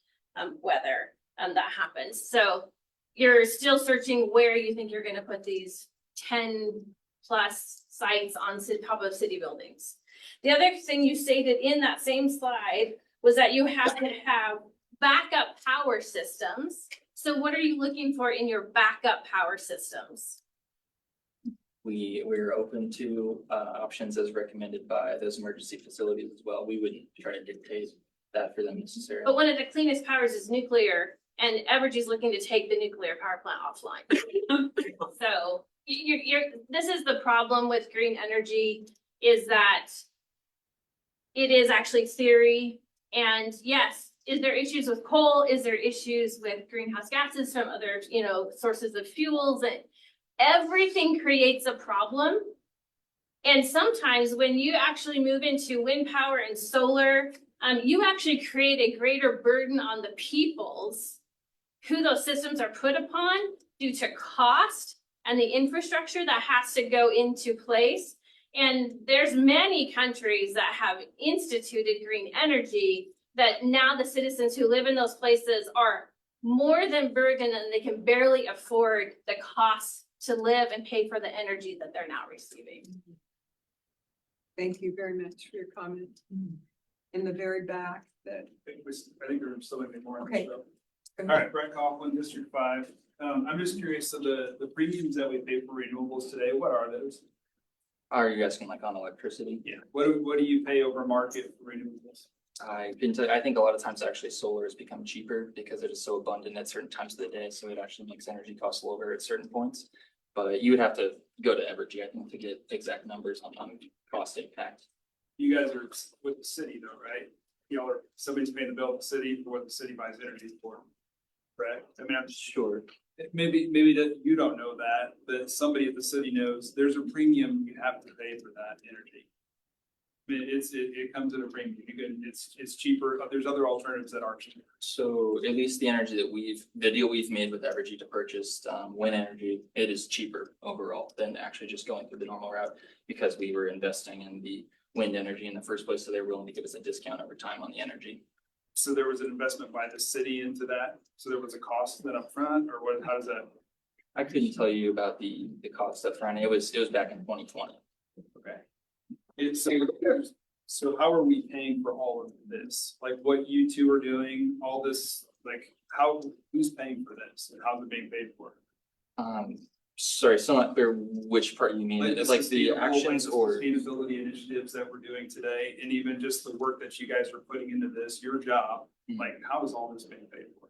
weather that happens. So you're still searching where you think you're going to put these 10 plus sites on top of city buildings. The other thing you stated in that same slide was that you have to have backup power systems. So what are you looking for in your backup power systems? we're open to options as recommended by those emergency facilities as well. We wouldn't try to dictate that for them necessarily. But one of the cleanest powers is nuclear, and Evergy's looking to take the nuclear power plant offline. So this is the problem with green energy, is that it is actually theory. And yes, is there issues with coal? Is there issues with greenhouse gases from other, sources of fuels? And everything creates a problem. And sometimes when you actually move into wind power and solar, you actually create a greater burden on the peoples who those systems are put upon due to cost and the infrastructure that has to go into place. And there's many countries that have instituted green energy that now the citizens who live in those places are more than burdened, and they can barely afford the costs to live and pay for the energy that they're now receiving. Thank you very much for your comment. In the very back, that, I think there's still gonna be more. Okay. All right, Brett Coughlin, District 5. I'm just curious, so the premiums that we pay for renewables today, what are those? Are you asking like on electricity? Yeah. What do you pay over market for renewables? I think a lot of times actually solar has become cheaper because it is so abundant at certain times of the day, so it actually makes energy costs lower at certain points. But you would have to go to Evergy, I think, to get exact numbers on cost impact. You guys are with the city though, right? Or somebody's paying the bill to the city for what the city buys energy for, correct? I mean, I'm Sure. maybe that you don't know that, but somebody at the city knows there's a premium you have to pay for that energy. I mean, it comes at a premium. It's cheaper. There's other alternatives that are cheaper. So at least the energy that the deal we've made with Evergy to purchase wind energy, it is cheaper overall than actually just going through the normal route, because we were investing in the wind energy in the first place, so they're willing to give us a discount over time on the energy. So there was an investment by the city into that. So there was a cost then upfront, or what? How does that? I couldn't tell you about the cost up front. It was back in 2020. Okay. So how are we paying for all of this? Like what you two are doing, all this, like who's paying for this and how's it being paid for? Sorry, still not clear which part you mean. It's like the actions or Sustainability initiatives that we're doing today, and even just the work that you guys are putting into this, your job, like how is all this being paid for?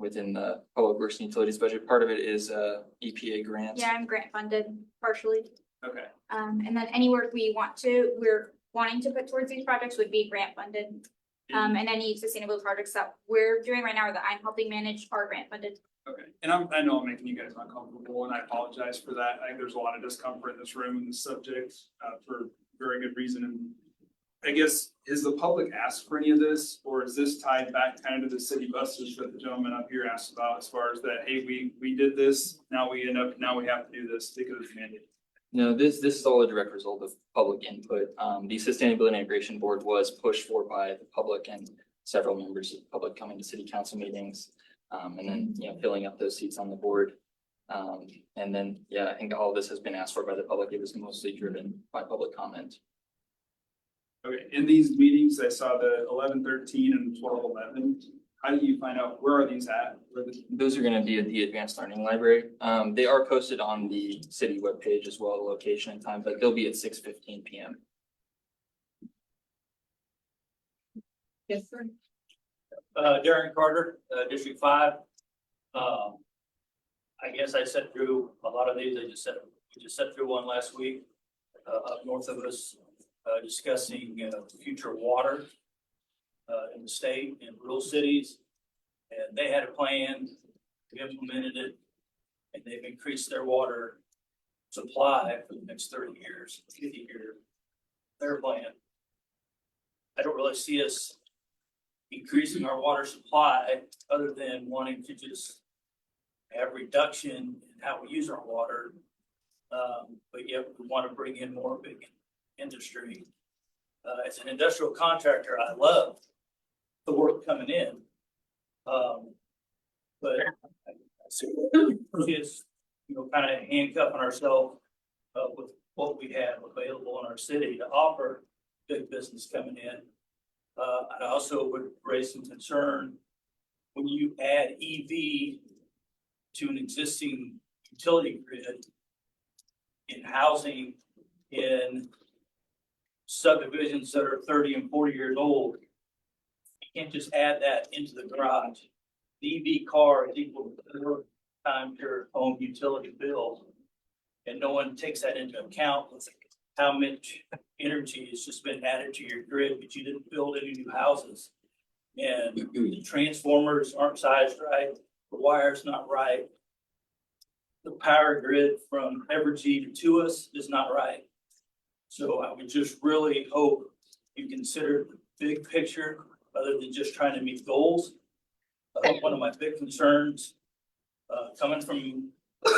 within the public works and utilities budget. Part of it is EPA grants. Yeah, I'm grant funded partially. Okay. And then any work we're wanting to put towards these projects would be grant funded. And any sustainable projects that we're doing right now or that I'm helping manage are grant funded. Okay, and I know I'm making you guys uncomfortable, and I apologize for that. I think there's a lot of discomfort in this room in this subject for very good reason. And I guess, is the public asked for any of this, or is this tied back kind of to the city buses that the gentleman up here asked about, as far as that, hey, we did this, now we have to do this because it's mandated? No, this is all a direct result of public input. The Sustainability Integration Board was pushed for by the public and several members of the public coming to city council meetings. And then, filling up those seats on the board. And then, I think all of this has been asked for by the public. It was mostly driven by public comment. Okay, in these meetings, I saw the 11-13 and 12-11. How do you find out, where are these at? Those are gonna be at the Advanced Learning Library. They are posted on the city webpage as well, the location and time, but they'll be at 6:15 p.m. Yes, sir. Darren Carter, District 5. I guess I sat through a lot of these. We just sat through one last week up north of us, discussing future water in the state and rural cities. And they had a plan, we implemented it, and they've increased their water supply for the next 30 years, 50 years. Their plan. I don't really see us increasing our water supply other than wanting to just have reduction in how we use our water. But yet we want to bring in more big industry. As an industrial contractor, I love the work coming in. But it's, kind of handcuffing ourselves with what we have available in our city to offer big business coming in. I also would raise some concern when you add EV to an existing utility grid. in housing in subdivisions that are 30 and 40 years old. You can't just add that into the garage. The EV car is equal to 4 times your home utility bill. And no one takes that into account with how much energy has just been added to your grid, but you didn't build any new houses. And the transformers aren't sized right, the wire's not right. The power grid from Evergy to us is not right. So I would just really hope you consider the big picture other than just trying to meet goals. One of my big concerns, coming from a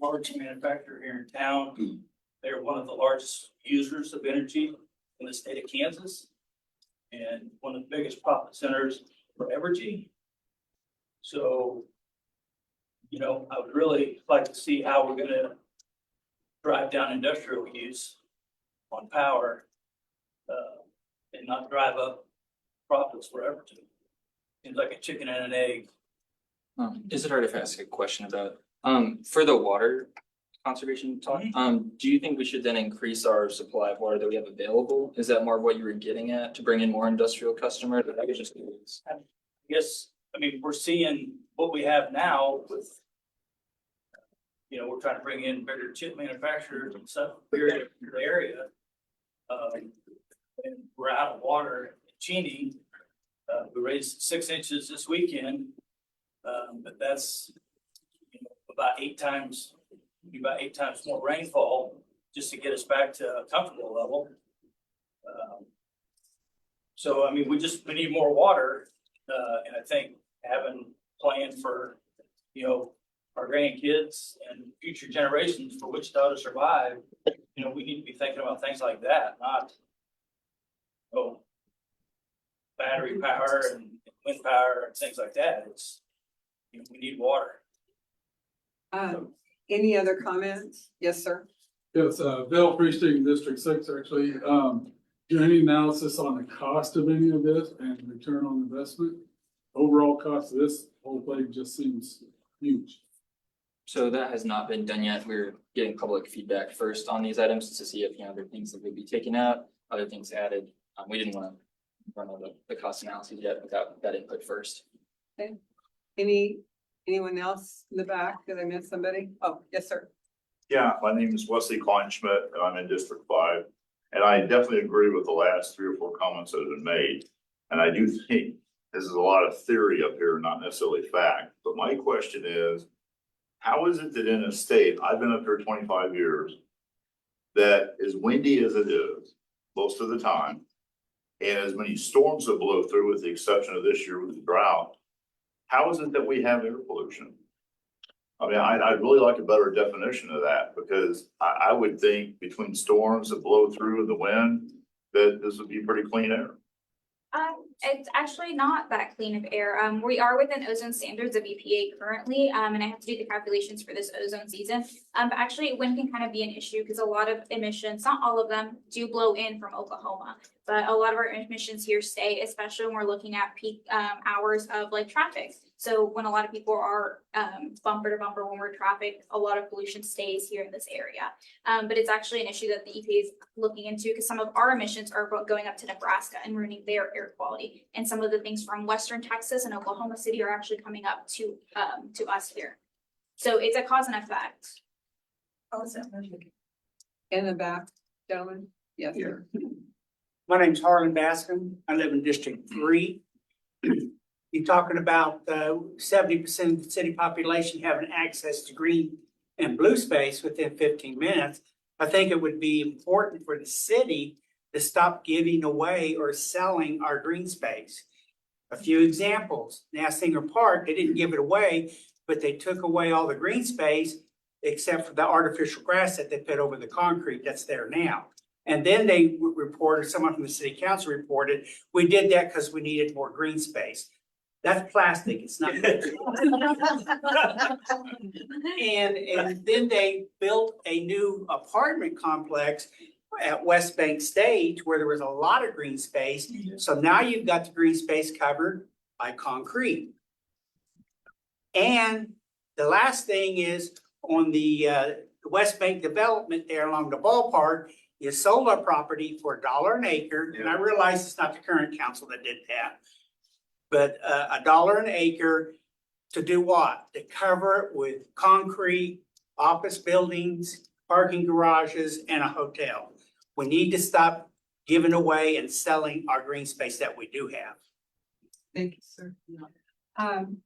large manufacturer here in town, they're one of the largest users of energy in the state of Kansas and one of the biggest profit centers for Evergy. So, you know, I would really like to see how we're gonna drive down industrial use on power and not drive up profits for Evergy. Seems like a chicken and an egg. Is it hard if I ask a question about, for the water conservation talk, do you think we should then increase our supply of water that we have available? Is that more of what you were getting at, to bring in more industrial customers? I was just curious. I guess, I mean, we're seeing what we have now with, you know, we're trying to bring in bigger chip manufacturers and stuff here in the area. And we're out of water. Cheney, we raised 6 inches this weekend, but that's, you know, about 8 times more rainfall just to get us back to a comfortable level. So, I mean, we need more water, and I think having planned for, you know, our grandkids and future generations for Wichita to survive, you know, we need to be thinking about things like that, not, oh, battery power and wind power and things like that. It's, you know, we need water. Any other comments? Yes, sir. Yes, Bill Priesting, District 6, actually. Do any analysis on the cost of any of this and return on investment? Overall cost of this whole thing just seems huge. So that has not been done yet. We're getting public feedback first on these items to see if, you know, there are things that would be taken out, other things added. We didn't want to run all the cost analysis yet without that input first. Okay. Anyone else in the back? Did I miss somebody? Oh, yes, sir. Yeah, my name is Wesley Kleinschmidt, and I'm in District 5. And I definitely agree with the last 3 or 4 comments that have been made. And I do think this is a lot of theory up here, not necessarily fact. But my question is, how is it that in a state, I've been up here 25 years, that as windy as it is most of the time, and as many storms that blow through, with the exception of this year with the drought, how is it that we have air pollution? I mean, I'd really like a better definition of that, because I would think between storms that blow through and the wind, that this would be pretty clean air. It's actually not that clean of air. We are within ozone standards of EPA currently, and I have to do the calculations for this ozone season. But actually wind can kind of be an issue because a lot of emissions, not all of them, do blow in from Oklahoma. But a lot of our emissions here stay, especially when we're looking at peak hours of like traffic. So when a lot of people are bumper to bumper when we're traffic, a lot of pollution stays here in this area. But it's actually an issue that the EPA is looking into because some of our emissions are going up to Nebraska and ruining their air quality. And some of the things from Western Texas and Oklahoma City are actually coming up to us here. So it's a cause and effect. In the back, gentlemen? Yes, sir. My name's Harlan Bascom. I live in District 3. You're talking about 70% of the city population having access to green and blue space within 15 minutes. I think it would be important for the city to stop giving away or selling our green space. A few examples. Nassinger Park, they didn't give it away, but they took away all the green space except for the artificial grass that they put over the concrete that's there now. And then they reported, someone from the city council reported, we did that because we needed more green space. That's plastic, it's not. And then they built a new apartment complex at West Bank Stage where there was a lot of green space. So now you've got the green space covered by concrete. And the last thing is on the the West Bank development there along the ballpark is solar property for $1 an acre, and I realize it's not the current council that did that. But $1 an acre to do what? To cover it with concrete, office buildings, parking garages, and a hotel. We need to stop giving away and selling our green space that we do have. Thank you, sir. Can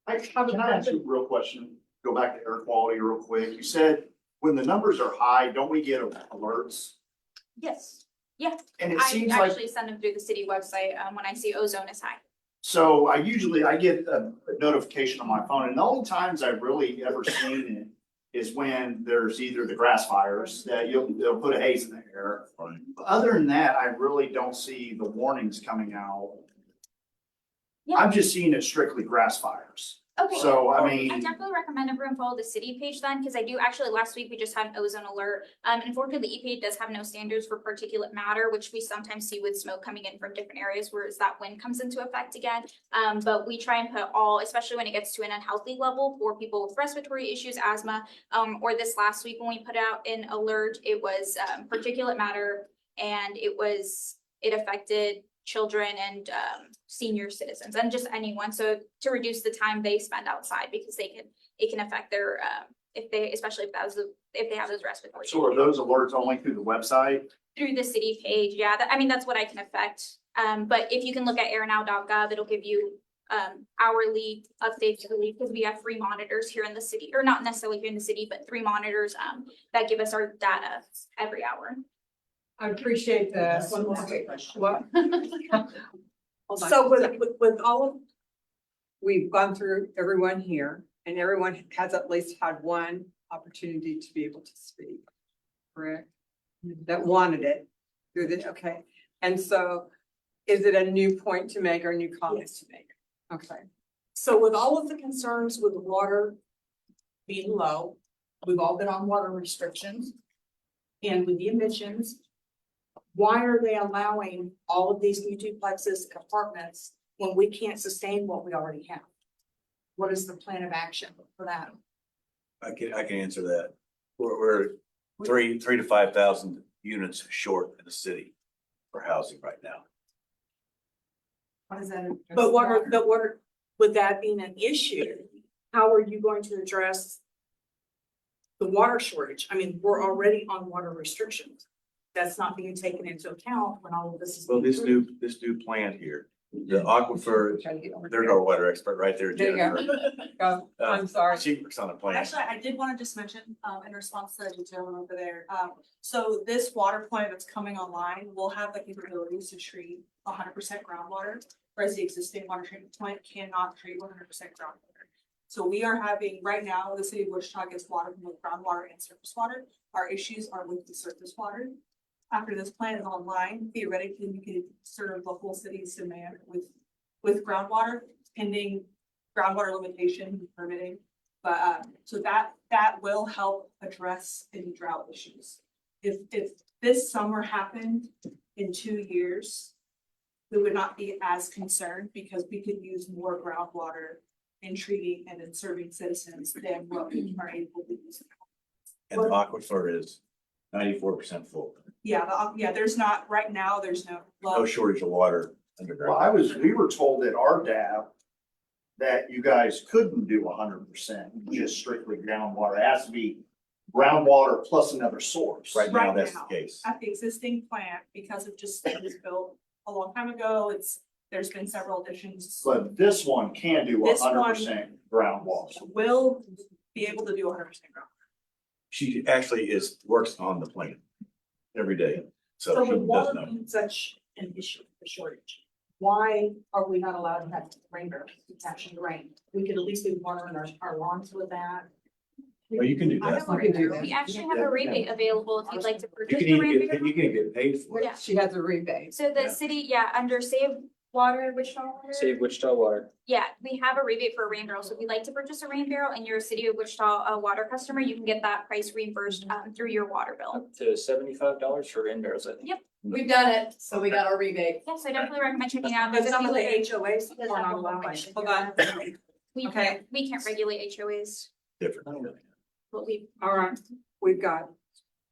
I ask you a real question? Go back to air quality real quick. You said when the numbers are high, don't we get alerts? Yes, yeah. And it I seems like, actually send them through the city website, when I see ozone is high. so I get a notification on my phone, and the only times I've really ever seen it is when there's either the grass fires that they'll put a haze in the air. But other than that, I really don't see the warnings coming out. Yeah. I'm just seeing it strictly grass fires. Okay. So, I well, mean- I definitely recommend everyone follow the city page then, because I do actually, last week we just had an ozone alert. Unfortunately, the EPA does have no standards for particulate matter, which we sometimes see with smoke coming in from different areas, whereas that wind comes into effect again. But we try and put all, especially when it gets to an unhealthy level for people with respiratory issues, asthma, or this last week when we put out an alert, it was particulate matter, and it affected children and senior citizens and just anyone. So to reduce the time they spend outside, because it can affect their especially if they have those respiratory So are those alerts only through the website? through the city page. Yeah, that's what I can affect. But if you can look at airnow.gov, it'll give you hourly updates because we have 3 monitors here in the city, or not necessarily here in the city, but 3 monitors that give us our data every hour. I appreciate the. What? Hold on. So with all of, We've gone through everyone here and everyone has at least had one opportunity to be able to speak. Correct? That wanted it through the, okay. And so is it a new point to make or new comments to make? Okay. so with all of the concerns with the water being low, we've all been on water restrictions. And with the emissions, why are they allowing all of these new duplexes and apartments when we can't sustain what we already have? What is the plan of action for that? I can answer that. We're 3,000 to 5,000 units short in the city for housing right now. What is that? But with that being an issue, how are you going to address the water shortage? I mean, we're already on water restrictions. That's not being taken into account when all of this is. Well, being approved. this new plant here, the aquifer, there's our water expert right there. There you go. Jennifer. Go. I'm sorry. She works on a plant. Actually, I did want to just mention, in response to the gentleman over there, so this water plant that's coming online will have the capabilities to treat 100% groundwater, whereas the existing water treatment plant cannot treat 100% groundwater. So we are having, right now, the city of Wichita gets water from both groundwater and surface water. Our issues are with the surface water. After this plant is online, theoretically, we could serve the whole city's demand with groundwater, pending groundwater limitation and permitting. But, so that will help address any drought issues. If this summer happened in 2 years, we would not be as concerned because we could use more groundwater in treating and in serving citizens than what we are able to use. And the aquifer is 94% full. Yeah, there's not, right now, there's no. No shortage of water Well, underground. we were told at our DAB that you guys couldn't do 100%, just strictly groundwater. It has to be groundwater plus another source. Right now, Right that's now. the case. At the existing plant, because it was built a long time ago, there's been several additions. But this one can do This one- 100% groundwater. Will be able to do 100% groundwater. She actually works on the plant every day. So So she with does water know. being such an issue, a shortage, why are we not allowed to have rain barrels catching the rain? We could at least be watering our lawns with that. Well, you can do I that. have a rain barrel. We actually have a rebate available if you'd like to You purchase can the even rain get, barrel. you can get paid for it. Yeah. She has a rebate. So the Yeah. city, under Save Water, Wichita Water. Save Wichita Water. Yeah, we have a rebate for a rain barrel. So if you'd like to purchase a rain barrel and you're a city of Wichita water customer, you can get that price reimbursed through your water bill. Up to $75 for rain barrels, I think. Yep. We've done it, so we got our rebate. Yes, I definitely recommend checking out. But some of the There's- HOAs are not allowing. Hold on. We Okay. can't regulate HOAs, Different. but we. All right. we've got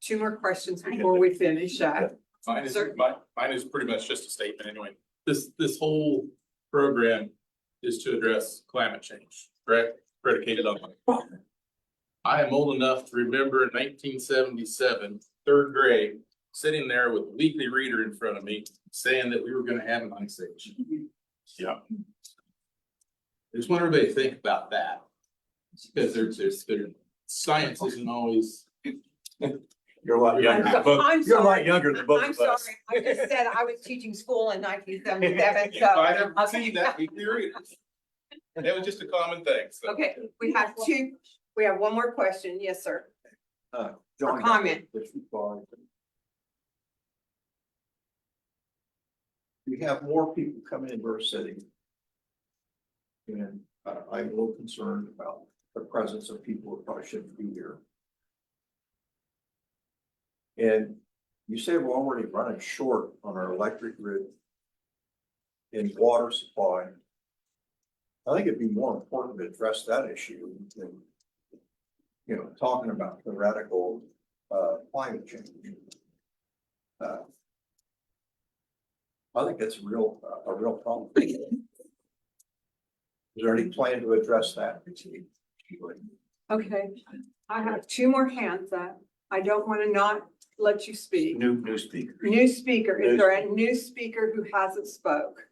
two more questions before we finish up. Mine is, Sir? mine is pretty much just a statement anyway. This whole program is to address climate change, correct? Predicated on. I am old enough to remember in 1977, third grade, sitting there with a weekly reader in front of me, saying that we were gonna have an ice age. Yeah. I just want everybody to think about that. Because there's, science isn't always. You're a lot younger, than both- I'm you're a lot sorry. younger than both I'm of us. sorry, I just said I was teaching school in 1977, so. I never seen that weekly readers. That was just a common thing, so. Okay, we have one more question. Yes, sir. John, Or comment. We have more people coming into our city. And I'm a little concerned about the presence of people who probably shouldn't be here. And you say we're already running short on our electric grid and water supply. I think it'd be more important to address that issue than, you know, talking about the radical climate change. I think that's a real problem. Is there any plan to address that? Okay, I have two more hands up. I don't want to not let you speak. New speaker. New speaker, is there a new speaker who hasn't spoke?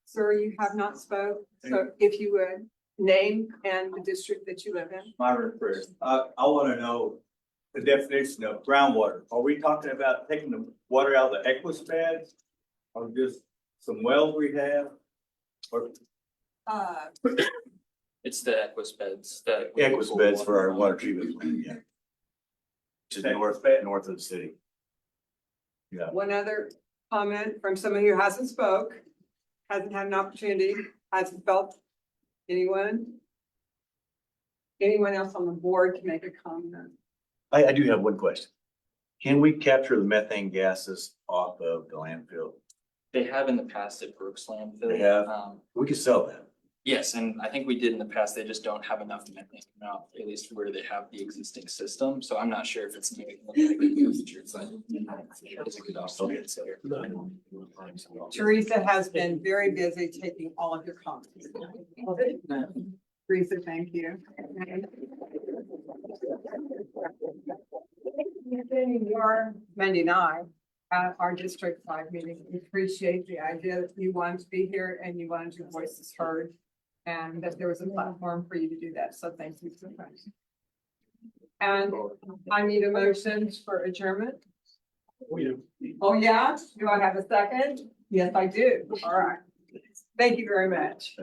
Sir, you have not spoke, so if you would, name and the district that you live in. Myron Prairie. I want to know the definition of groundwater. Are we talking about taking the water out of the Equus beds? Or just some wells we have? Or It's the Equus beds that. Equus beds for our water treatment plant, yeah. Which is north of the city. Yeah. One other comment from someone who hasn't spoke, hasn't had an opportunity, hasn't felt anyone? Anyone else on the board to make a comment? I do have one question. Can we capture the methane gases off of the landfill? They have in the past at Brooks landfill. They have? We could sell that. Yes, and I think we did in the past, they just don't have enough methane out, at least where they have the existing system, so I'm not sure if it's something we can look at in the future, it's like. It's a good option to consider. Teresa has been very busy taking all of your comments. Teresa, thank you. Your Monday night at our District 5 meeting. We appreciate the idea that you wanted to be here and you wanted your voices heard. And that there was a platform for you to do that. So thank you so much. And I need a motion for adjournment. Oh, yeah? Do I have a second? Yes, I do. All right. Thank you very much.